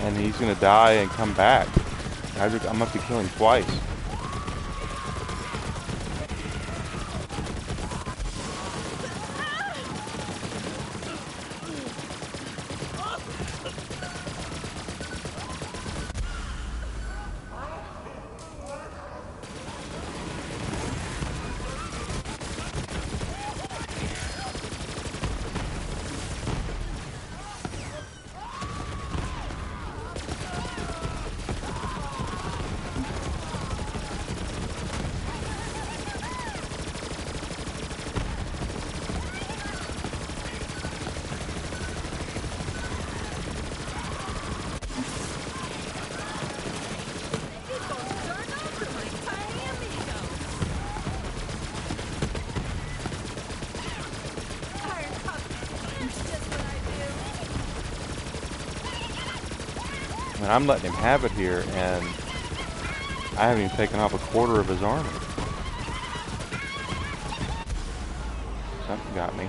And he's gonna die and come back. I must be killing twice. And I'm letting him have it here, and I haven't even taken off a quarter of his armor. Something got me.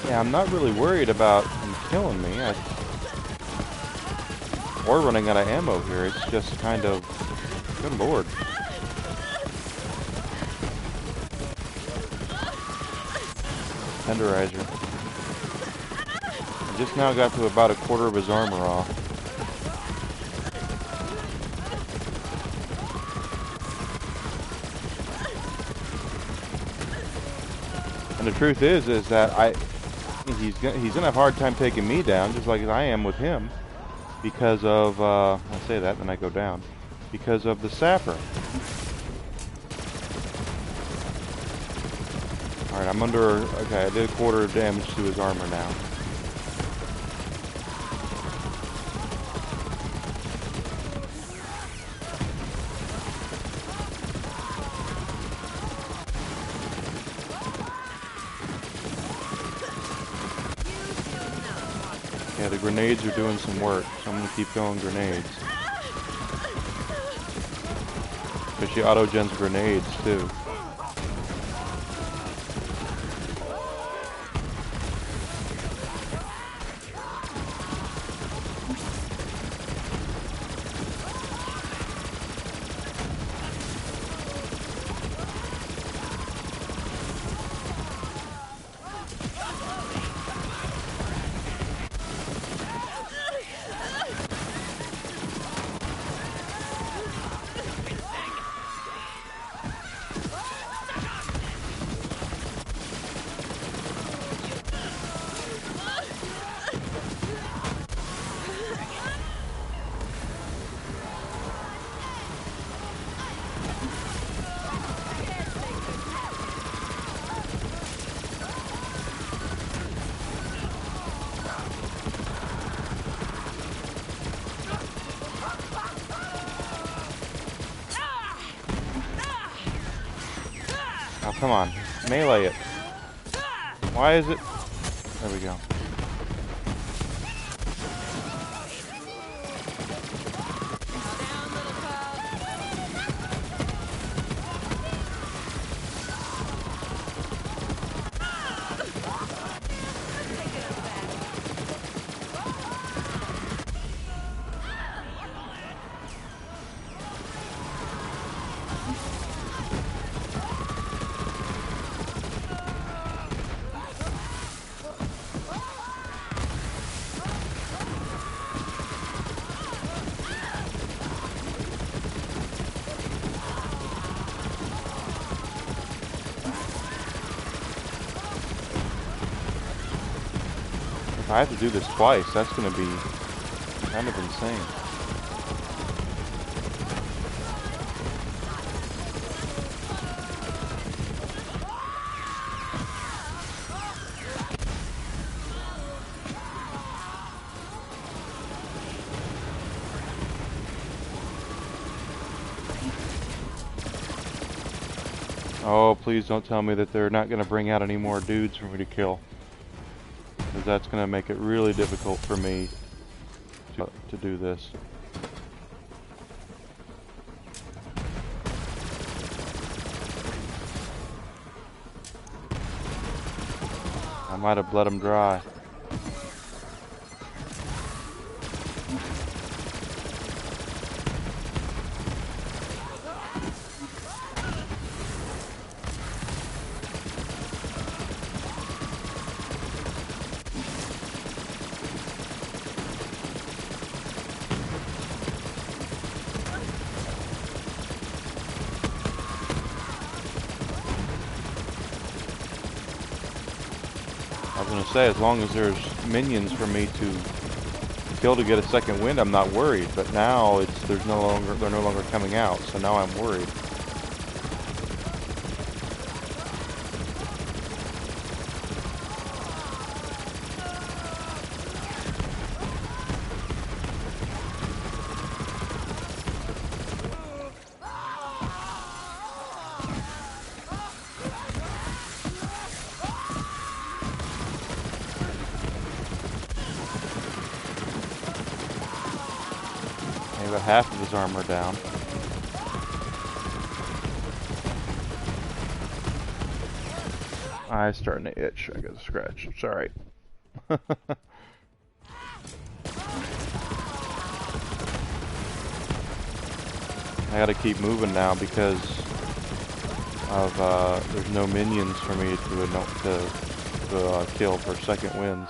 Yeah, I'm not really worried about him killing me, or running out of ammo here. It's just kind of, good lord. Tenderizer. I just now got to about a quarter of his armor off. And the truth is that he's gonna have a hard time taking me down, just like I am with him, because of I say that, then I go down, because of the sapper. All right, I'm under. Okay, I did a quarter of damage to his armor now. Yeah, the grenades are doing some work, so I'm going to keep going grenades. Because she auto-gens grenades, too. Come on. Melee it. Why is it? There we go. If I have to do this twice, that's going to be kind of insane. Oh, please don't tell me that they're not going to bring out any more dudes for me to kill. Because that's going to make it really difficult for me to do this. I might have bled them dry. I was going to say, as long as there's minions for me to kill to get a second wind, I'm not worried. But now they're no longer coming out, so now I'm worried. About half of his armor down. Eye's starting to itch. I got a scratch. It's alright. I gotta keep moving now because of there's no minions for me to kill for second wins.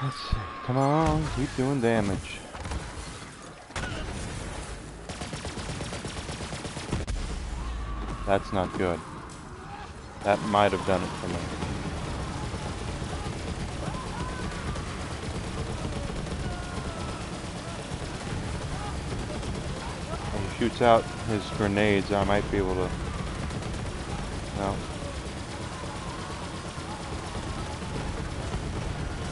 Let's see. Come on, keep doing damage. That's not good. That might have done it for me. When he shoots out his grenades, I might be able to... No.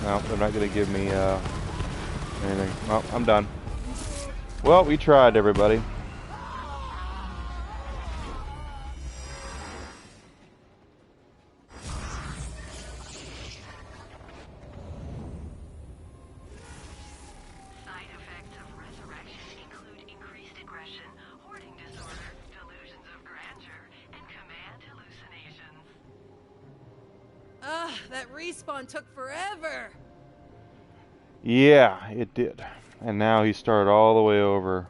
No, they're not going to give me anything. Well, I'm done. Well, we tried, everybody. That respawn took forever. Yeah, it did. And now he started all the way over.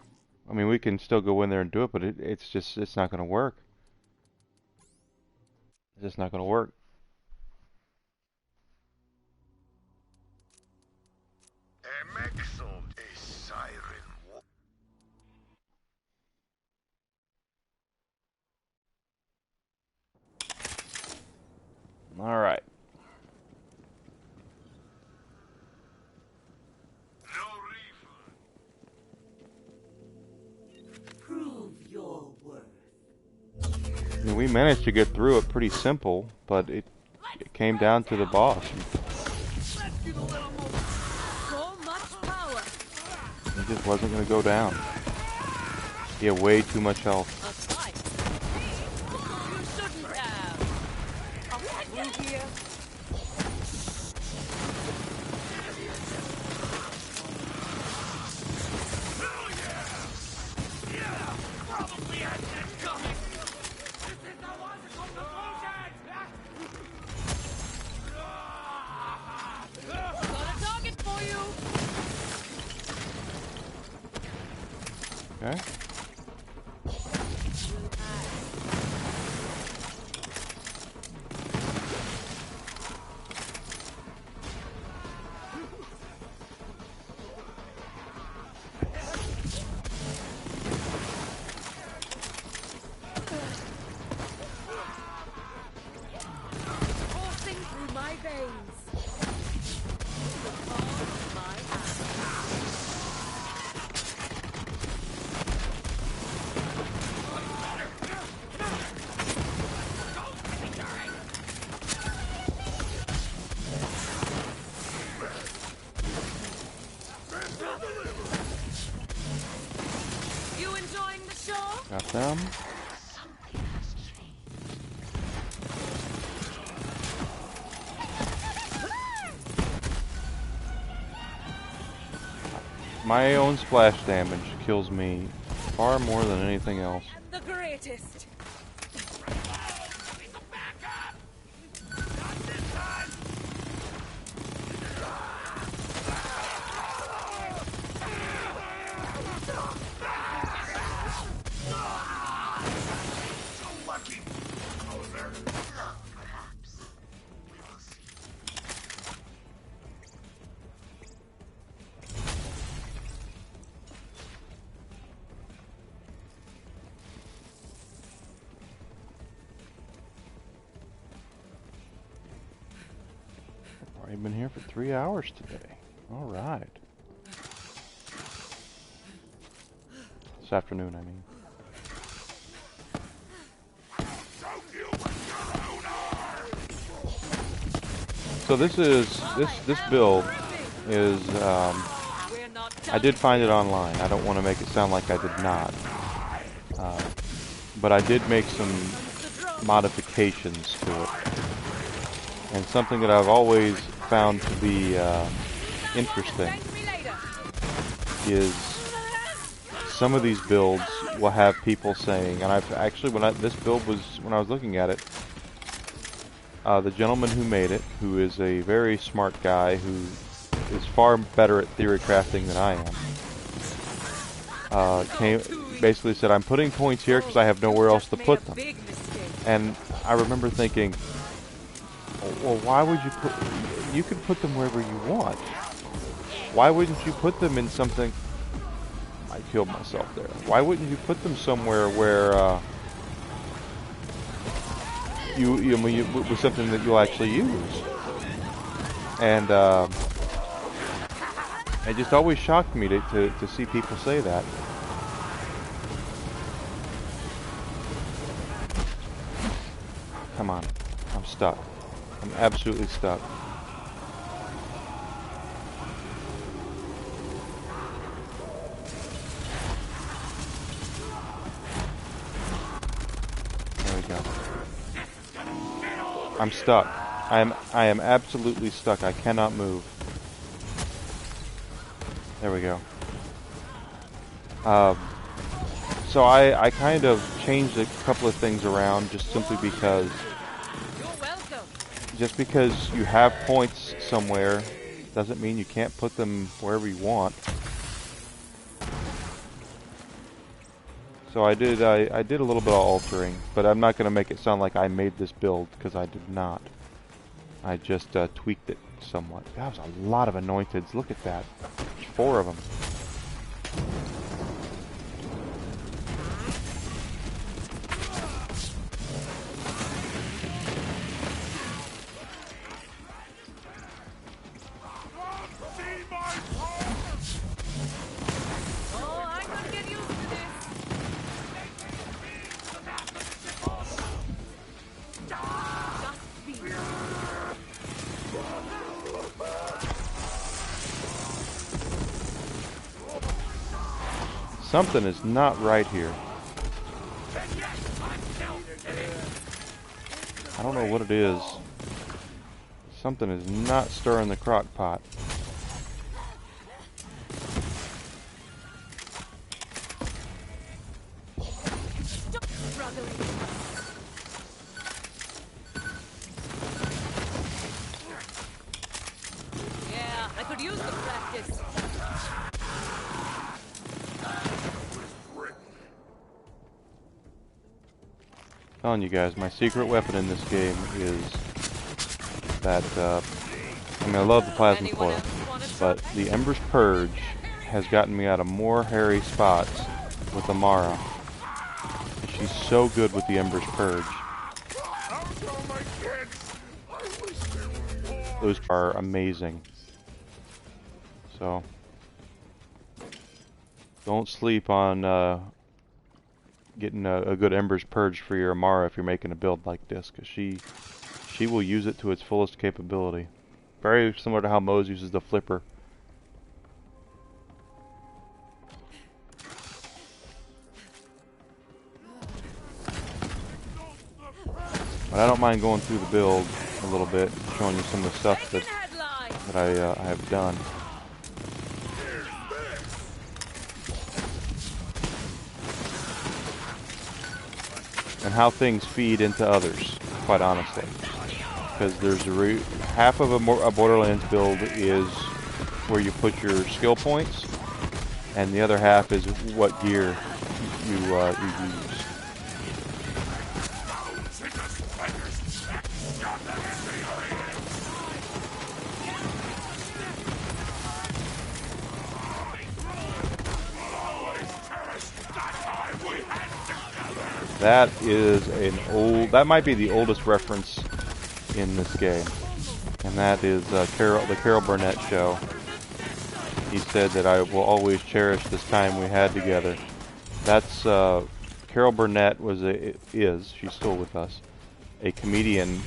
I mean, we can still go in there and do it, but it's not going to work. It's just not going to work. Emexum a siren. All right. No refund. Prove your worth. I mean, we managed to get through it pretty simple, but it came down to the boss. So much power. He just wasn't going to go down. He had way too much health. A fight. You shouldn't have. Through here. Got a target for you. Okay. Coursing through my veins. Oh, my You enjoying the show? Got them. My own splash damage kills me far more than anything else. The greatest. Already been here for 3 hours today. All right. This afternoon, I mean. So this build is We're not I did find it online. I don't want to make it sound like I did not. But I did make some modifications to it. And something that I've always found to be interesting is some of these builds will have people saying, and I've actually, when I was looking at it, the gentleman who made it, who is a very smart guy who is far better at theory crafting than I am, basically said, I'm putting points here because I have nowhere else to put them. And I remember thinking, well, why would you put... You could put them wherever you want. Why wouldn't you put them in something... I killed myself there. Why wouldn't you put them somewhere where... with something that you'll actually use? And it just always shocked me to see people say that. Come on. I'm stuck. I'm absolutely stuck. There we go. I'm stuck. I am absolutely stuck. I cannot move. There we go. So I kind of changed a couple of things around just simply because just because you have points somewhere doesn't mean you can't put them wherever you want. So I did a little bit of altering, but I'm not going to make it sound like I made this build, because I did not. I just tweaked it somewhat. That was a lot of anointeds. Look at that. There's 4 of them. Oh, I'm gonna get used to this. Just be. Something is not right here. I don't know what it is. Something is not stirring the crock pot. Stop struggling. Yeah, I could use the practice. Telling you guys, my secret weapon in this game is that, I mean, I love the plasma Anyone coil, else wanna but try? the Ember's Purge has gotten me out of more hairy spots with Amara. She's so good with the Ember's Purge. Those are amazing. So, don't sleep on getting a good Ember's Purge for your Amara if you're making a build like this, because she will use it to its fullest capability. Very similar to how Mose uses the flipper. But I don't mind going through the build a little bit, showing you some of the stuff that I have done. And how things feed into others, quite honestly. Because there's half of a Borderlands build is where you put your skill points, and the other half is what gear you use. That is that might be the oldest reference in this game, and that is the Carol Burnett show. He said that I will always cherish this time we had together. That's Carol Burnett she's still with us, a comedian,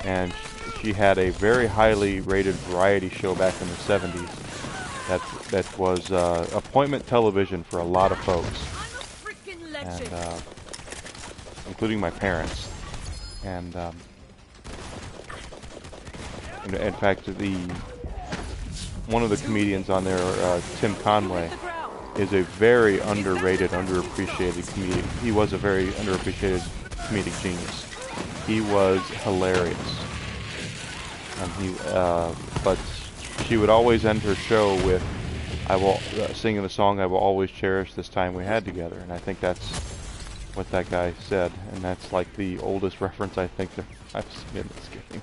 and she had a very highly rated variety show back in the 70s. That was appointment television for a lot of folks. I'm a freaking legend. And including my parents. And in fact, one of the comedians on there, Tim Conway, is a very underrated, underappreciated comedian. He was a very underappreciated comedic genius. He was hilarious, and but she would always end her show with, "I will singing the song I will always cherish this time we had together," and I think that's what that guy said, and that's like the oldest reference I think that I've seen in this game.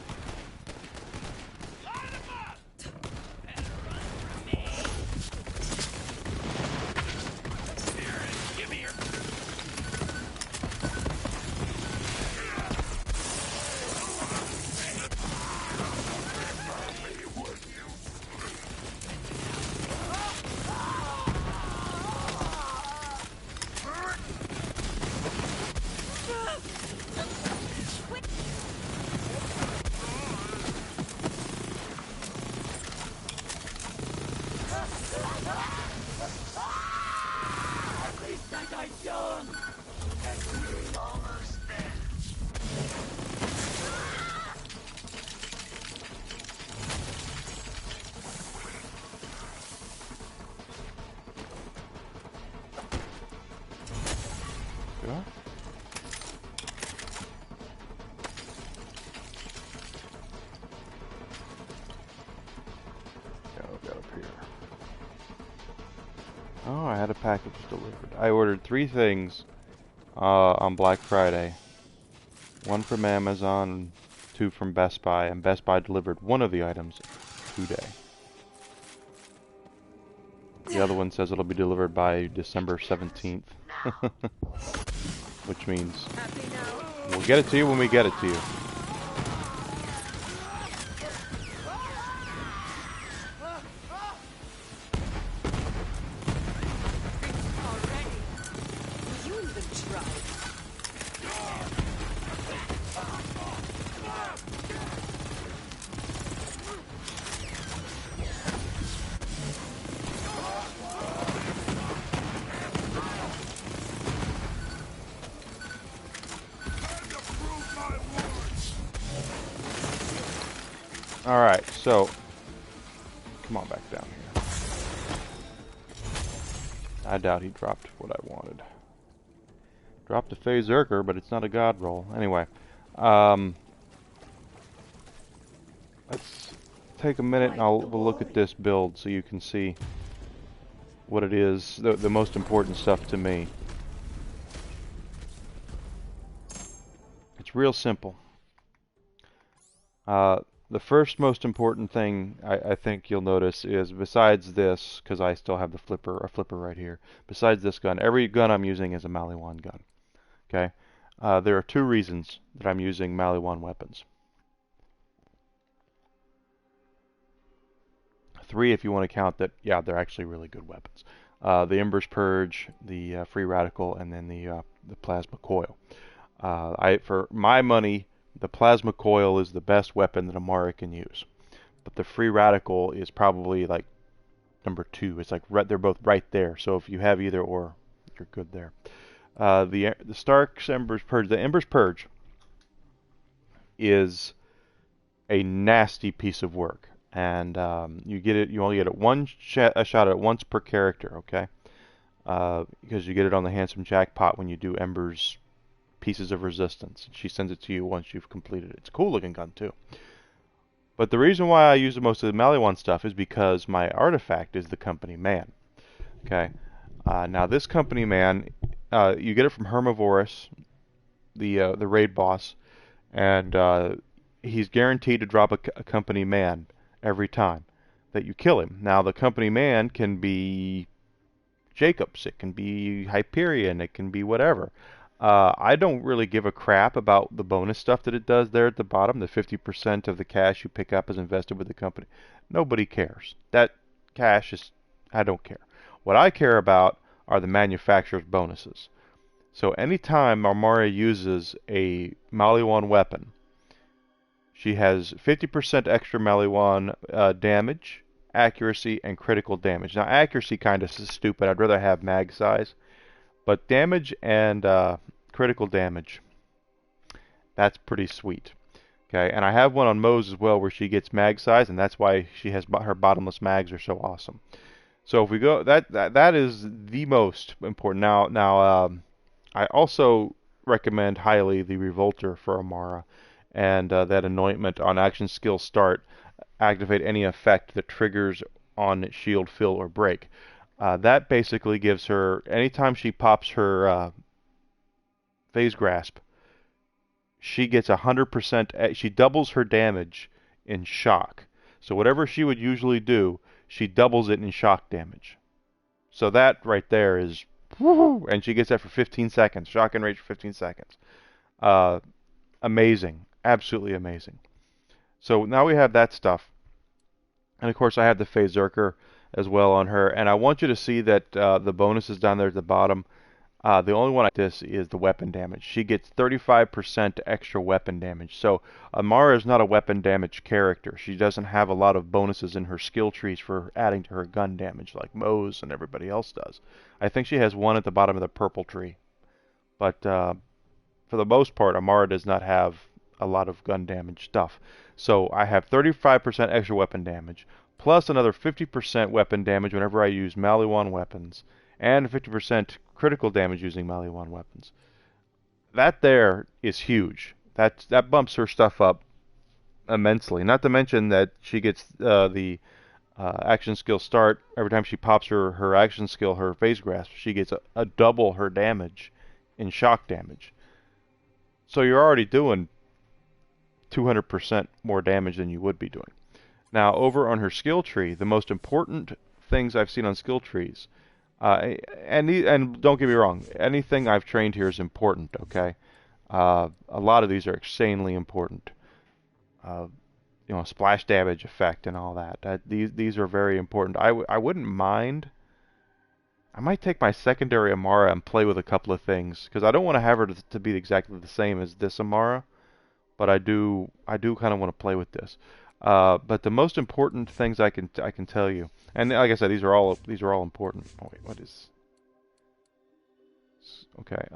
Oh, I had a package delivered. I ordered 3 things on Black Friday. 1 from Amazon, 2 from Best Buy, and Best Buy delivered one of the items today. The other one says it'll be delivered by December 17th. Which means we'll get it to you when we get it to you. Alright, so come on back down here. I doubt he dropped what I wanted. Dropped a Phazerker, but it's not a god roll. Anyway, let's take a minute and we'll look at this build so you can see what it is, the most important stuff to me. It's real simple. The first most important thing I think you'll notice is, besides this, because I still have the flipper right here, besides this gun, every gun I'm using is a Maliwan gun. Okay? There are 2 reasons that I'm using Maliwan weapons. 3 if you want to count that, yeah, they're actually really good weapons. The Ember's Purge, the Free Radical, and then the Plasma Coil. For my money, the Plasma Coil is the best weapon that Amara can use. But the Free Radical is probably like number 2. It's like they're both right there. So if you have either or, you're good there. The Stark's Ember's Purge. The Ember's Purge is a nasty piece of work. And you only get it a shot at it once per character, okay? Because you get it on the Handsome Jackpot when you do Ember's Pieces of Resistance. She sends it to you once you've completed it. It's a cool looking gun too. But the reason why I use most of the Maliwan stuff is because my artifact is the Company Man. Okay. Now this Company Man, you get it from Hermivorous, the raid boss, and he's guaranteed to drop a Company Man every time that you kill him. Now the Company Man can be Jacobs, it can be Hyperion, it can be whatever. I don't really give a crap about the bonus stuff that it does there at the bottom. The 50% of the cash you pick up is invested with the company. Nobody cares. That cash is, I don't care. What I care about are the manufacturer's bonuses. So anytime Amara uses a Maliwan weapon, she has 50% extra Maliwan damage, accuracy, and critical damage. Now accuracy kind of is stupid. I'd rather have mag size. But damage and critical damage, that's pretty sweet. Okay, and I have one on Moe's as well where she gets mag size, and that's why she has her bottomless mags are so awesome. So if we go, that is the most important. Now, I also recommend highly the Revolter for Amara, and that anointment on action skill start, activate any effect that triggers on shield, fill, or break. That basically gives her, anytime she pops her Phase Grasp, she gets 100%, she doubles her damage in shock. So whatever she would usually do, she doubles it in shock damage. So that right there is, woohoo, and she gets that for 15 seconds, shock and rage for 15 seconds. Amazing, absolutely amazing. So now we have that stuff. And of course I have the Phazerker as well on her, and I want you to see that the bonuses down there at the bottom, the only one like this is the weapon damage. She gets 35% extra weapon damage. So Amara is not a weapon damage character. She doesn't have a lot of bonuses in her skill trees for adding to her gun damage like Moe's and everybody else does. I think she has one at the bottom of the purple tree. But for the most part, Amara does not have a lot of gun damage stuff. So I have 35% extra weapon damage, plus another 50% weapon damage whenever I use Maliwan weapons, and 50% critical damage using Maliwan weapons. That there is huge. That bumps her stuff up immensely. Not to mention that she gets the action skill start, every time she pops her action skill, her phase grasp, she gets a double her damage in shock damage. So you're already doing 200% more damage than you would be doing. Now, over on her skill tree, the most important things I've seen on skill trees, and don't get me wrong, anything I've trained here is important, okay? A lot of these are insanely important. You know, splash damage effect and all that. These are very important. I wouldn't mind. I might take my secondary Amara and play with a couple of things, because I don't want to have her to be exactly the same as this Amara, but I do kind of want to play with this. But the most important things I can tell you, and like I said, these are all important. Oh wait, what is? Okay.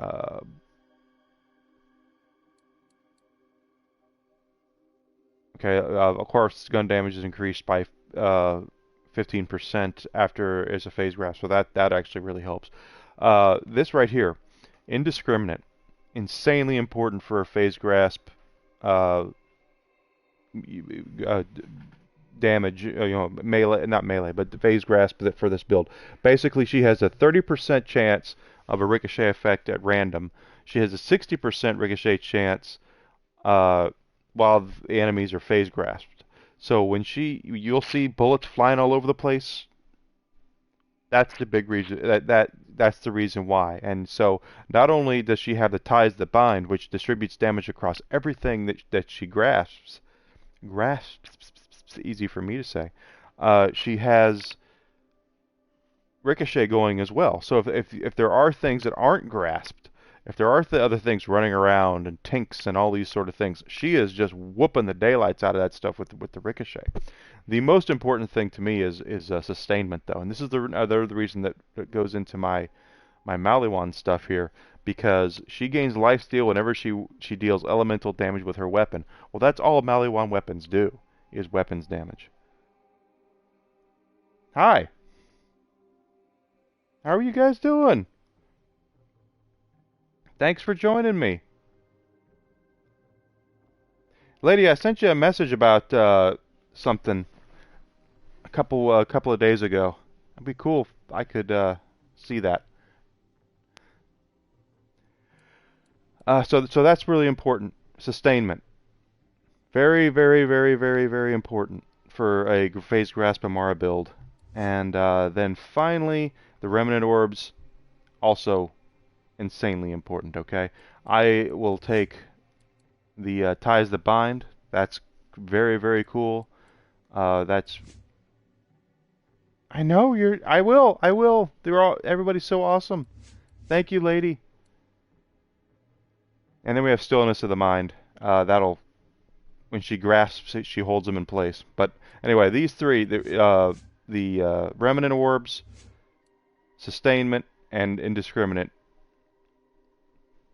Okay. Of course, gun damage is increased by 15% after as a phase grasp, so that actually really helps. This right here, indiscriminate, insanely important for a phase grasp. Damage, you know, melee, not melee, but the phase grasp for this build. Basically, she has a 30% chance of a ricochet effect at random. She has a 60% ricochet chance while the enemies are phase grasped. So when you'll see bullets flying all over the place. That's the big reason. That's the reason why. And so not only does she have the ties that bind, which distributes damage across everything that she grasps, easy for me to say. She has ricochet going as well. So if there are things that aren't grasped, if there are other things running around and tinks and all these sort of things, she is just whooping the daylights out of that stuff with the ricochet. The most important thing to me is sustainment, though, and this is the reason that goes into my Maliwan stuff here, because she gains lifesteal whenever she deals elemental damage with her weapon. Well, that's all Maliwan weapons do, is weapons damage. Hi. How are you guys doing? Thanks for joining me. Lady, I sent you a message about something a couple of days ago. It'd be cool if I could see that. So that's really important. Sustainment. Very, very, very, very, very important for a phase grasp Amara build. And then finally, the remnant orbs, also insanely important, okay? I will take the ties that bind. That's very, very cool. That's... I know you're... I will. Everybody's so awesome. Thank you, lady. And then we have stillness of the mind. That'll... When she grasps it, she holds them in place. But anyway, these three, the remnant orbs, sustainment, and indiscriminate,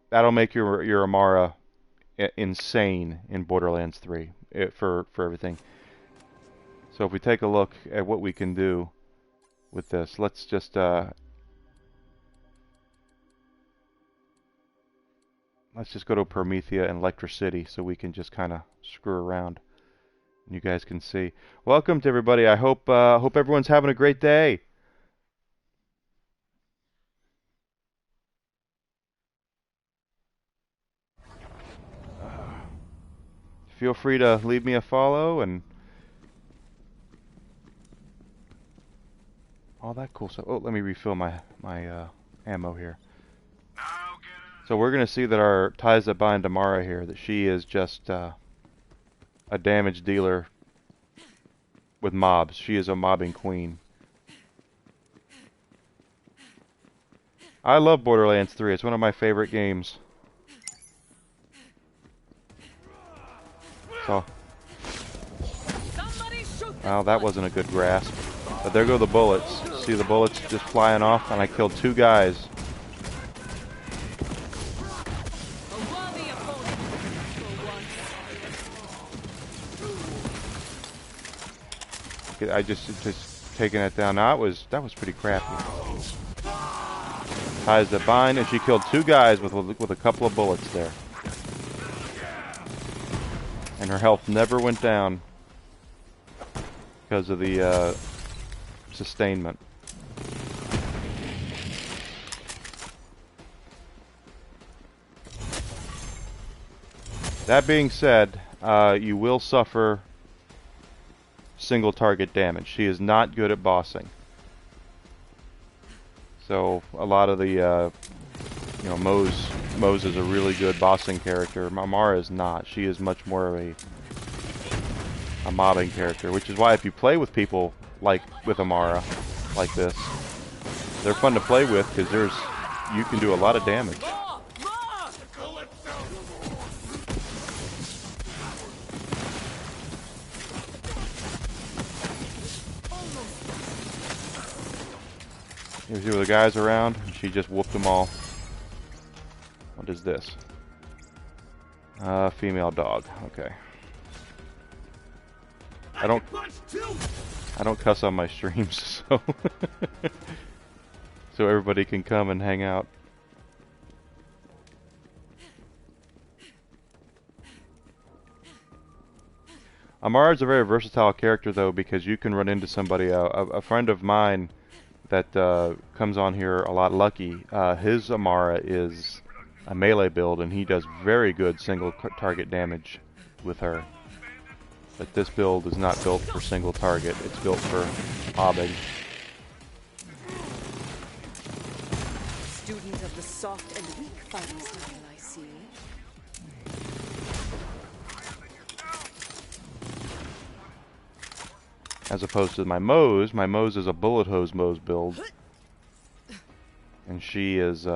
that'll make your Amara insane in Borderlands 3 for everything. So if we take a look at what we can do with this, let's just go to Promethea and Electricity so we can just kind of screw around. And you guys can see. Welcome to everybody. I hope everyone's having a great day. Feel free to leave me a follow and all that cool stuff. Oh, let me refill my ammo here. So we're going to see that our ties that bind Amara here, that she is just a damage dealer with mobs. She is a mobbing queen. I love Borderlands 3. It's one of my favorite games. So, well, that wasn't a good grasp. But there go the bullets. See the bullets just flying off, and I killed 2 guys. I just taking it down. Now that was pretty crappy. Ties that bind, and she killed 2 guys with a couple of bullets there. And her health never went down because of the sustainment. That being said, you will suffer single target damage. She is not good at bossing. So a lot of the, Moze is a really good bossing character. Amara is not. She is much more of a mobbing character, which is why if you play with people like with Amara, like this, they're fun to play with because you can do a lot of damage. You see the guys around? She just whooped them all. What is this? Female dog. Okay. I don't cuss on my streams, so so everybody can come and hang out. Amara is a very versatile character, though, because you can run into somebody. A friend of mine that comes on here a lot, Lucky. His Amara is a melee build, and he does very good single target damage with her. But this build is not built for single target. It's built for mobbing. Student of the soft and weak fighting style, I see. As opposed to my Moze is a bullet hose Moze build. And she is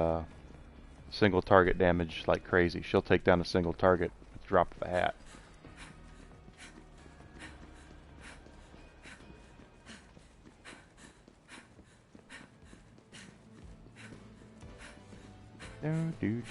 single target damage like crazy. She'll take down a single target with the drop of a hat. Do.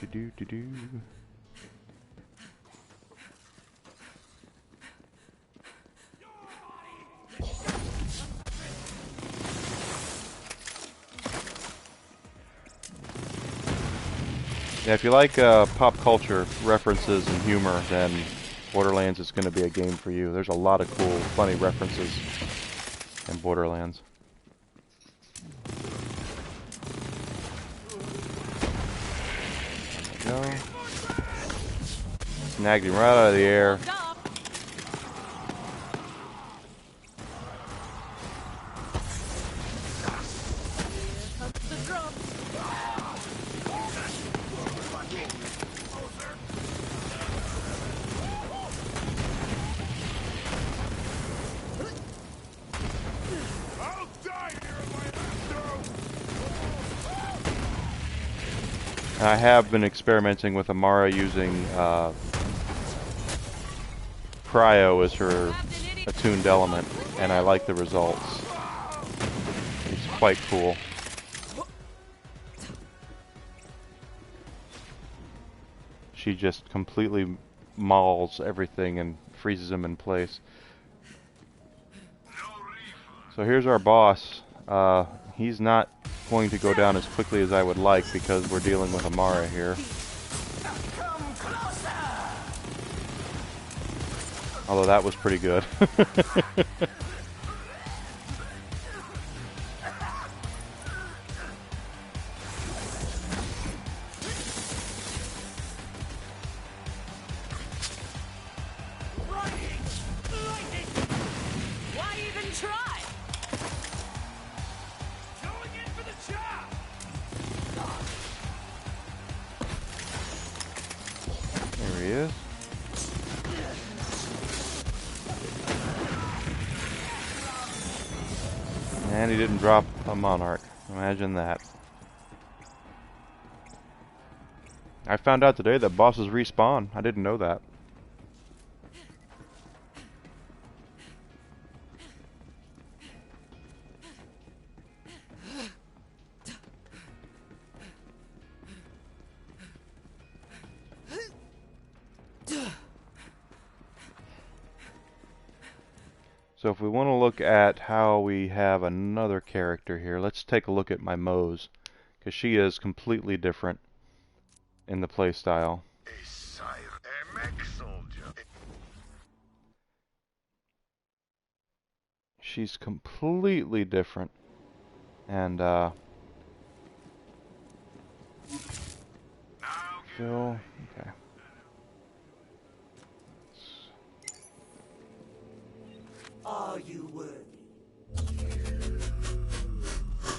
Yeah, if you like pop culture references and humor, then Borderlands is going to be a game for you. There's a lot of cool, funny references in Borderlands. There we go. Snagged him right out of the air. I have been experimenting with Amara using Cryo as her attuned element, and I like the results. It's quite cool. She just completely mauls everything and freezes them in place. So here's our boss. He's not going to go down as quickly as I would like because we're dealing with Amara here. Although that was pretty good. And he didn't drop a Monarch. Imagine that. I found out today that bosses respawn. I didn't know that. So if we want to look at how we have another character here, let's take a look at my Moze, because she is completely different in the playstyle. A mech soldier. She's completely different. And Phil, okay. Are you worthy?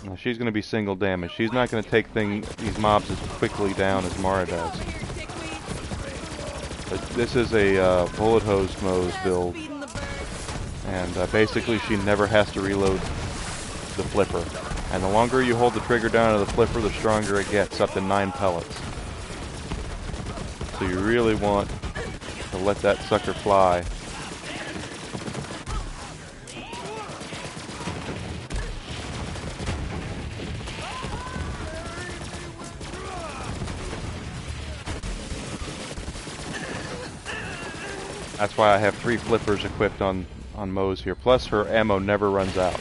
Now she's going to be single damage. She's not going to take these mobs as quickly down as Mara does. But this is a bullet hose Moe's build, and basically she never has to reload the flipper. And the longer you hold the trigger down on the flipper, the stronger it gets, up to 9 pellets. So you really want to let that sucker fly. That's why I have 3 flippers equipped on Moe's here. Plus her ammo never runs out,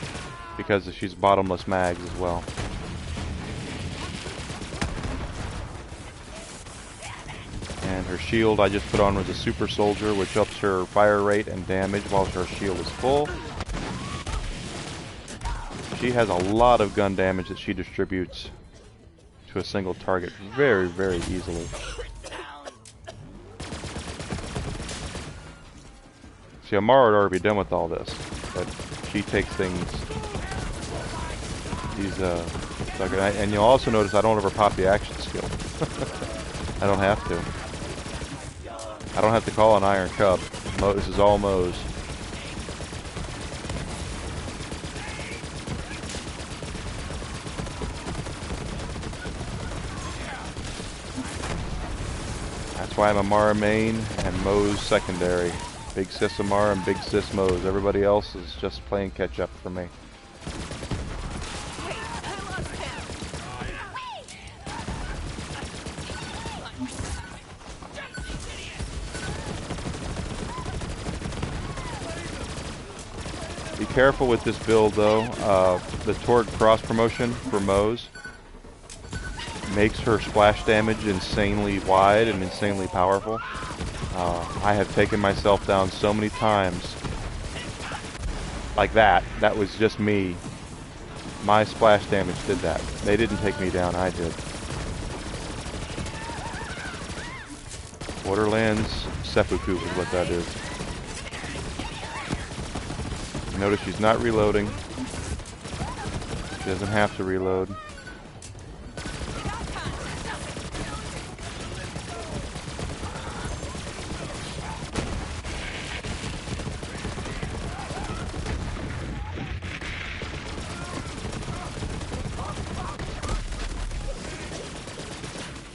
because she's bottomless mags as well. And her shield I just put on with a super soldier, which ups her fire rate and damage while her shield is full. She has a lot of gun damage that she distributes to a single target very, very easily. See, Amara would already be done with all this, but she takes things. And you'll also notice I don't ever pop the action skill. I don't have to. I don't have to call an Iron Cup. This is all Moe's. That's why I'm Amara main and Moe's secondary. Big Sis Amara and Big Sis Moe's. Everybody else is just playing catch up for me. Be careful with this build though. The Torg cross promotion for Moe's makes her splash damage insanely wide and insanely powerful. I have taken myself down so many times like that. That was just me. My splash damage did that. They didn't take me down, I did. Borderlands seppuku is what that is. Notice she's not reloading. She doesn't have to reload.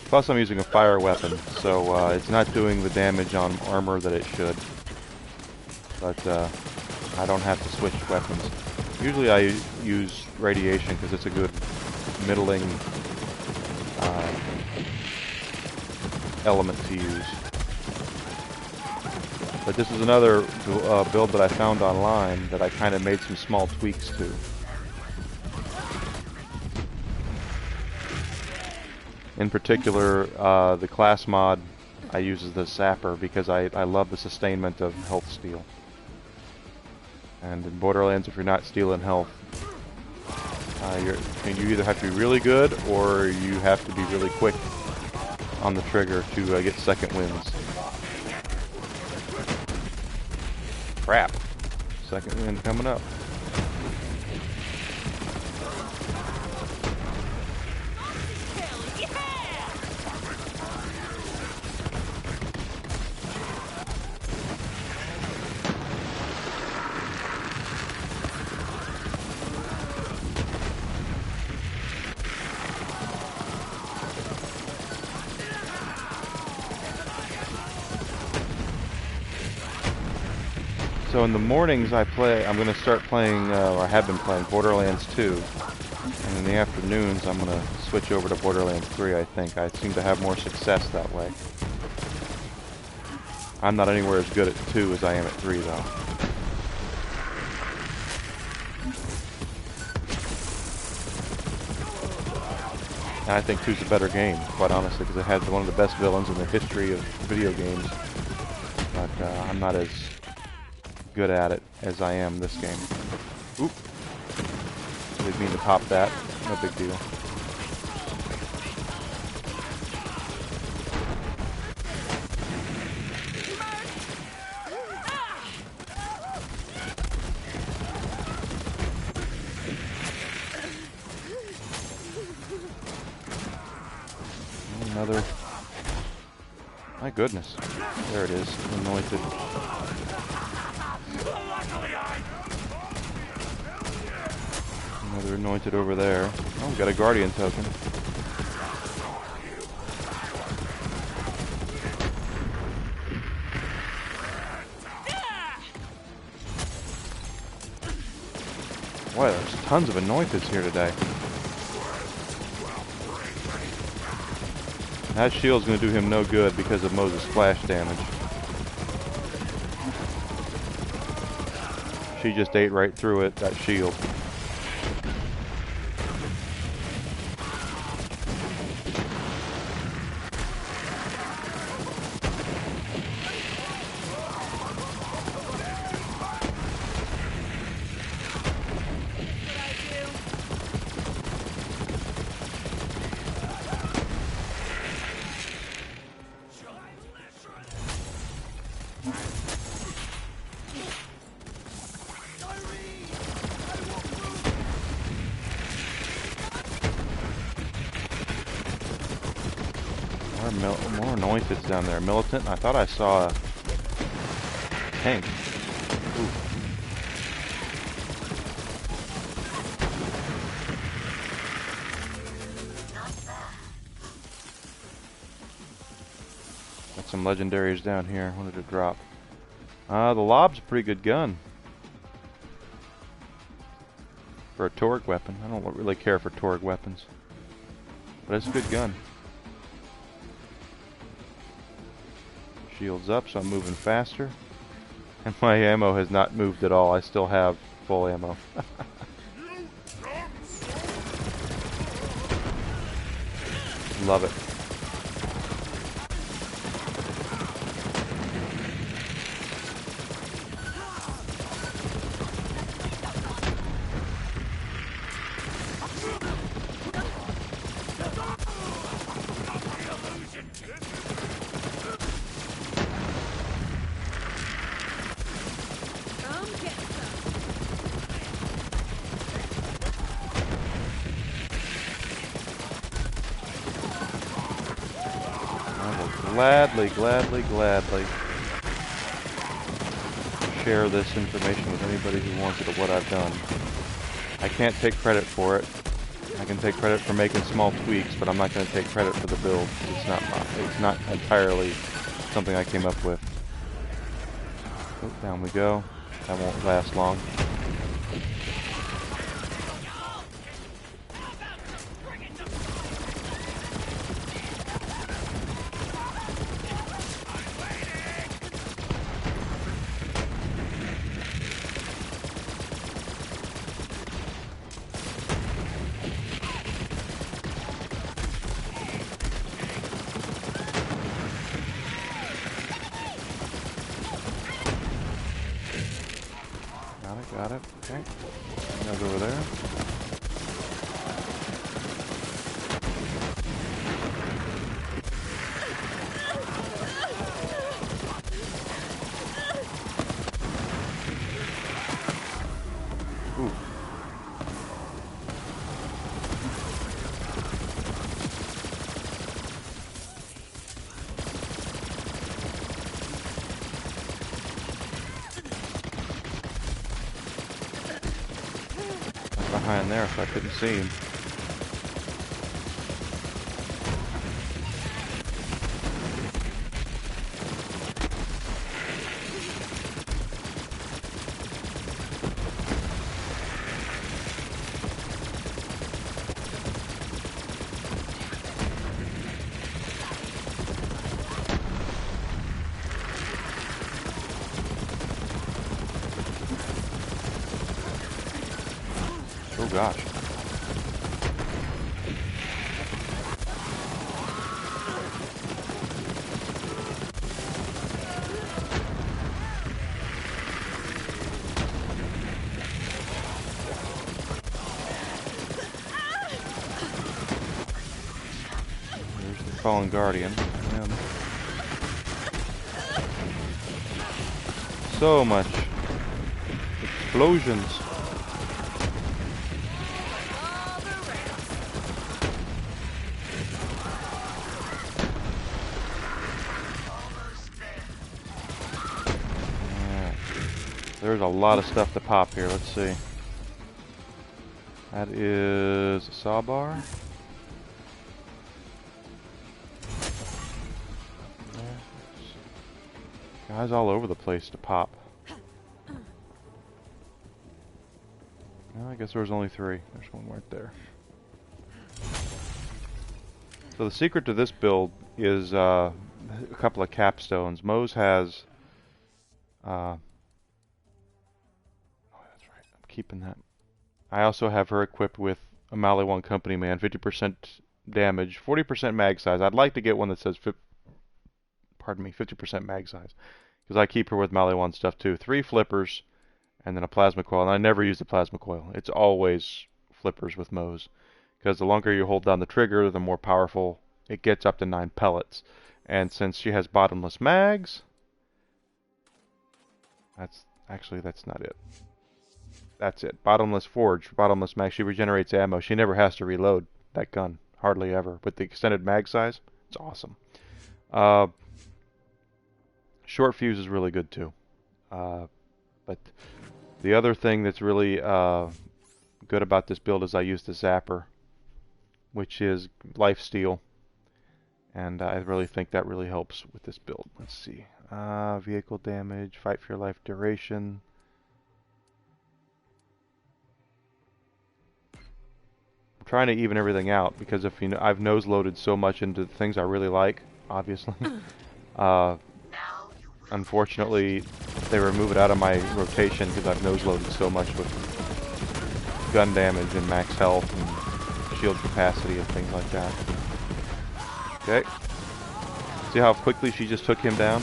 Plus I'm using a fire weapon, so it's not doing the damage on armor that it should. But I don't have to switch weapons. Usually I use radiation because it's a good middling element to use. But this is another build that I found online that I kind of made some small tweaks to. In particular, the class mod I use as the Sapper because I love the sustainment of health steal. And in Borderlands, if you're not stealing health, you either have to be really good or you have to be really quick on the trigger to get second wins. Crap. Second win coming up. So in the mornings I'm going to start playing, or I have been playing, Borderlands 2. And in the afternoons I'm going to switch over to Borderlands 3, I think. I seem to have more success that way. I'm not anywhere as good at 2 as I am at 3, though. And I think 2's a better game, quite honestly, because it has one of the best villains in the history of video games. But I'm not as good at it as I am this game. Oop. Did Didn't mean to pop that. No big deal. Another. My goodness. There it is. Anointed. Another anointed over there. Oh, we got a guardian token. Boy, there's tons of anointeds here today. That shield's going to do him no good because of Moses' splash damage. She just ate right through it, that shield. More anointeds down there. Militant. I thought I saw a tank. Ooh. Got some legendaries down here. What did it drop? The lob's a pretty good gun. For a Torg weapon. I don't really care for Torg weapons. But it's a good gun. Shields up, so I'm moving faster. And my ammo has not moved at all. I still have full ammo. Love it. Gladly share this information with anybody who wants it of what I've done. I can't take credit for it. I can take credit for making small tweaks, but I'm not going to take credit for the build. It's not entirely something I came up with. Oh, down we go. That won't last long. Got it. Okay. Goes over there. Ooh. Behind there, so I couldn't see him. Oh gosh. Fallen Guardian. Man. So much explosions. There's a lot of stuff to pop here. Let's see. That is a sawbar. Guys all over the place to pop. Well, I guess there was only 3. There's one right there. So the secret to this build is a couple of capstones. Moze has... oh, that's right. I'm keeping that. I also have her equipped with a Mali 1 Company Man, 50% damage, 40% mag size. I'd like to get one that says 50% mag size, because I keep her with Mali 1 stuff too. 3 flippers, and then a plasma coil. And I never use the plasma coil. It's always flippers with Moze, because the longer you hold down the trigger, the more powerful it gets, up to 9 pellets. And since she has bottomless mags, that's not it. That's it. Bottomless forge, bottomless mag. She regenerates ammo. She never has to reload that gun. Hardly ever. With the extended mag size, it's awesome. Short fuse is really good too. But the other thing that's really good about this build is I use the zapper, which is lifesteal. And I really think that really helps with this build. Let's see. Vehicle damage, fight for your life duration. Trying to even everything out, because if you know, I've nose loaded so much into the things I really like, obviously. Unfortunately, they remove it out of my rotation because I've nose loaded so much with gun damage and max health and shield capacity and things like that. Okay. See how quickly she just took him down?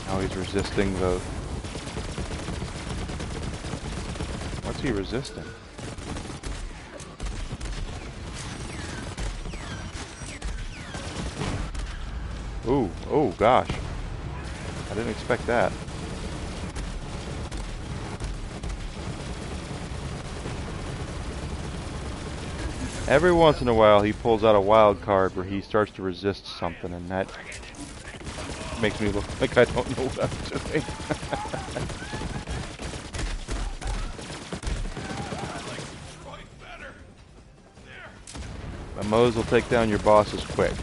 Now he's resisting the... What's he resisting? Ooh, oh gosh. I didn't expect that. Every once in a while he pulls out a wild card where he starts to resist something, and that makes me look like I don't know what I'm doing. But Moze will take down your bosses quick.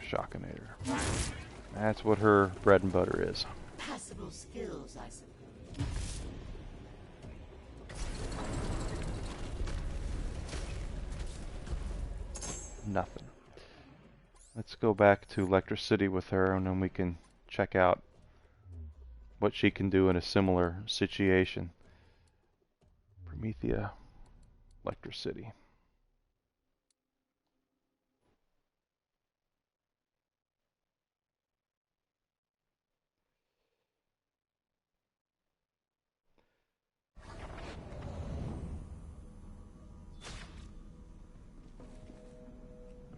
Shockinator. That's what her bread and butter is. Passable skills, I suppose. Nothing. Let's go back to Electricity with her, and then we can check out what she can do in a similar situation. Promethea, Electricity.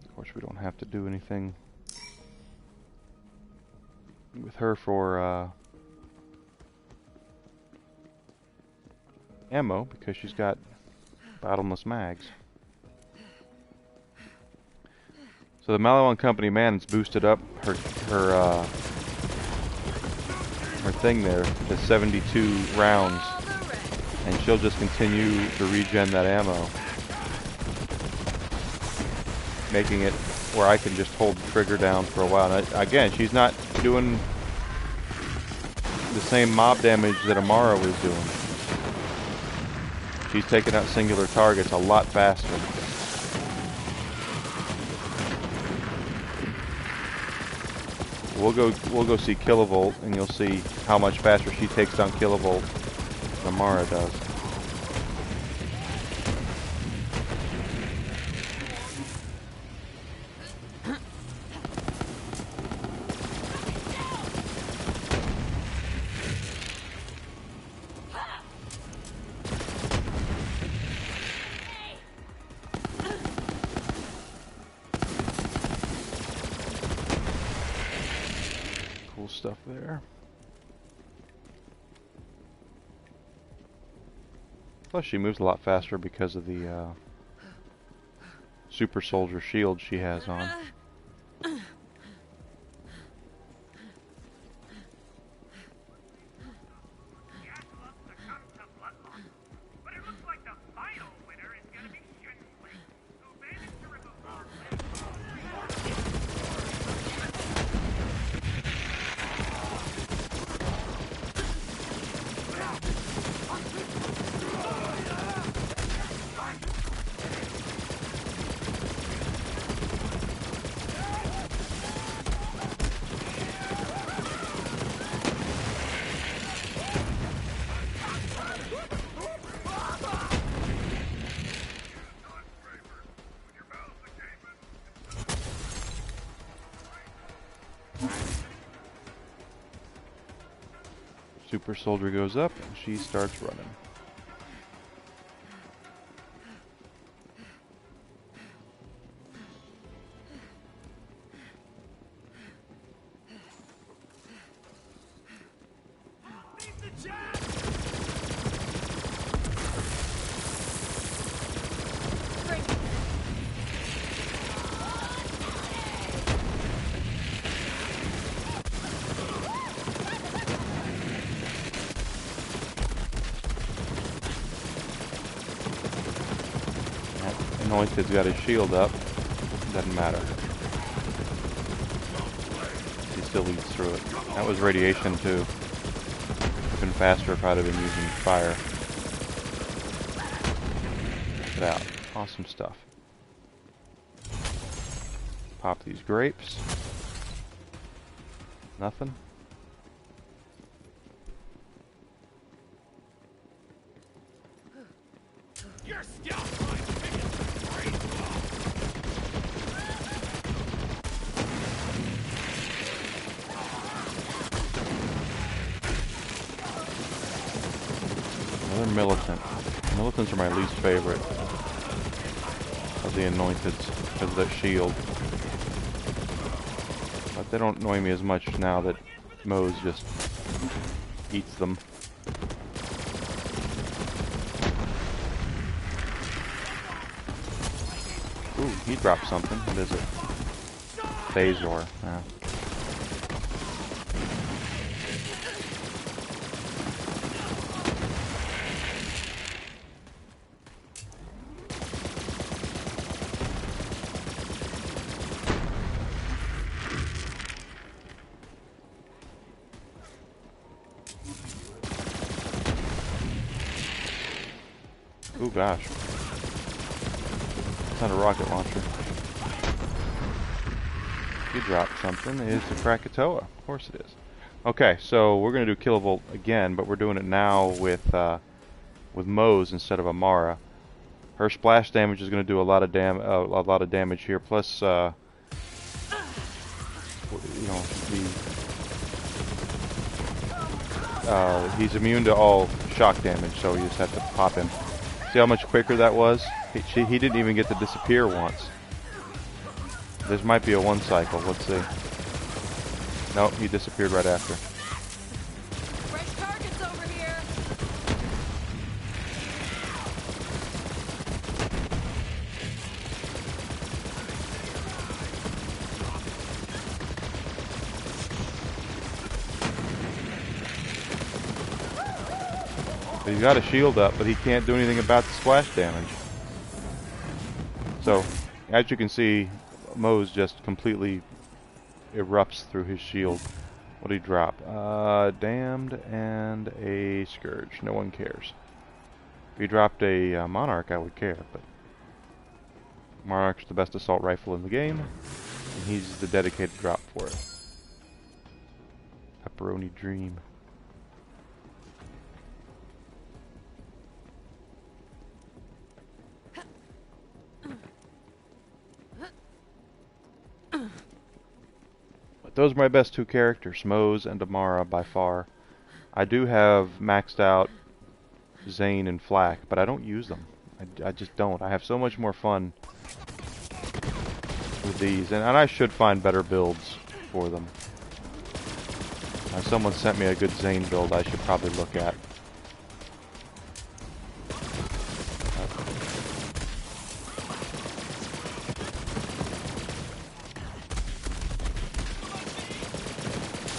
Of course, we don't have to do anything with her for ammo, because she's got bottomless mags. So the Mali 1 Company Man has boosted up her thing there to 72 rounds, and she'll just continue to regen that ammo, making it where I can just hold the trigger down for a while. And again, she's not doing the same mob damage that Amara was doing. She's taking out singular targets a lot faster. We'll go see Kilovolt, and you'll see how much faster she takes down Kilovolt than Amara does. stuff there. Plus she moves a lot faster because of the super soldier shield she has on. Super soldier goes up and she starts running. Anointed's got his shield up. Doesn't matter. He still leads through it. That was radiation too. Would have been faster if I'd have been using fire. Check it out. Awesome stuff. Pop these grapes. Nothing. You're still my biggest great. Another militant. Militants are my least favorite of the anointeds because of that shield. But they don't annoy me as much now that Moe's just eats them. Ooh, he dropped something. What is it? Phasor. Yeah. Ooh, gosh. It's not a rocket launcher. You dropped something. It's a Krakatoa. Of course it is. Okay, so we're going to do Kilovolt again, but we're doing it now with Moe's instead of Amara. Her splash damage is going to do a lot of damage here. Plus, you know, he's immune to all shock damage, so you just have to pop him. See how much quicker that was? He didn't even get to disappear once. This might be a one cycle. Let's see. Nope, he disappeared right after. Fresh targets over here. He's got a shield up, but he can't do anything about the splash damage. So, as you can see, Moe's just completely erupts through his shield. What did he drop? Damned and a Scourge. No one cares. If he dropped a Monarch, I would care, but Monarch's the best assault rifle in the game, and he's the dedicated drop for it. Pepperoni Dream. Those are my best two characters, Moe's and Amara by far. I do have maxed out Zane and Flak, but I don't use them. I just don't. I have so much more fun with these, and I should find better builds for them. Someone sent me a good Zane build I should probably look at.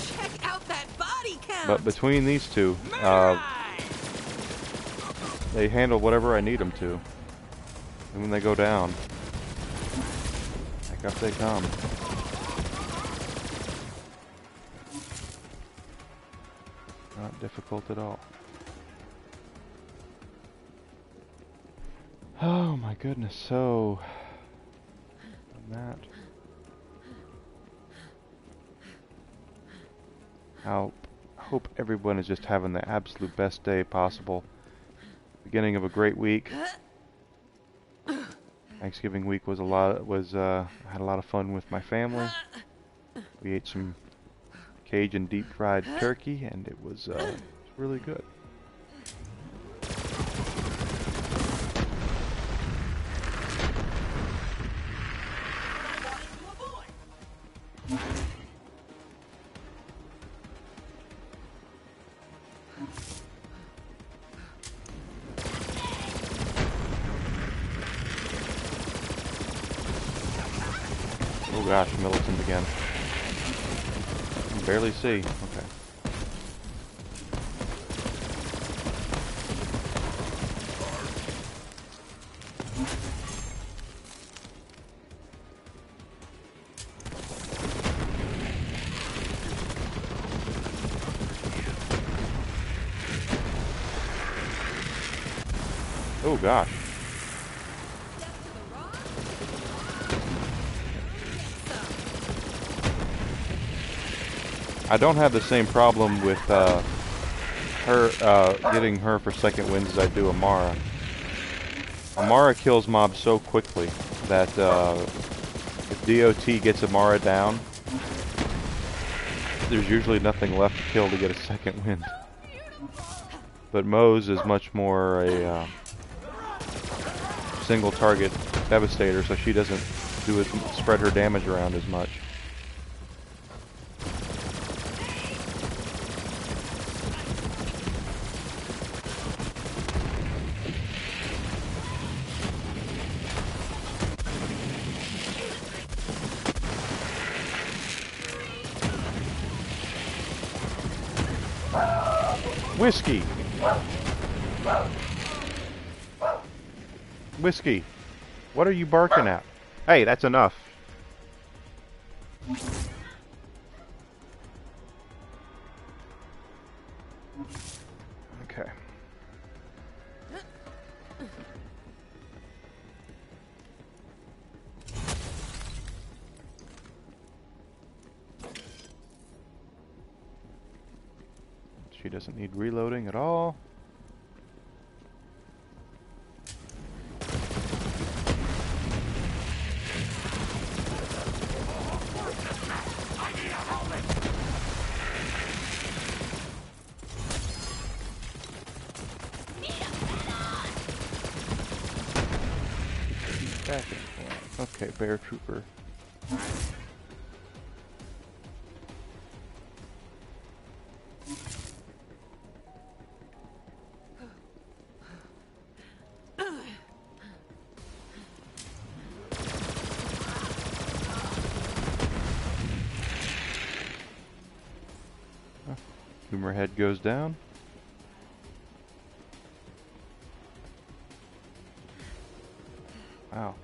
Check out that body count. But between these two, they handle whatever I need them to. And when they go down, back up they come. Not difficult at all. Oh my goodness, so that I hope everyone is just having the absolute best day possible. Beginning of a great week. Thanksgiving week was I had a lot of fun with my family. We ate some Cajun deep fried turkey and it was really good. Oh gosh, militant again. I can barely see. Okay. Oh gosh. I don't have the same problem with getting her for second wins as I do Amara. Amara kills mobs so quickly that if DOT gets Amara down, there's usually nothing left to kill to get a second win. But Moe's is much more a single target devastator, so she doesn't spread her damage around as much. Whiskey! Whiskey! What are you barking at? Hey, that's enough. Okay. She doesn't need reloading at all. Okay, bear trooper. Tumor head goes down. Wow.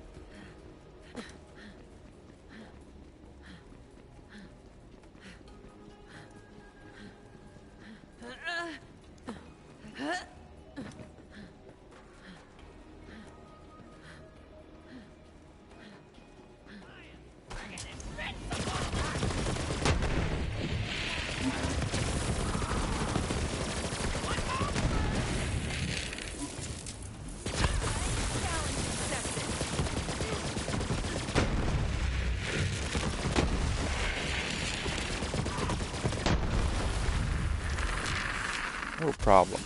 No problem.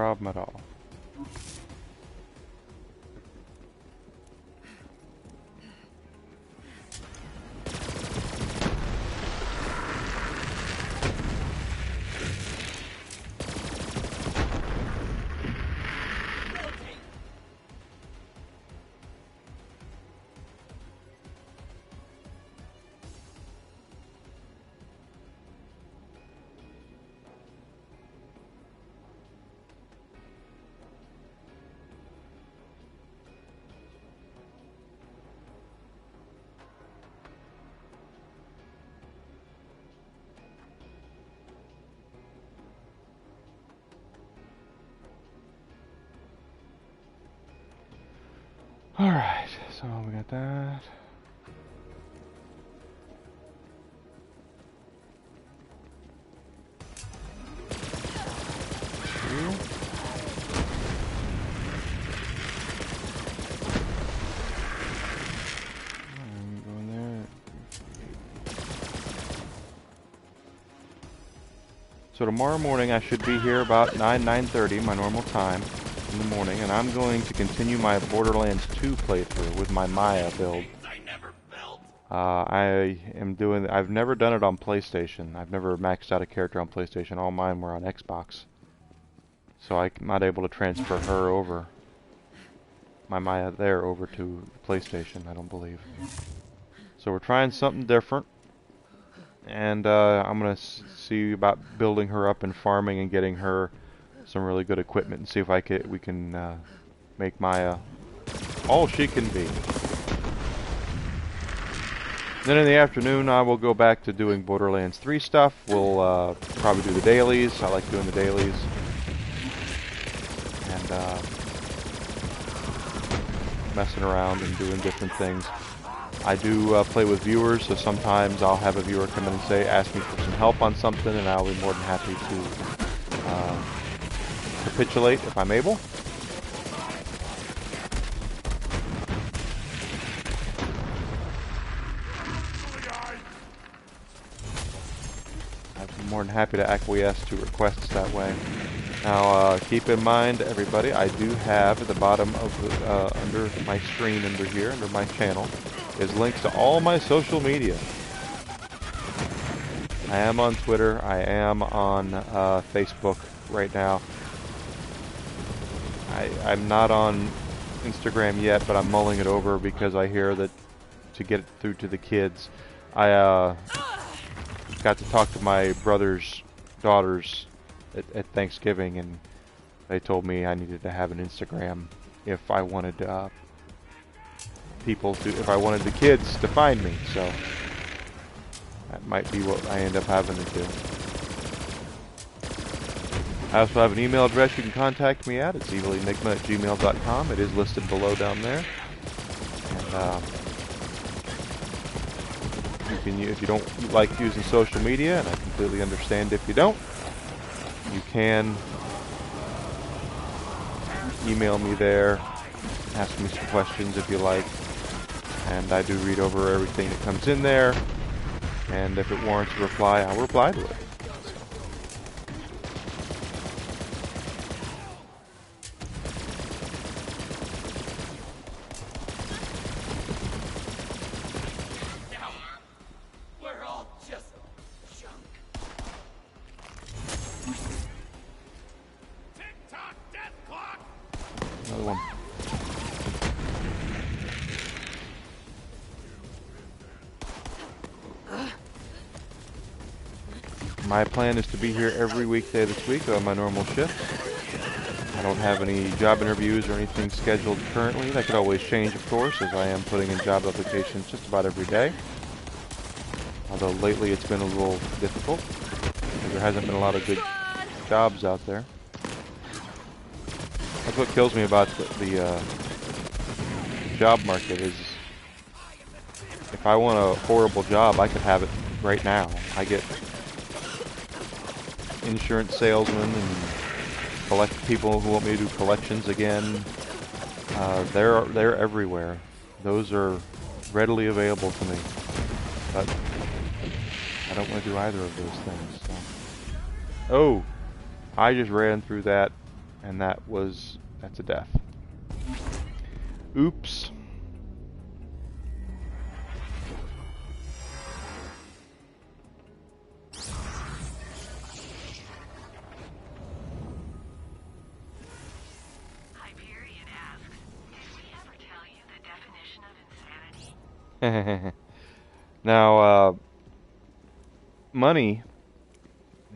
problem at all. Alright, so we got that. Two. Going there. So tomorrow morning I should be here about 9:30, my normal time in the morning, and I'm going to continue my Borderlands 2 playthrough with my Maya build. I've never done it on PlayStation. I've never maxed out a character on PlayStation. All mine were on Xbox. So I'm not able to transfer her over, my Maya there, over to PlayStation, I don't believe. So we're trying something different. And I'm going to see about building her up and farming and getting her some really good equipment and see if we can make Maya all she can be. Then in the afternoon I will go back to doing Borderlands 3 stuff. We'll probably do the dailies. I like doing the dailies. And messing around and doing different things. I do play with viewers, so sometimes I'll have a viewer come in and ask me for some help on something, and I'll be more than happy to capitulate if I'm able. I'm more than happy to acquiesce to requests that way. Now, keep in mind, everybody, I do have at the bottom of the, under my screen under here, under my channel, is links to all my social media. I am on Twitter. I am on Facebook right now. I'm not on Instagram yet, but I'm mulling it over because I hear that to get it through to the kids. I got to talk to my brother's daughters at Thanksgiving, and they told me I needed to have an Instagram if I wanted if I wanted the kids to find me. So that might be what I end up having to do. I also have an email address you can contact me at. It's evilenigma@gmail.com. It is listed below down there. And if you don't like using social media, and I completely understand if you don't, you can email me there, ask me some questions if you like, and I do read over everything that comes in there, and if it warrants a reply, I'll reply to it. Another one. My plan is to be here every weekday this week on my normal shift. I don't have any job interviews or anything scheduled currently. That could always change, of course, as I am putting in job applications just about every day. Although lately it's been a little difficult, because there hasn't been a lot of good jobs out there. That's what kills me about the job market is if I want a horrible job, I could have it right now. I get insurance salesmen and people who want me to do collections again. They're everywhere. Those are readily available to me. But I don't want to do either of those things. So. Oh, I just ran through that And that's a death. Oops. Hyperion asks, did we ever tell you the definition of insanity? Now, money,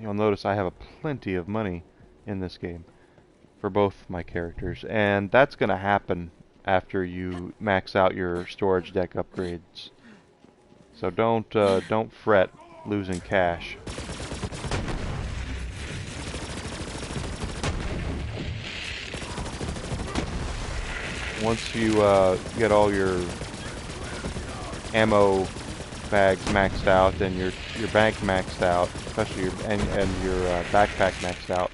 you'll notice I have plenty of money in this game for both my characters, and that's going to happen after you max out your storage deck upgrades. So don't fret losing cash. Once you get all your ammo bags maxed out and your bank maxed out, especially your backpack maxed out,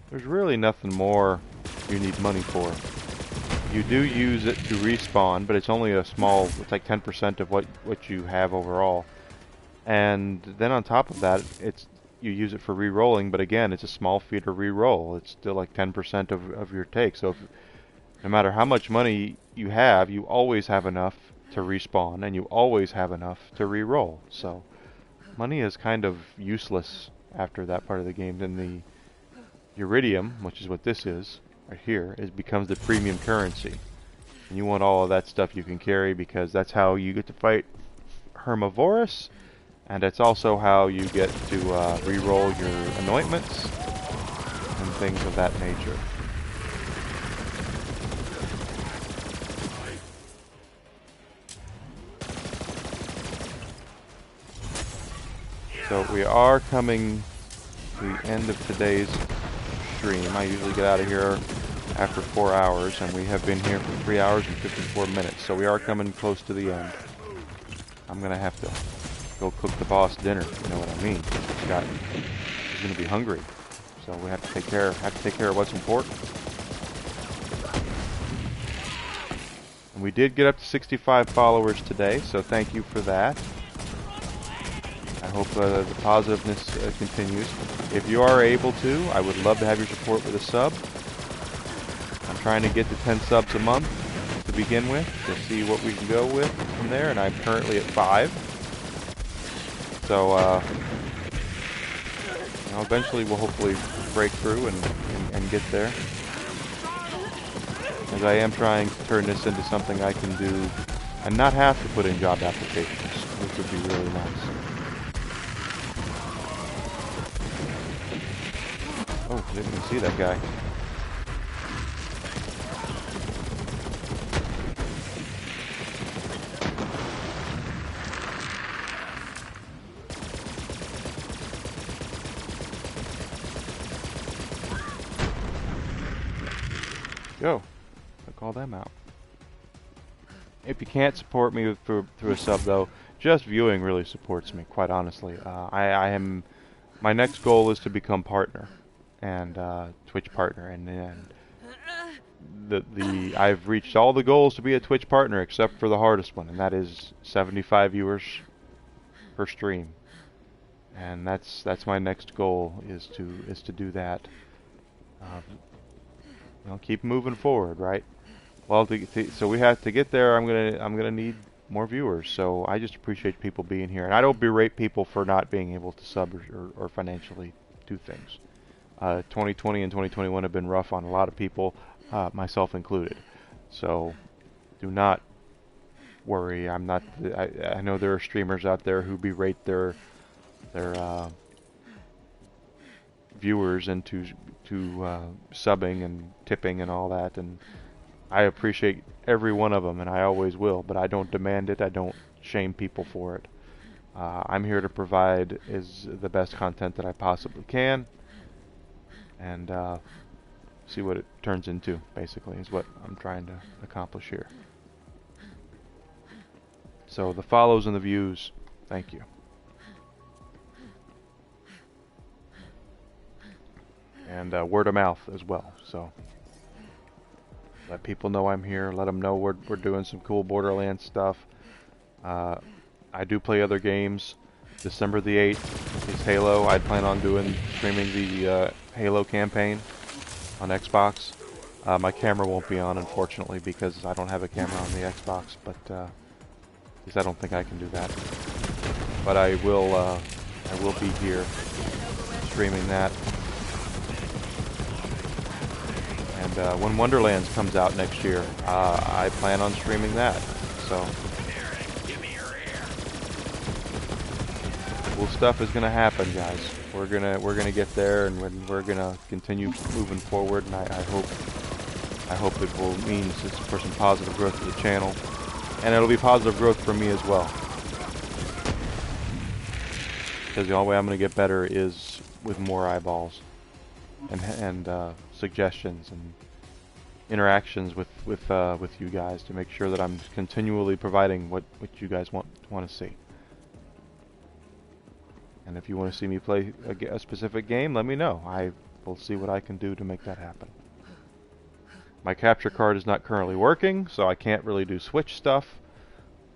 there's really nothing more you need money for. You do use it to respawn, but it's only a small, it's like 10% of what you have overall. And then on top of that, you use it for re-rolling, but again, it's a small fee to re-roll. It's still like 10% of your take. So no matter how much money you have, you always have enough to respawn, and you always have enough to re-roll. So money is kind of useless after that part of the game. Then the Iridium, which is what this is right here, becomes the premium currency. And you want all of that stuff you can carry, because that's how you get to fight Hermivorous, and it's also how you get to re-roll your anointments and things of that nature. So we are coming to the end of today's stream. I usually get out of here after 4 hours, and we have been here for 3 hours and 54 minutes. So we are coming close to the end. I'm gonna have to go cook the boss dinner. You know what I mean? He's gonna be hungry. So we have to take care of what's important. And we did get up to 65 followers today, so thank you for that. I hope the positiveness continues. If you are able to, I would love to have your support with a sub. I'm trying to get to 10 subs a month to begin with, to see what we can go with from there, and I'm currently at 5. So, eventually we'll hopefully break through and get there. As I am trying to turn this into something I can do and not have to put in job applications, which would be really nice. Oh, didn't even see that guy. Go. I'll call them out. If you can't support me through a sub, though, just viewing really supports me, quite honestly. My next goal is to become partner, and Twitch partner, and I've reached all the goals to be a Twitch partner except for the hardest one, and that is 75 viewers per stream. And that's my next goal, is to do that. Keep moving forward, right? Well, so we have to get there. I'm gonna need more viewers. So I just appreciate people being here, and I don't berate people for not being able to sub or financially do things. 2020 and 2021 have been rough on a lot of people, myself included. So do not worry. I'm not. I know there are streamers out there who berate their viewers into subbing and tipping and all that, and I appreciate every one of them, and I always will, but I don't demand it. I don't shame people for it. I'm here to provide the best content that I possibly can, and see what it turns into, basically, is what I'm trying to accomplish here. So the follows and the views, thank you. And word of mouth as well. So let people know I'm here. Let them know we're doing some cool Borderlands stuff. I do play other games. December the 8th is Halo. I plan on streaming the Halo campaign. on Xbox. My camera won't be on, unfortunately, because I don't have a camera on the Xbox, but at least I don't think I can do that. But I will be here streaming that. And when Wonderlands comes out next year, I plan on streaming that. So cool stuff is gonna happen, guys. We're gonna get there, and we're gonna continue moving forward. And I hope it will mean for some positive growth to the channel, and it'll be positive growth for me as well. Because the only way I'm gonna get better is with more eyeballs and suggestions and interactions with you guys to make sure that I'm continually providing what you guys want to see. And if you want to see me play a specific game, let me know. I will see what I can do to make that happen. My capture card is not currently working, so I can't really do Switch stuff.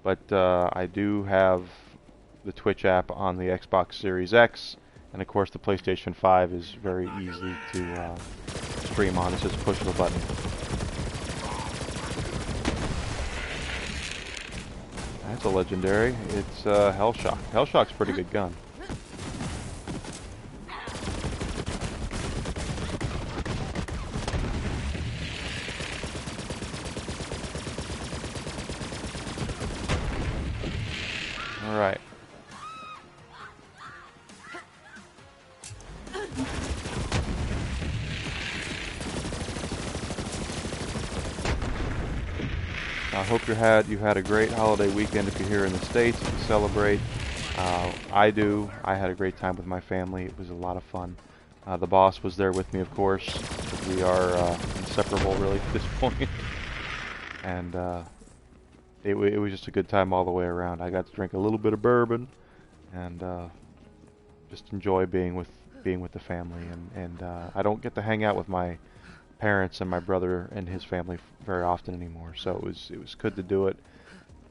But I do have the Twitch app on the Xbox Series X, and of course the PlayStation 5 is very easy to stream on. It's just a push of a button. That's a legendary. It's Hellshock. Hellshock's a pretty good gun. Alright. I hope you had a great holiday weekend if you're here in the States to celebrate. I do. I had a great time with my family. It was a lot of fun. The boss was there with me, of course. We are inseparable, really, at this point. And it was just a good time all the way around. I got to drink a little bit of bourbon and just enjoy being with the family. And I don't get to hang out with my parents and my brother and his family very often anymore. So it was good to do it,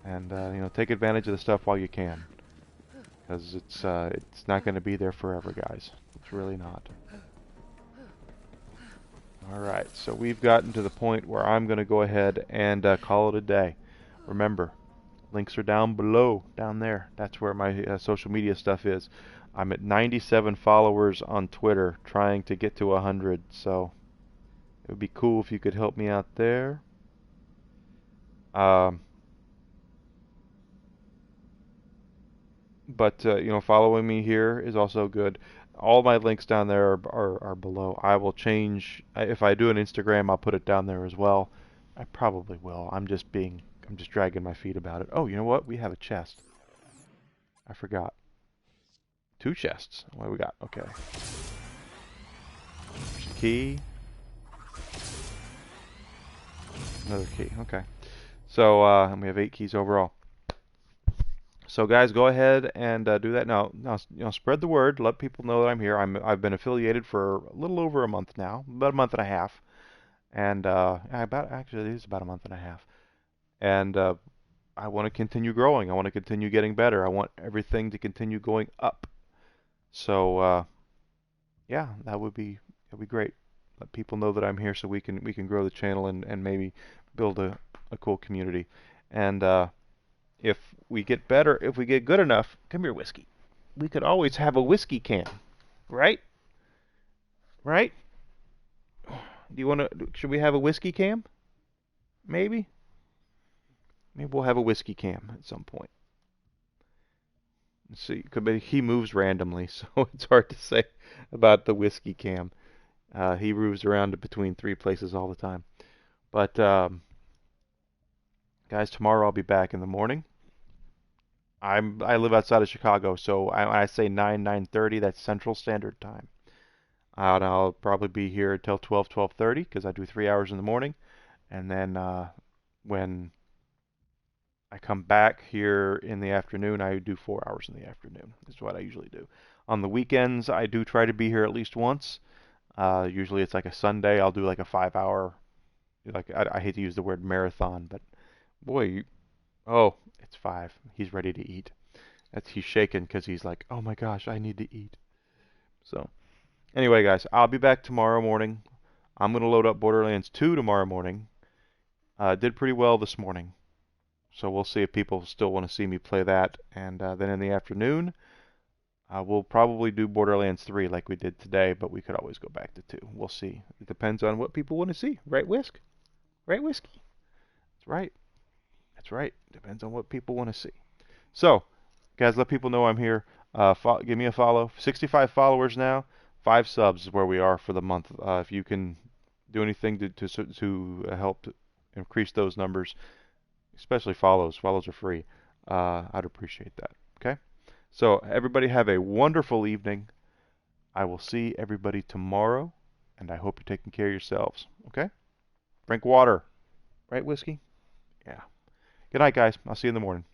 and you know, take advantage of the stuff while you can, because it's not going to be there forever, guys. It's really not. All right, so we've gotten to the point where I'm going to go ahead and call it a day. Remember, links are down below, down there. That's where my social media stuff is. I'm at 97 followers on Twitter, trying to get to 100. So it would be cool if you could help me out there. But you know, following me here is also good. All my links down there are below. I will change if I do an Instagram. I'll put it down there as well. I probably will. I'm just dragging my feet about it. Oh, you know what? We have a chest. I forgot. 2 chests. What do we got? Okay. Key. Another key. Okay. So and we have 8 keys overall. So guys, go ahead and do that now. You know, spread the word. Let people know that I'm here. I've been affiliated for a little over a month now, about a month and a half, and actually it is about a month and a half. And I want to continue growing. I want to continue getting better. I want everything to continue going up. So yeah, that'd be great. Let people know that I'm here so we can grow the channel and maybe build a cool community. And if we get better, if we get good enough, come here, whiskey. We could always have a whiskey can, right? Right? Do you want to? Should we have a whiskey cam? Maybe. Maybe we'll have a whiskey cam at some point. Let's see. He moves randomly, so it's hard to say about the whiskey cam. He moves around between 3 places all the time. But guys, tomorrow I'll be back in the morning. I live outside of Chicago, so I say 9:30. That's Central Standard Time. And I'll probably be here until 12:30 because I do 3 hours in the morning, and then when I come back here in the afternoon, I do 4 hours in the afternoon. Is what I usually do. On the weekends, I do try to be here at least once. Usually it's like a Sunday. I'll do like a 5-hour. Like I hate to use the word marathon, but boy, oh, it's 5. He's ready to eat. He's shaking because he's like, oh my gosh, I need to eat. So anyway, guys, I'll be back tomorrow morning. I'm going to load up Borderlands 2 tomorrow morning. Did pretty well this morning. So we'll see if people still want to see me play that. And then in the afternoon, we'll probably do Borderlands 3 like we did today, but we could always go back to 2. We'll see. It depends on what people want to see. Right, Whisk? Right, Whiskey? That's right. That's right. Depends on what people want to see. So, guys, let people know I'm here. Give me a follow. 65 followers now. 5 subs is where we are for the month. If you can do anything to help increase those numbers, especially follows. Follows are free. I'd appreciate that. Okay? So, everybody have a wonderful evening. I will see everybody tomorrow, and I hope you're taking care of yourselves. Okay? Drink water. Right, Whiskey? Yeah. Good night, guys. I'll see you in the morning.